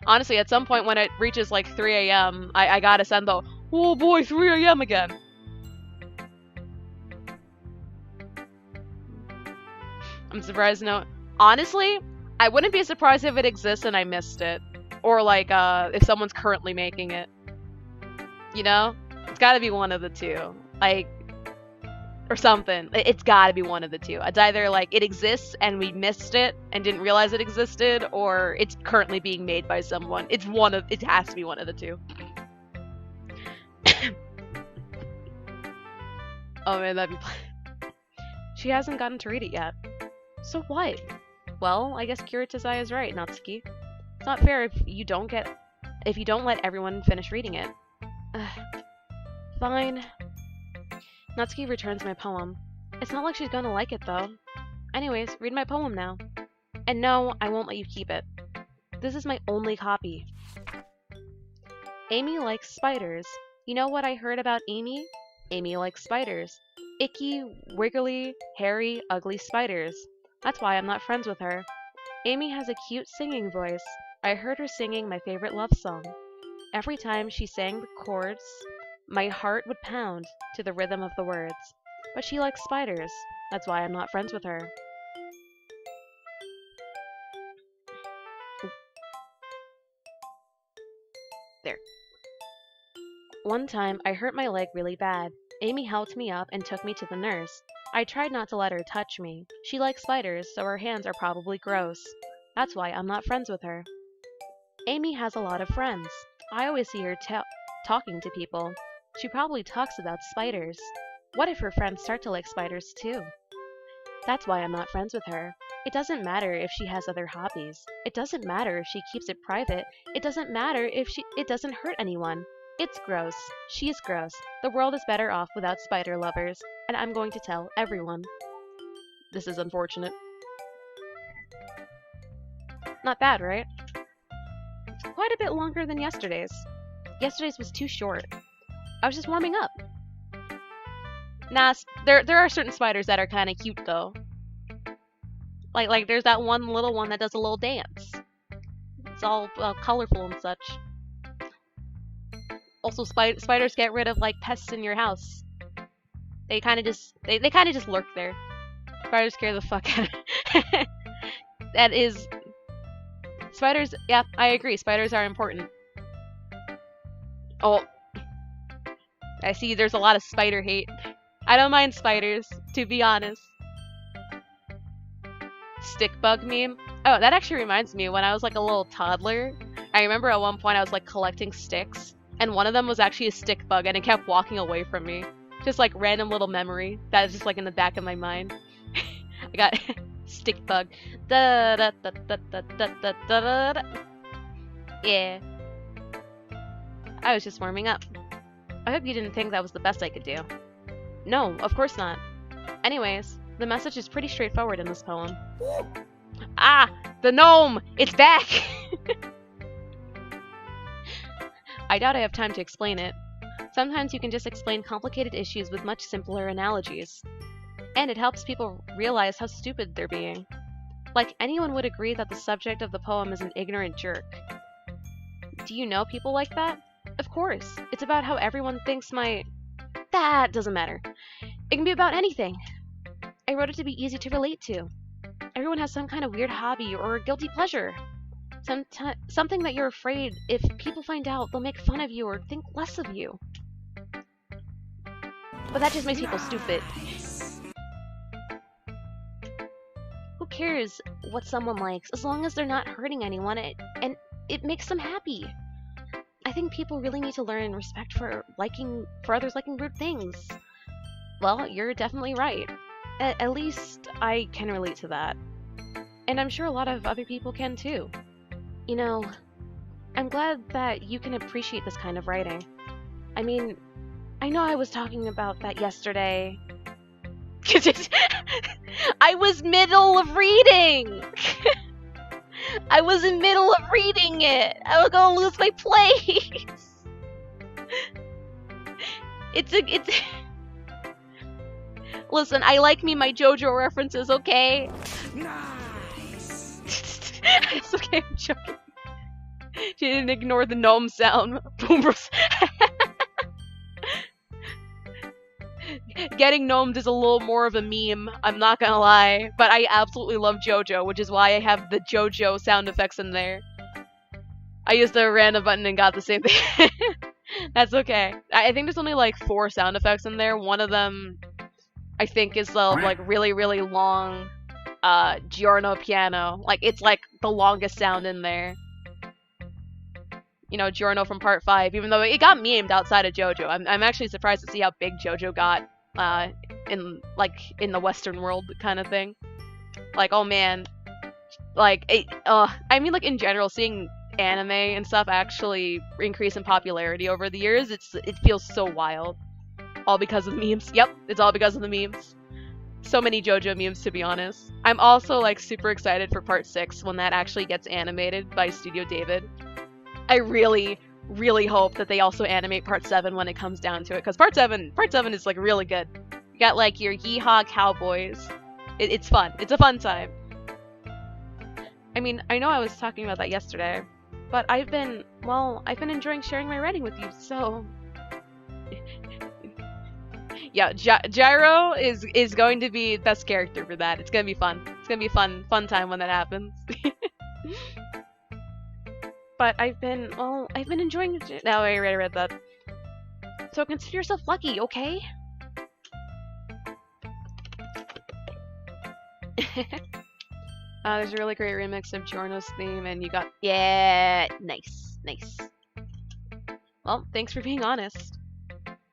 Honestly, at some point when it reaches like 3 a.m., I gotta send the, oh boy, 3 a.m. again. I'm surprised no. Honestly, I wouldn't be surprised if it exists and I missed it. Or like, if someone's currently making it. You know? It's gotta be one of the two. Like, or something. It's gotta be one of the two. It's either like it exists and we missed it and didn't realize it existed, or it's currently being made by someone. It has to be one of the two. Oh man, that'd be She hasn't gotten to read it yet. So what? Well, I guess Kiritasai is right, Natsuki. It's not fair if you don't let everyone finish reading it. Fine. Natsuki returns my poem. It's not like she's gonna like it, though. Anyways, read my poem now. And no, I won't let you keep it. This is my only copy. Amy likes spiders. You know what I heard about Amy? Amy likes spiders. Icky, wiggly, hairy, ugly spiders. That's why I'm not friends with her. Amy has a cute singing voice. I heard her singing my favorite love song. Every time she sang the chords, my heart would pound to the rhythm of the words. But she likes spiders. That's why I'm not friends with her. There. One time, I hurt my leg really bad. Amy helped me up and took me to the nurse. I tried not to let her touch me. She likes spiders, so her hands are probably gross. That's why I'm not friends with her. Amy has a lot of friends. I always see her talking to people. She probably talks about spiders. What if her friends start to like spiders too? That's why I'm not friends with her. It doesn't matter if she has other hobbies. It doesn't matter if she keeps it private. It doesn't matter if it doesn't hurt anyone. It's gross. She's gross. The world is better off without spider lovers, and I'm going to tell everyone. This is unfortunate. Not bad, right? Quite a bit longer than yesterday's. Yesterday's was too short. I was just warming up. Nah, there are certain spiders that are kind of cute though. Like there's that one little one that does a little dance. It's all colorful and such. Also, spiders get rid of like pests in your house. They kind of just lurk there. Spiders scare the fuck out. That is spiders. Yeah, I agree. Spiders are important. Oh, I see. There's a lot of spider hate. I don't mind spiders, to be honest. Stick bug meme. Oh, that actually reminds me. When I was like a little toddler, I remember at one point I was like collecting sticks, and one of them was actually a stick bug, and it kept walking away from me. Just like random little memory that is just like in the back of my mind. I got stick bug. Da da da da da da da da da. Yeah. I was just warming up. I hope you didn't think that was the best I could do. No, of course not. Anyways, the message is pretty straightforward in this poem. Ah! The gnome! It's back! I doubt I have time to explain it. Sometimes you can just explain complicated issues with much simpler analogies. And it helps people realize how stupid they're being. Like, anyone would agree that the subject of the poem is an ignorant jerk. Do you know people like that? Of course. It's about how everyone thinks That doesn't matter. It can be about anything. I wrote it to be easy to relate to. Everyone has some kind of weird hobby or guilty pleasure. Something that you're afraid if people find out, they'll make fun of you or think less of you. But that just makes people stupid. Who cares what someone likes as long as they're not hurting anyone and it makes them happy? I think people really need to learn respect for others liking weird things. Well, you're definitely right. At least I can relate to that. And I'm sure a lot of other people can too. You know, I'm glad that you can appreciate this kind of writing. I mean, I know I was talking about that yesterday. I was middle of reading! I was in middle of reading it! I was gonna lose my place! It's. Listen, I like me my JoJo references, okay? Nice. It's okay, I'm joking. She didn't ignore the gnome sound. Boombers. Getting gnomed is a little more of a meme, I'm not gonna lie. But I absolutely love JoJo, which is why I have the JoJo sound effects in there. I used the random button and got the same thing. That's okay. I think there's only like 4 sound effects in there. One of them, I think, is the like really, really long Giorno piano. Like, it's like the longest sound in there. You know, Giorno from part 5, even though it got memed outside of JoJo. I'm actually surprised to see how big JoJo got in the Western world kind of thing. Like, oh man, like I mean, like in general, seeing anime and stuff actually increase in popularity over the years, it feels so wild. All because of memes. Yep, it's all because of the memes. So many JoJo memes, to be honest. I'm also like super excited for part 6 when that actually gets animated by Studio David. I really, really hope that they also animate part 7 when it comes down to it, because part 7 is like really good. You got like your yeehaw cowboys. It's fun. It's a fun time. I mean, I know I was talking about that yesterday, but I've been enjoying sharing my writing with you, so yeah, Gyro is going to be best character for that. It's gonna be fun. It's gonna be a fun time when that happens. But I've been enjoying it. No, I already read that. So consider yourself lucky, okay? There's a really great remix of Giorno's theme, and you got... Yeah, nice, nice. Well, thanks for being honest.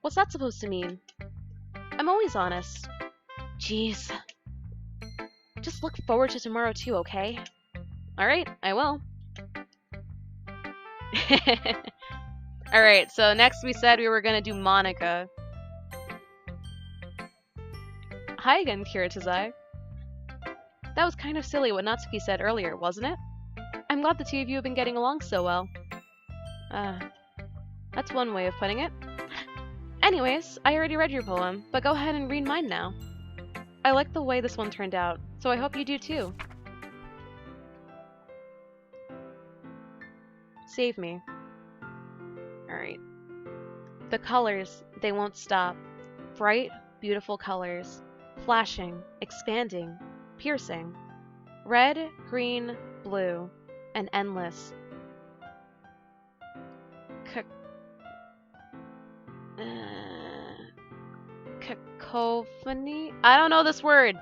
What's that supposed to mean? I'm always honest. Jeez. Just look forward to tomorrow too, okay? Alright, I will. Alright, so next we said we were gonna do Monica. Hi again, Kiritazai. That was kind of silly what Natsuki said earlier, wasn't it? I'm glad the two of you have been getting along so well. That's one way of putting it. Anyways, I already read your poem, but go ahead and read mine now. I like the way this one turned out, so I hope you do too. Save me. Alright. The colors, they won't stop. Bright, beautiful colors. Flashing, expanding, piercing. Red, green, blue, and endless. Cacophony? I don't know this word.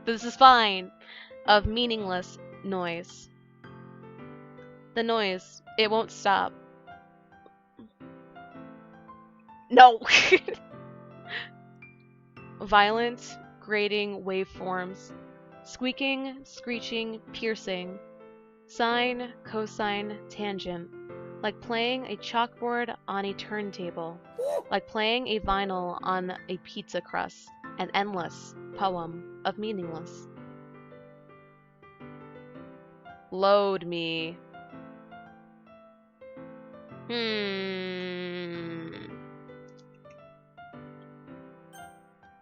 This is fine. Of meaningless noise. The noise, it won't stop. No! Violent, grating waveforms. Squeaking, screeching, piercing. Sine, cosine, tangent. Like playing a chalkboard on a turntable. Like playing a vinyl on a pizza crust. An endless poem of meaningless. Load me.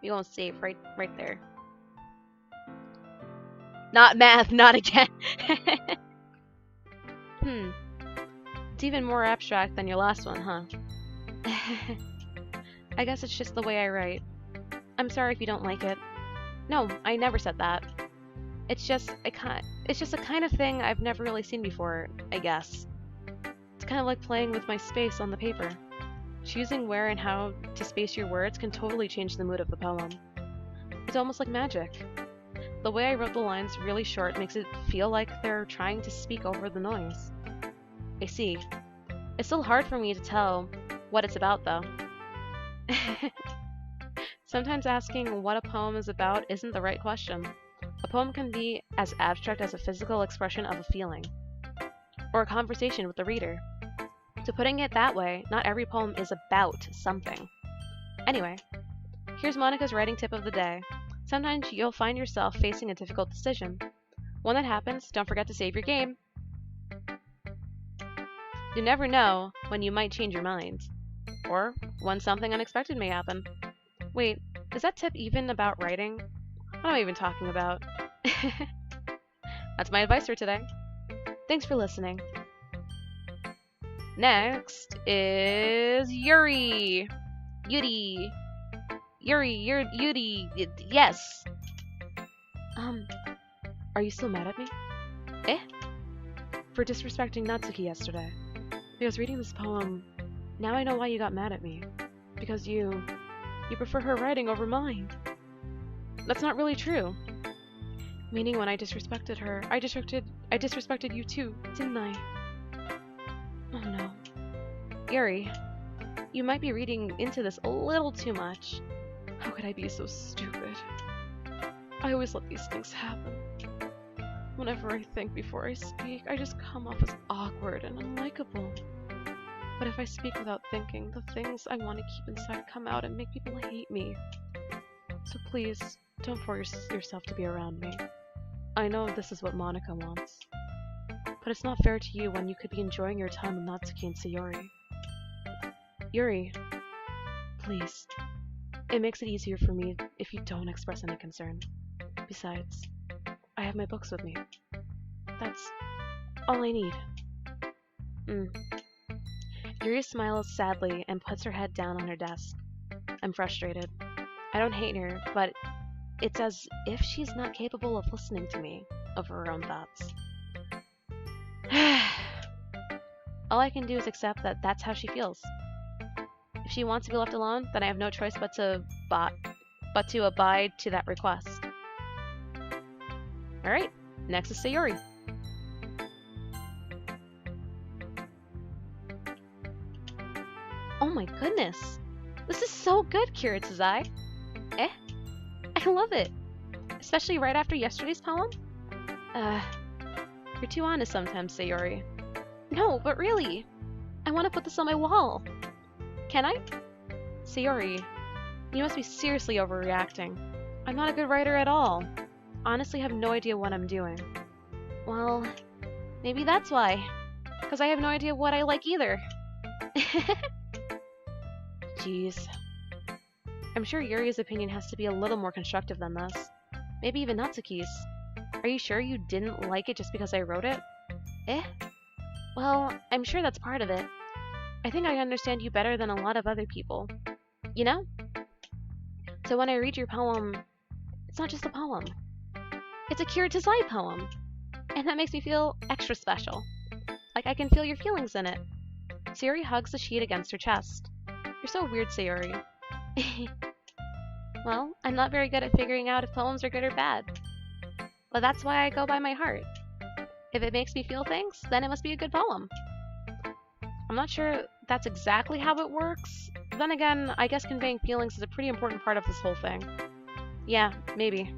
You won't save right there. Not math, not again. It's even more abstract than your last one, huh? I guess it's just the way I write. I'm sorry if you don't like it. No, I never said that. It's just a kind of thing I've never really seen before, I guess. It's kind of like playing with my space on the paper. Choosing where and how to space your words can totally change the mood of the poem. It's almost like magic. The way I wrote the lines really short makes it feel like they're trying to speak over the noise. I see. It's still hard for me to tell what it's about, though. Sometimes asking what a poem is about isn't the right question. A poem can be as abstract as a physical expression of a feeling, or a conversation with the reader. So putting it that way, not every poem is about something. Anyway, here's Monica's writing tip of the day. Sometimes you'll find yourself facing a difficult decision. When that happens, don't forget to save your game. You never know when you might change your mind, or when something unexpected may happen. Wait, is that tip even about writing? What am I even talking about? That's my advice for today. Thanks for listening. Next is Yuri. Yuri. Yes. Are you still mad at me? Eh? For disrespecting Natsuki yesterday. Because reading this poem, now I know why you got mad at me. Because you prefer her writing over mine. That's not really true. Meaning when I disrespected her, I disrespected you too, didn't I? Oh no. Yuri, you might be reading into this a little too much. How could I be so stupid? I always let these things happen. Whenever I think before I speak, I just come off as awkward and unlikable. But if I speak without thinking, the things I want to keep inside come out and make people hate me. So please, don't force yourself to be around me. I know this is what Monica wants. But it's not fair to you when you could be enjoying your time with Natsuki and Sayori. Yuri, please. It makes it easier for me if you don't express any concern. Besides, I have my books with me. That's all I need. Yuri smiles sadly and puts her head down on her desk. I'm frustrated. I don't hate her, but it's as if she's not capable of listening to me over her own thoughts. All I can do is accept that that's how she feels. If she wants to be left alone, then I have no choice but to abide to that request. Alright, next is Sayori. Oh my goodness! This is so good, Kiritsuzai! Eh? I love it! Especially right after yesterday's poem? You're too honest sometimes, Sayori. No, but really! I want to put this on my wall! Can I? Sayori, you must be seriously overreacting. I'm not a good writer at all. Honestly, have no idea what I'm doing. Well, maybe that's why. Because I have no idea what I like either. Jeez. I'm sure Yuri's opinion has to be a little more constructive than this. Maybe even Natsuki's. Are you sure you didn't like it just because I wrote it? Eh? Well, I'm sure that's part of it. I think I understand you better than a lot of other people. You know? So when I read your poem, it's not just a poem. It's a Kiritsuzai poem. And that makes me feel extra special. Like I can feel your feelings in it. Sayori hugs the sheet against her chest. You're so weird, Sayori. Well, I'm not very good at figuring out if poems are good or bad. But that's why I go by my heart. If it makes me feel things, then it must be a good poem. I'm not sure that's exactly how it works. Then again, I guess conveying feelings is a pretty important part of this whole thing. Yeah, maybe.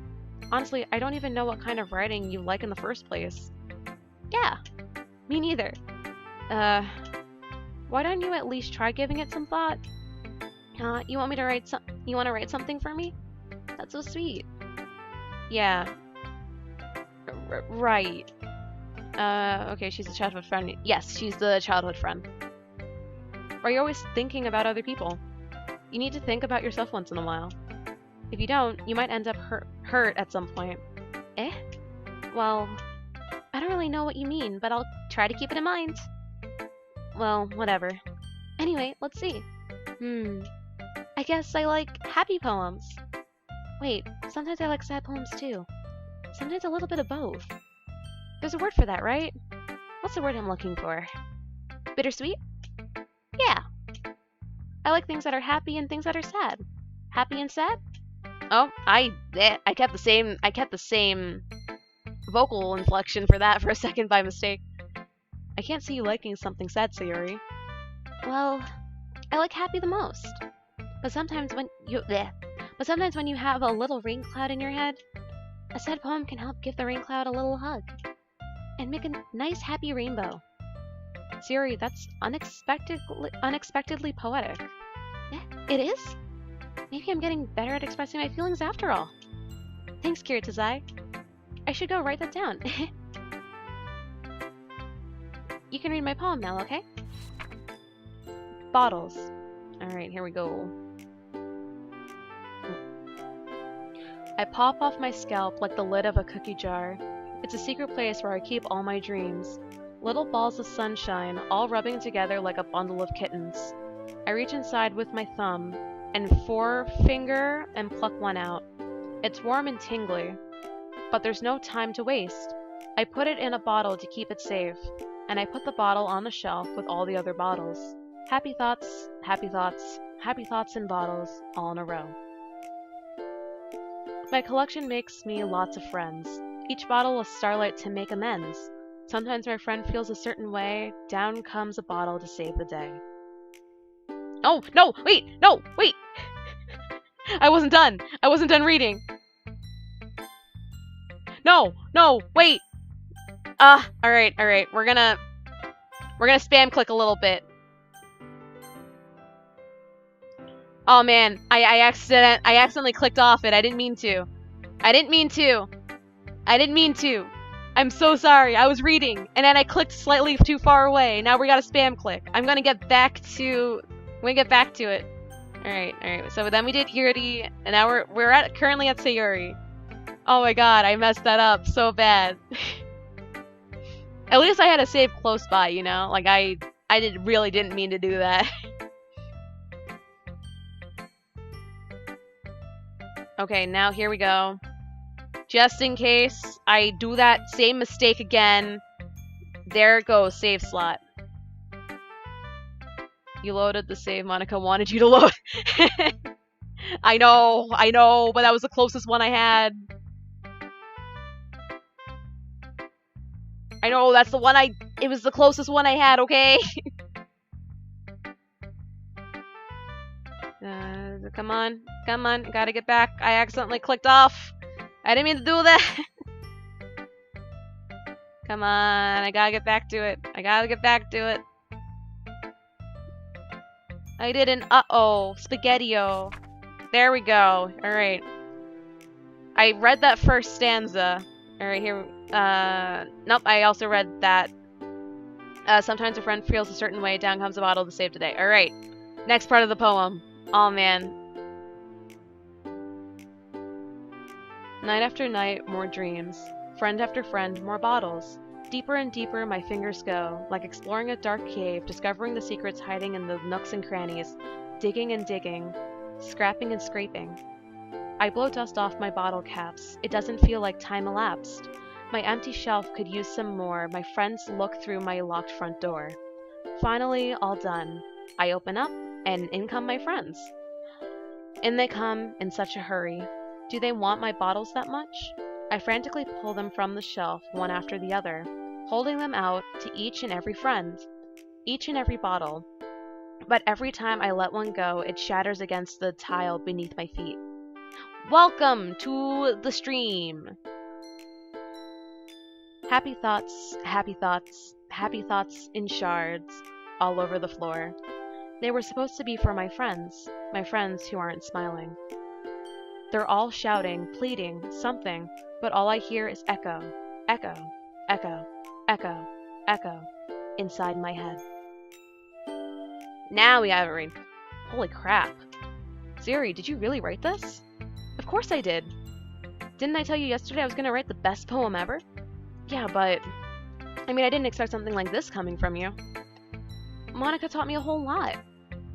Honestly, I don't even know what kind of writing you like in the first place. Yeah, me neither. Why don't you at least try giving it some thought? You want to write something for me? That's so sweet. Yeah. Right. Okay, she's a childhood friend. Yes, she's the childhood friend. Or you're always thinking about other people. You need to think about yourself once in a while. If you don't, you might end up hurt at some point. Eh? Well, I don't really know what you mean, but I'll try to keep it in mind. Well, whatever. Anyway, let's see. I guess I like happy poems. Wait, sometimes I like sad poems too. Sometimes a little bit of both. There's a word for that, right? What's the word I'm looking for? Bittersweet? Yeah. I like things that are happy and things that are sad. Happy and sad? Oh, I kept the same vocal inflection for that for a second by mistake. I can't see you liking something sad, Sayori. Well, I like happy the most. But sometimes when you have a little rain cloud in your head, A sad poem can help give the rain cloud a little hug and make a nice happy rainbow. Siri, that's unexpectedly poetic. It is? Maybe I'm getting better at expressing my feelings after all. Thanks, Kiritazai. I should go write that down. You can read my poem now, okay? Bottles. Alright, here we go. I pop off my scalp like the lid of a cookie jar. It's a secret place where I keep all my dreams. Little balls of sunshine, all rubbing together like a bundle of kittens. I reach inside with my thumb and forefinger and pluck one out. It's warm and tingly, but there's no time to waste. I put it in a bottle to keep it safe, and I put the bottle on the shelf with all the other bottles. Happy thoughts, happy thoughts, happy thoughts in bottles, all in a row. My collection makes me lots of friends. Each bottle a starlight to make amends. Sometimes my friend feels a certain way, down comes a bottle to save the day. Oh, no, wait! I wasn't done! I wasn't done reading! No, wait! Alright, we're gonna spam click a little bit. Oh man, I accidentally clicked off it. I didn't mean to. I'm so sorry. I was reading, and then I clicked slightly too far away. Now we got a spam click. I'm gonna get back to it. Alright. So then we did Yuri, and now we're currently at Sayuri. Oh my god, I messed that up so bad. At least I had a save close by, you know? Like I really didn't mean to do that. Okay, now here we go. Just in case I do that same mistake again, there it goes, save slot. You loaded the save Monica wanted you to load. I know, but that was the closest one I had. I know, that's the one it was the closest one I had, okay? Come on, gotta get back. I accidentally clicked off. I didn't mean to do that. Come on, I gotta get back to it. I didn't. Uh-oh, Spaghetti-O. There we go. Alright. I read that first stanza. Alright, here. Nope, I also read that. Sometimes a friend feels a certain way, down comes a bottle to save the day. Alright. Next part of the poem. Oh man. Night after night, more dreams. Friend after friend, more bottles. Deeper and deeper my fingers go, like exploring a dark cave, discovering the secrets hiding in the nooks and crannies, digging and digging, scrapping and scraping. I blow dust off my bottle caps. It doesn't feel like time elapsed. My empty shelf could use some more. My friends look through my locked front door. Finally, all done. I open up, and in come my friends. In they come in such a hurry. Do they want my bottles that much? I frantically pull them from the shelf, one after the other, holding them out to each and every friend, each and every bottle. But every time I let one go, it shatters against the tile beneath my feet. Welcome to the stream! Happy thoughts, happy thoughts, happy thoughts in shards, all over the floor. They were supposed to be for my friends who aren't smiling. They're all shouting, pleading, something, but all I hear is echo, echo, echo, echo, echo, inside my head. Now we have it right. Holy crap. Siri, did you really write this? Of course I did. Didn't I tell you yesterday I was gonna write the best poem ever? Yeah, but... I mean, I didn't expect something like this coming from you. Monica taught me a whole lot,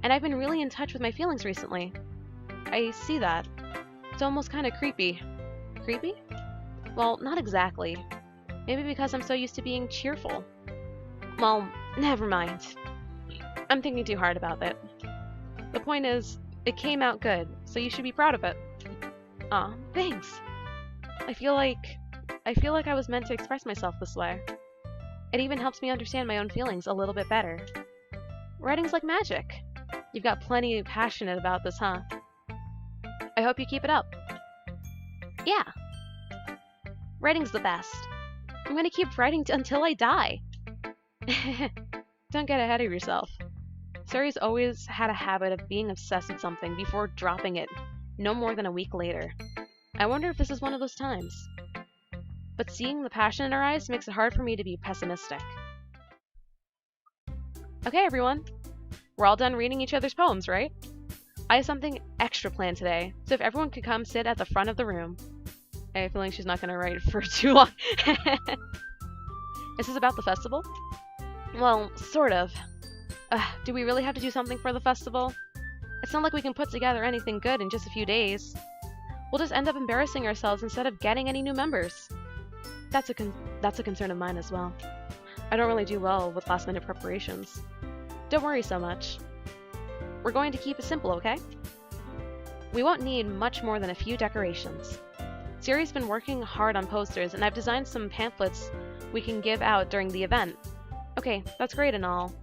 and I've been really in touch with my feelings recently. I see that. It's almost kind of creepy. Creepy? Well, not exactly. Maybe because I'm so used to being cheerful. Well, never mind. I'm thinking too hard about it. The point is, it came out good, so you should be proud of it. Aw, thanks. I feel like I was meant to express myself this way. It even helps me understand my own feelings a little bit better. Writing's like magic. You've got plenty passionate about this, huh? I hope you keep it up. Yeah. Writing's the best. I'm gonna keep writing until I die. Don't get ahead of yourself. Sari's always had a habit of being obsessed with something before dropping it no more than a week later. I wonder if this is one of those times. But seeing the passion in her eyes makes it hard for me to be pessimistic. Okay, everyone. We're all done reading each other's poems, right? I have something extra planned today, so if everyone could come sit at the front of the room. I have a feeling she's not going to write for too long. Is this about the festival? Well, sort of. Do we really have to do something for the festival? It's not like we can put together anything good in just a few days. We'll just end up embarrassing ourselves instead of getting any new members. That's a concern of mine as well. I don't really do well with last-minute preparations. Don't worry so much. We're going to keep it simple, okay? We won't need much more than a few decorations. Siri's been working hard on posters, and I've designed some pamphlets we can give out during the event. Okay, that's great and all,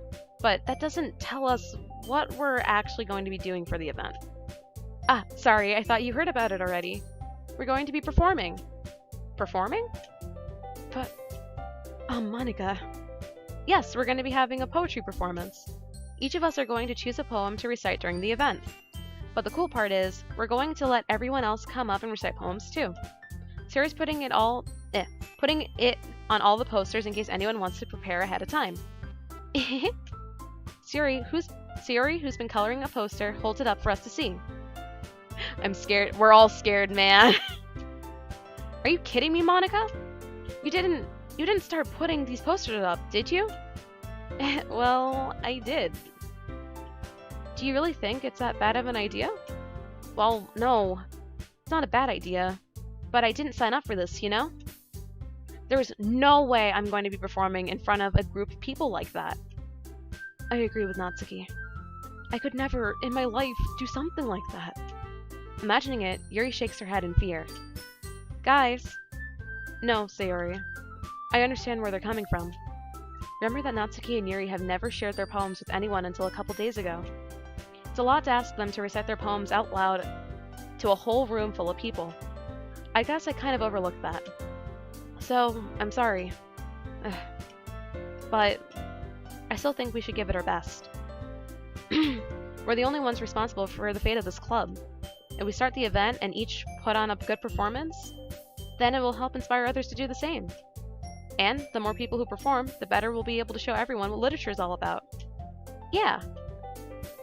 but that doesn't tell us what we're actually going to be doing for the event. Sorry, I thought you heard about it already. We're going to be performing. Performing? But... Monica. Yes, we're going to be having a poetry performance. Each of us are going to choose a poem to recite during the event. But the cool part is, we're going to let everyone else come up and recite poems too. Siri's putting it on all the posters in case anyone wants to prepare ahead of time. Siri, who's been coloring a poster, holds it up for us to see. I'm scared. We're all scared, man. Are you kidding me, Monica? You didn't start putting these posters up, did you? Well, I did. Do you really think it's that bad of an idea? Well, no. It's not a bad idea. But I didn't sign up for this, you know? There is no way I'm going to be performing in front of a group of people like that. I agree with Natsuki. I could never, in my life, do something like that. Imagining it, Yuri shakes her head in fear. Guys. No, Sayori. I understand where they're coming from. Remember that Natsuki and Yuri have never shared their poems with anyone until a couple days ago. It's a lot to ask them to recite their poems out loud to a whole room full of people. I guess I kind of overlooked that. So, I'm sorry. But I still think we should give it our best. We're the only ones responsible for the fate of this club. If we start the event and each put on a good performance, then it will help inspire others to do the same. And the more people who perform, the better we'll be able to show everyone what literature is all about. Yeah.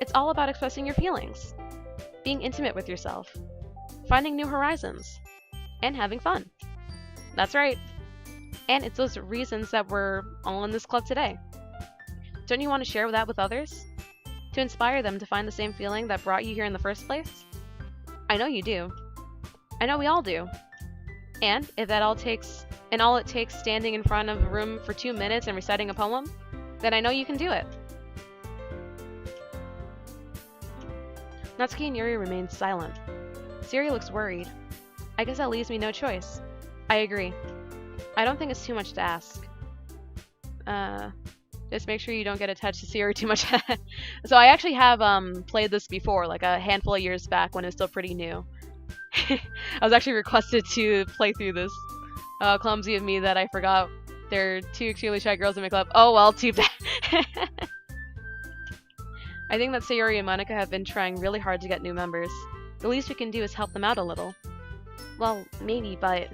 It's all about expressing your feelings, being intimate with yourself, finding new horizons, and having fun. That's right. And it's those reasons that we're all in this club today. Don't you want to share that with others? To inspire them to find the same feeling that brought you here in the first place? I know you do. I know we all do. And if all it takes standing in front of a room for 2 minutes and reciting a poem, then I know you can do it. Natsuki and Yuri remain silent. Siri looks worried. I guess that leaves me no choice. I agree. I don't think it's too much to ask. Just make sure you don't get attached to Siri too much. So I actually have played this before, like a handful of years back when it was still pretty new. I was actually requested to play through this. Clumsy of me that I forgot there are 2 extremely shy girls in my club. Oh well, too bad. I think that Sayori and Monica have been trying really hard to get new members. The least we can do is help them out a little. Well, maybe, but...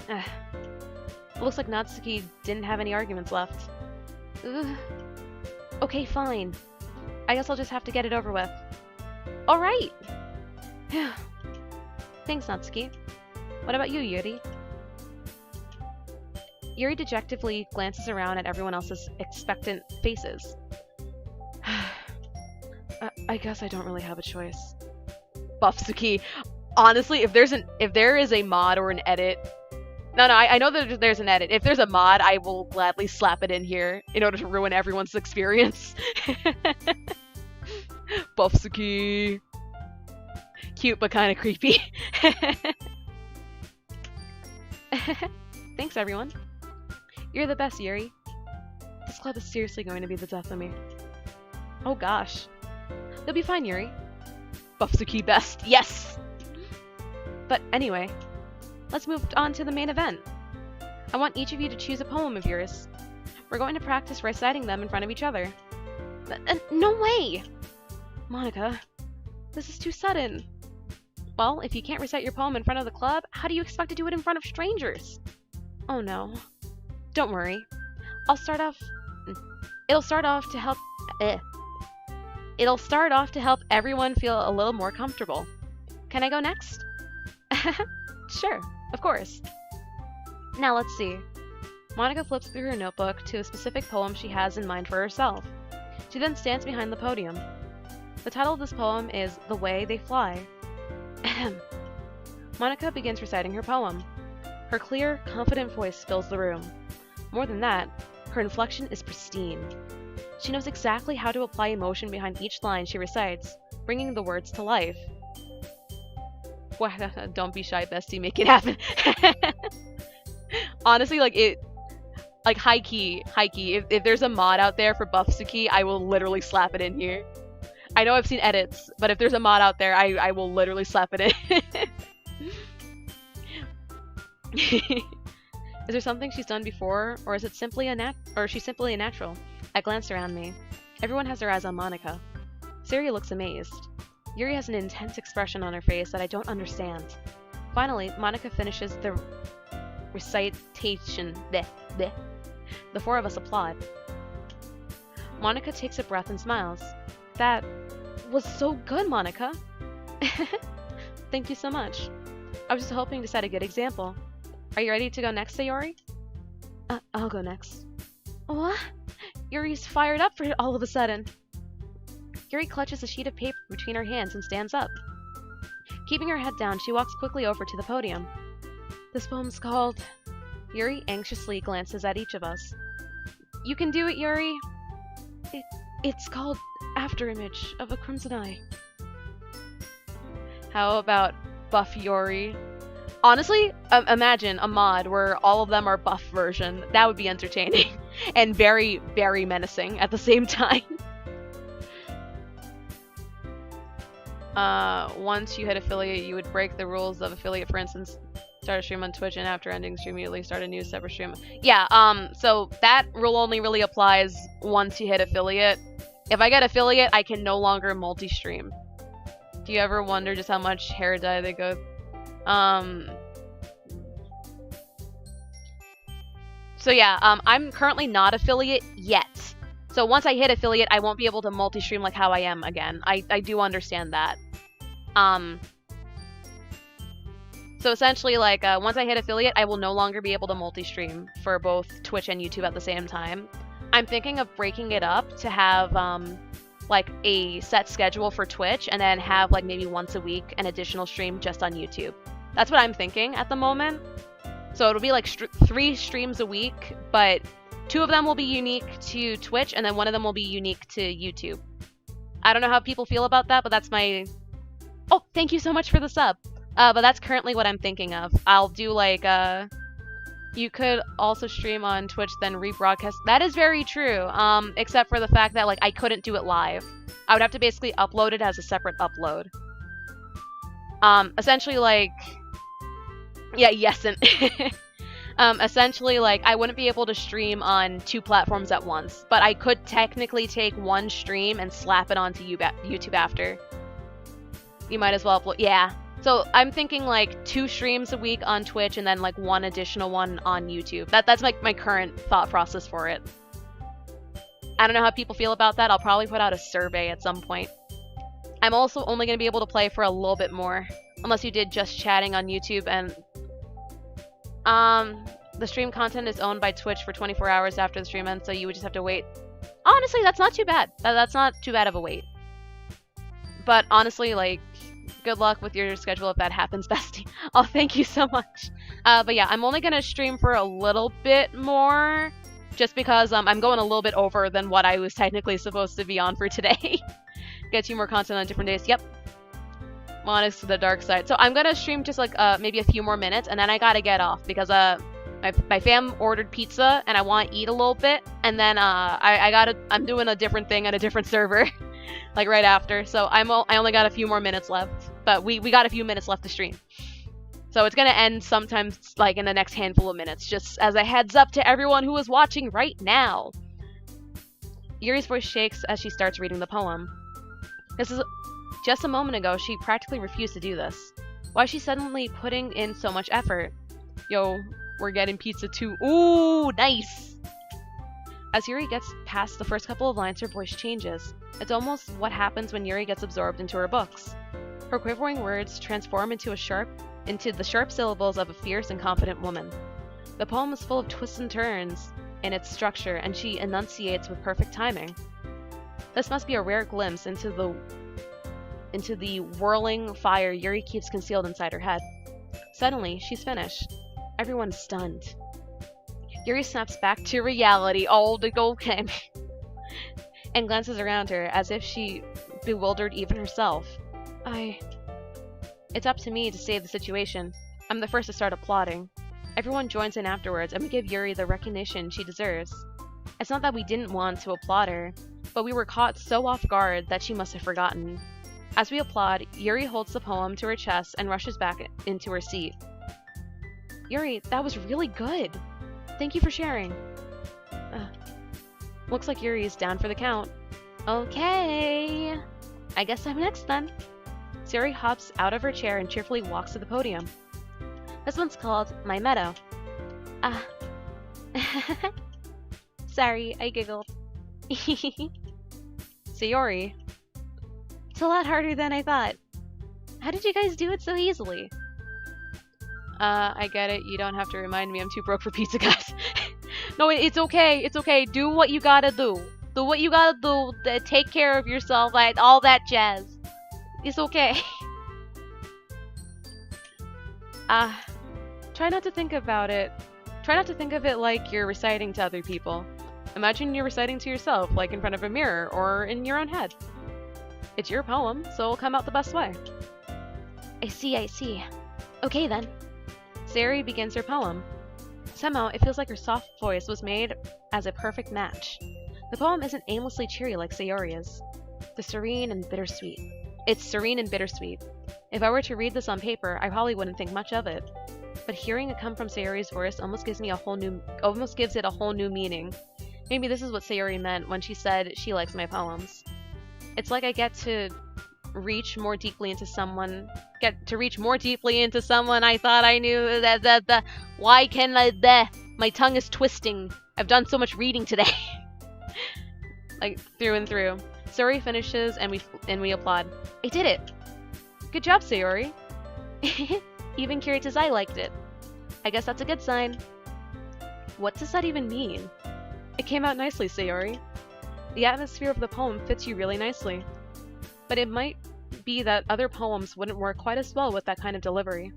It looks like Natsuki didn't have any arguments left. Ugh. Okay, fine. I guess I'll just have to get it over with. Alright! Thanks, Natsuki. What about you, Yuri? Yuri dejectedly glances around at everyone else's expectant faces. I guess I don't really have a choice. Buffsuki. Honestly, if there is a mod or an edit... No, I know that there's an edit. If there's a mod, I will gladly slap it in here in order to ruin everyone's experience. Buffsuki. Cute, but kind of creepy. Thanks, everyone. You're the best, Yuri. This club is seriously going to be the death of me. Oh gosh. You'll be fine, Yuri. Buffsuki best. Yes! But anyway, let's move on to the main event. I want each of you to choose a poem of yours. We're going to practice reciting them in front of each other. No way! Monica, this is too sudden. Well, if you can't recite your poem in front of the club, how do you expect to do it in front of strangers? Oh no. Don't worry. It'll start off to help everyone feel a little more comfortable. Can I go next? Sure, of course. Now let's see. Monica flips through her notebook to a specific poem she has in mind for herself. She then stands behind the podium. The title of this poem is The Way They Fly. Monica begins reciting her poem. Her clear, confident voice fills the room. More than that, her inflection is pristine. She knows exactly how to apply emotion behind each line she recites, bringing the words to life. Don't be shy, bestie, make it happen. Honestly, high key, if there's a mod out there for Buffsuki, I will literally slap it in here. I know I've seen edits, but if there's a mod out there, I will literally slap it in. Is there something she's done before, or is it simply she's simply a natural? I glanced around me. Everyone has their eyes on Monica. Siri looks amazed. Yuri has an intense expression on her face that I don't understand. Finally, Monica finishes the recitation. The four of us applaud. Monica takes a breath and smiles. That was so good, Monica. Thank you so much. I was just hoping to set a good example. Are you ready to go next, Sayori? I'll go next. What? Yuri's fired up for it all of a sudden. Yuri clutches a sheet of paper between her hands and stands up. Keeping her head down, she walks quickly over to the podium. This poem's called... Yuri anxiously glances at each of us. You can do it, Yuri. It's called Afterimage of a Crimson Eye. How about Buff Yuri? Honestly, imagine a mod where all of them are buff version. That would be entertaining. And very, very menacing at the same time. Once you hit affiliate, you would break the rules of affiliate. For instance, start a stream on Twitch and after ending stream, immediately start a new separate stream. Yeah, so that rule only really applies once you hit affiliate. If I get affiliate, I can no longer multi-stream. Do you ever wonder just how much hair dye they go? So yeah, I'm currently not affiliate yet. So once I hit affiliate, I won't be able to multi-stream like how I am again. I do understand that. So essentially, like, once I hit affiliate, I will no longer be able to multi-stream for both Twitch and YouTube at the same time. I'm thinking of breaking it up to have, like, a set schedule for Twitch, and then have, like, maybe once a week an additional stream just on YouTube. That's what I'm thinking at the moment. So it'll be, like, 3 streams a week, but 2 of them will be unique to Twitch, and then 1 of them will be unique to YouTube. I don't know how people feel about that, but that's my... Oh, thank you so much for the sub! But that's currently what I'm thinking of. I'll do, like, you could also stream on Twitch, then rebroadcast. That is very true, except for the fact that, like, I couldn't do it live. I would have to basically upload it as a separate upload. Essentially, like... Yeah, yes, and... essentially, like, I wouldn't be able to stream on 2 platforms at once, but I could technically take 1 stream and slap it onto YouTube after. You might as well upload... Yeah. So I'm thinking, like, 2 streams a week on Twitch and then, like, 1 additional one on YouTube. That's like my current thought process for it. I don't know how people feel about that. I'll probably put out a survey at some point. I'm also only going to be able to play for a little bit more, unless you did just chatting on YouTube. And the stream content is owned by Twitch for 24 hours after the stream ends, so you would just have to wait. Honestly, that's not too bad. That's not too bad of a wait. But honestly, like, good luck with your schedule if that happens, bestie. Oh, thank you so much. But yeah, I'm only gonna stream for a little bit more, just because I'm going a little bit over than what I was technically supposed to be on for today. Get 2 more content on different days. Yep. Honest to the dark side. So I'm gonna stream just like maybe a few more minutes, and then I gotta get off because my fam ordered pizza and I want to eat a little bit, and then I'm doing a different thing on a different server, like right after. So I only got a few more minutes left, but we got a few minutes left to stream. So it's gonna end sometimes like in the next handful of minutes, just as a heads up to everyone who is watching right now. Yuri's voice shakes as she starts reading the poem. This is just a moment ago, she practically refused to do this. Why is she suddenly putting in so much effort? Yo, we're getting pizza too. Ooh, nice! As Yuri gets past the first couple of lines, her voice changes. It's almost what happens when Yuri gets absorbed into her books. Her quivering words transform into the sharp syllables of a fierce and confident woman. The poem is full of twists and turns in its structure, and she enunciates with perfect timing. This must be a rare glimpse into the whirling fire Yuri keeps concealed inside her head. Suddenly, she's finished. Everyone's stunned. Yuri snaps back to reality, okay, and glances around her as if she bewildered even herself. It's up to me to save the situation. I'm the first to start applauding. Everyone joins in afterwards, and we give Yuri the recognition she deserves. It's not that we didn't want to applaud her, but we were caught so off guard that she must have forgotten. As we applaud, Yuri holds the poem to her chest and rushes back into her seat. Yuri, that was really good. Thank you for sharing. Looks like Yuri is down for the count. Okay. I guess I'm next then. Yuri hops out of her chair and cheerfully walks to the podium. This one's called My Meadow. Sorry, I giggled. Sayori. It's a lot harder than I thought. How did you guys do it so easily? I get it. You don't have to remind me. I'm too broke for pizza, guys. No, it's okay. It's okay. Do what you gotta do. Do what you gotta do. Take care of yourself. Like, all that jazz. It's okay. Try not to think about it. Try not to think of it like you're reciting to other people. Imagine you're reciting to yourself, like in front of a mirror or in your own head. It's your poem, so it'll come out the best way. I see. Okay then. Sayori begins her poem. Somehow, it feels like her soft voice was made as a perfect match. The poem isn't aimlessly cheery like Sayori is. It's serene and bittersweet. If I were to read this on paper, I probably wouldn't think much of it. But hearing it come from Sayori's voice almost gives it a whole new meaning. Maybe this is what Sayori meant when she said she likes my poems. It's like I get to reach more deeply into someone I thought I knew. Why can I? My tongue is twisting. I've done so much reading today. Like, through and through. Sayori finishes, and we applaud. I did it! Good job, Sayori. Even Kiritazai liked it. I guess that's a good sign. What does that even mean? It came out nicely, Sayori. The atmosphere of the poem fits you really nicely. But it might be that other poems wouldn't work quite as well with that kind of delivery.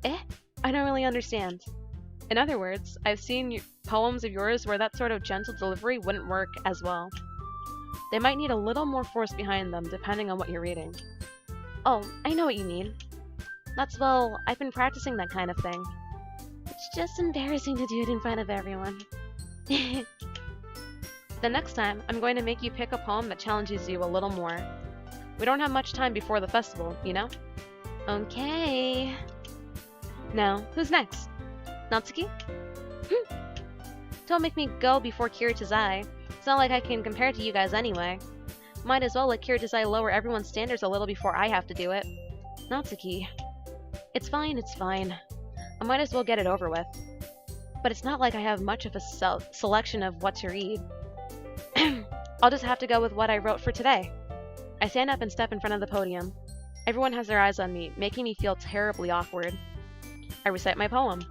I don't really understand. In other words, I've seen poems of yours where that sort of gentle delivery wouldn't work as well. They might need a little more force behind them, depending on what you're reading. Oh, I know what you mean. I've been practicing that kind of thing. It's just embarrassing to do it in front of everyone. The next time, I'm going to make you pick a poem that challenges you a little more. We don't have much time before the festival, you know? Okay. Now, who's next? Natsuki? Don't make me go before Kiritazai. It's not like I can compare to you guys anyway. Might as well let Kiritazai lower everyone's standards a little before I have to do it. Natsuki. It's fine. I might as well get it over with. But it's not like I have much of a selection of what to read. I'll just have to go with what I wrote for today. I stand up and step in front of the podium. Everyone has their eyes on me, making me feel terribly awkward. I recite my poem.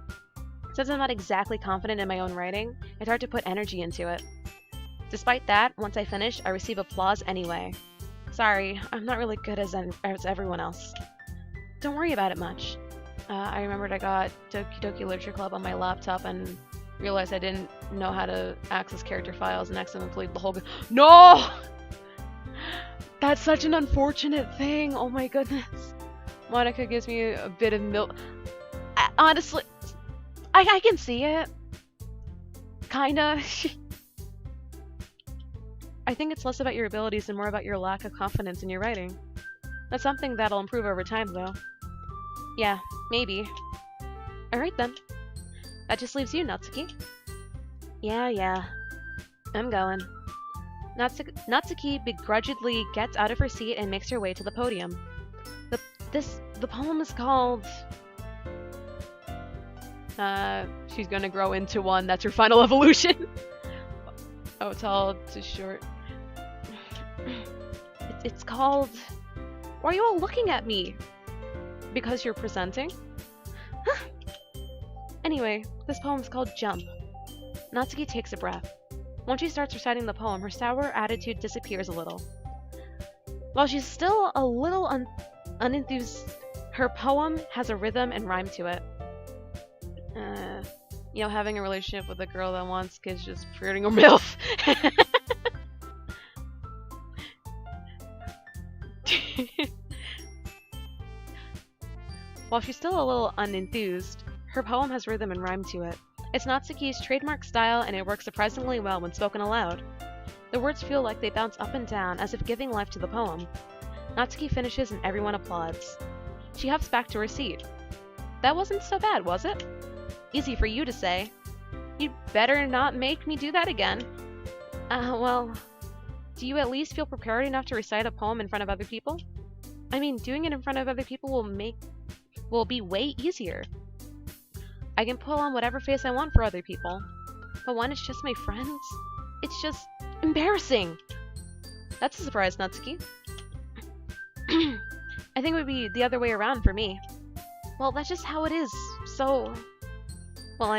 Since I'm not exactly confident in my own writing, it's hard to put energy into it. Despite that, once I finish, I receive applause anyway. Sorry, I'm not really good as everyone else. Don't worry about it much. I remembered I got Doki Literature Club on my laptop and realized I didn't know how to access character files and accidentally played the whole game. No! That's such an unfortunate thing. Oh my goodness. Monica gives me a bit of milk. Honestly, I can see it. Kinda. I think it's less about your abilities and more about your lack of confidence in your writing. That's something that'll improve over time, though. Yeah, maybe. Alright then. That just leaves you, Natsuki. Yeah. I'm going. Natsuki begrudgingly gets out of her seat and makes her way to the podium. The the poem is called she's gonna grow into one. That's her final evolution. Oh, tall to short. It's called. Why are you all looking at me? Because you're presenting? Anyway, this poem's called Jump. Natsuki takes a breath. Once she starts reciting the poem, her sour attitude disappears a little. While she's still a little unenthused, her poem has a rhythm and rhyme to it. Having a relationship with a girl that wants kids just flirting or MILF. While she's still a little unenthused, her poem has rhythm and rhyme to it. It's Natsuki's trademark style, and it works surprisingly well when spoken aloud. The words feel like they bounce up and down, as if giving life to the poem. Natsuki finishes and everyone applauds. She hops back to her seat. That wasn't so bad, was it? Easy for you to say. You'd better not make me do that again. Well, do you at least feel prepared enough to recite a poem in front of other people? I mean, doing it in front of other people will be way easier. I can pull on whatever face I want for other people. But when it's just my friends, it's just embarrassing. That's a surprise, Natsuki. I think it would be the other way around for me. Well, that's just how it is, so... Well,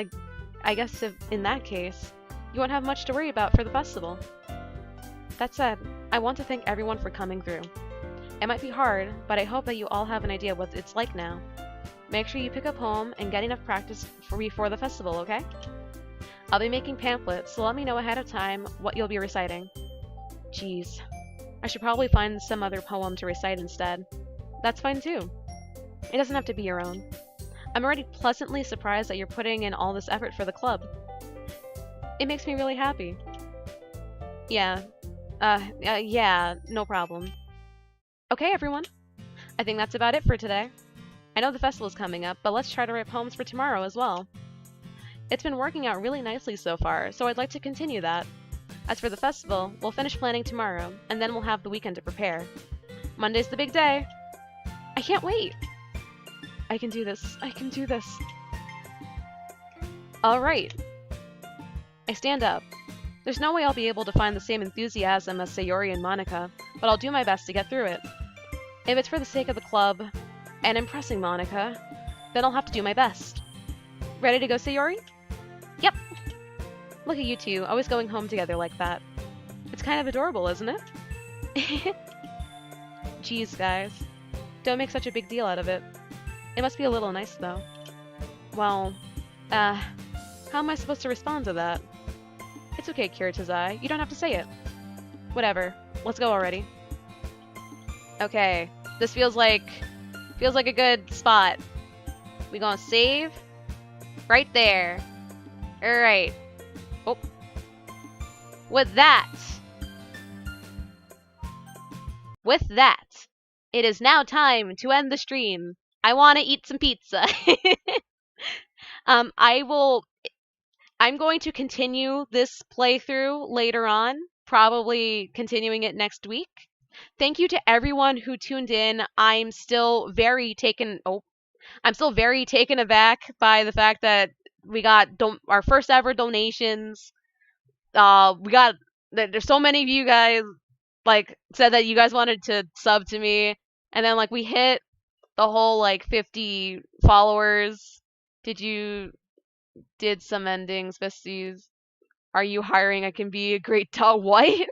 I guess in that case, you won't have much to worry about for the festival. That said, I want to thank everyone for coming through. It might be hard, but I hope that you all have an idea what it's like now. Make sure you pick up home and get enough practice before the festival, okay? I'll be making pamphlets, so let me know ahead of time what you'll be reciting. Jeez. I should probably find some other poem to recite instead. That's fine too. It doesn't have to be your own. I'm already pleasantly surprised that you're putting in all this effort for the club. It makes me really happy. Yeah. Yeah, no problem. Okay, everyone. I think that's about it for today. I know the festival's coming up, but let's try to write poems for tomorrow as well. It's been working out really nicely so far, so I'd like to continue that. As for the festival, we'll finish planning tomorrow, and then we'll have the weekend to prepare. Monday's the big day. I can't wait. I can do this. I can do this. Alright. I stand up. There's no way I'll be able to find the same enthusiasm as Sayori and Monica, but I'll do my best to get through it. If it's for the sake of the club, and impressing Monica, then I'll have to do my best. Ready to go, Sayori? Yep. Look at you two, always going home together like that. It's kind of adorable, isn't it? Jeez, guys. Don't make such a big deal out of it. It must be a little nice, though. Well, how am I supposed to respond to that? It's okay, Kiritazai. You don't have to say it. Whatever. Let's go already. Okay. This feels like a good spot. We gonna save? Right there. Alright. Oh. With that, it is now time to end the stream. I want to eat some pizza. I'm going to continue this playthrough later on, probably continuing it next week. Thank you to everyone who tuned in. I'm still very taken aback by the fact that we got our first ever donations. There's so many of you guys said that you guys wanted to sub to me, and then we hit the whole 50 followers. Did some endings, besties? Are you hiring? I can be a great tall white.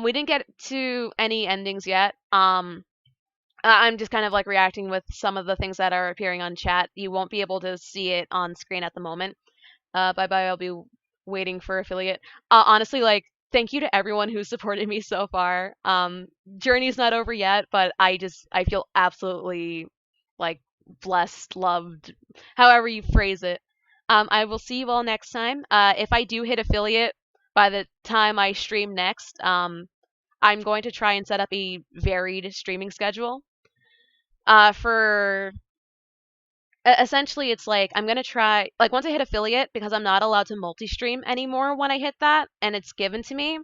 We didn't get to any endings yet. I'm just kind of reacting with some of the things that are appearing on chat. You won't be able to see it on screen at the moment. Bye bye. I'll be waiting for affiliate. Honestly, thank you to everyone who supported me so far. Journey's not over yet, but I feel absolutely blessed, loved, however you phrase it. I will see you all next time. If I do hit affiliate by the time I stream next, I'm going to try and set up a varied streaming schedule. For Essentially it's like I'm gonna try like once I hit affiliate because I'm not allowed to multi-stream anymore when I hit that and it's given to me.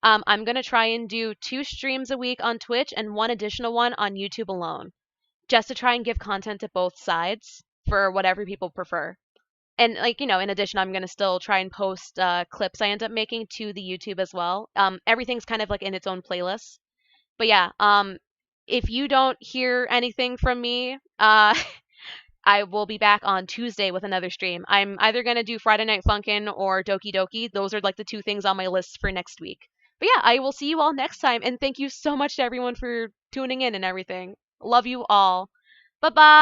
I'm gonna try and do 2 streams a week on Twitch and one additional one on YouTube alone, just to try and give content to both sides for whatever people prefer. And like in addition, I'm gonna still try and post clips I end up making to the YouTube as well. Everything's kind of like in its own playlist. But yeah, if you don't hear anything from me, I will be back on Tuesday with another stream. I'm either going to do Friday Night Funkin' or Doki Doki. Those are like the 2 things on my list for next week. But yeah, I will see you all next time. And thank you so much to everyone for tuning in and everything. Love you all. Bye bye.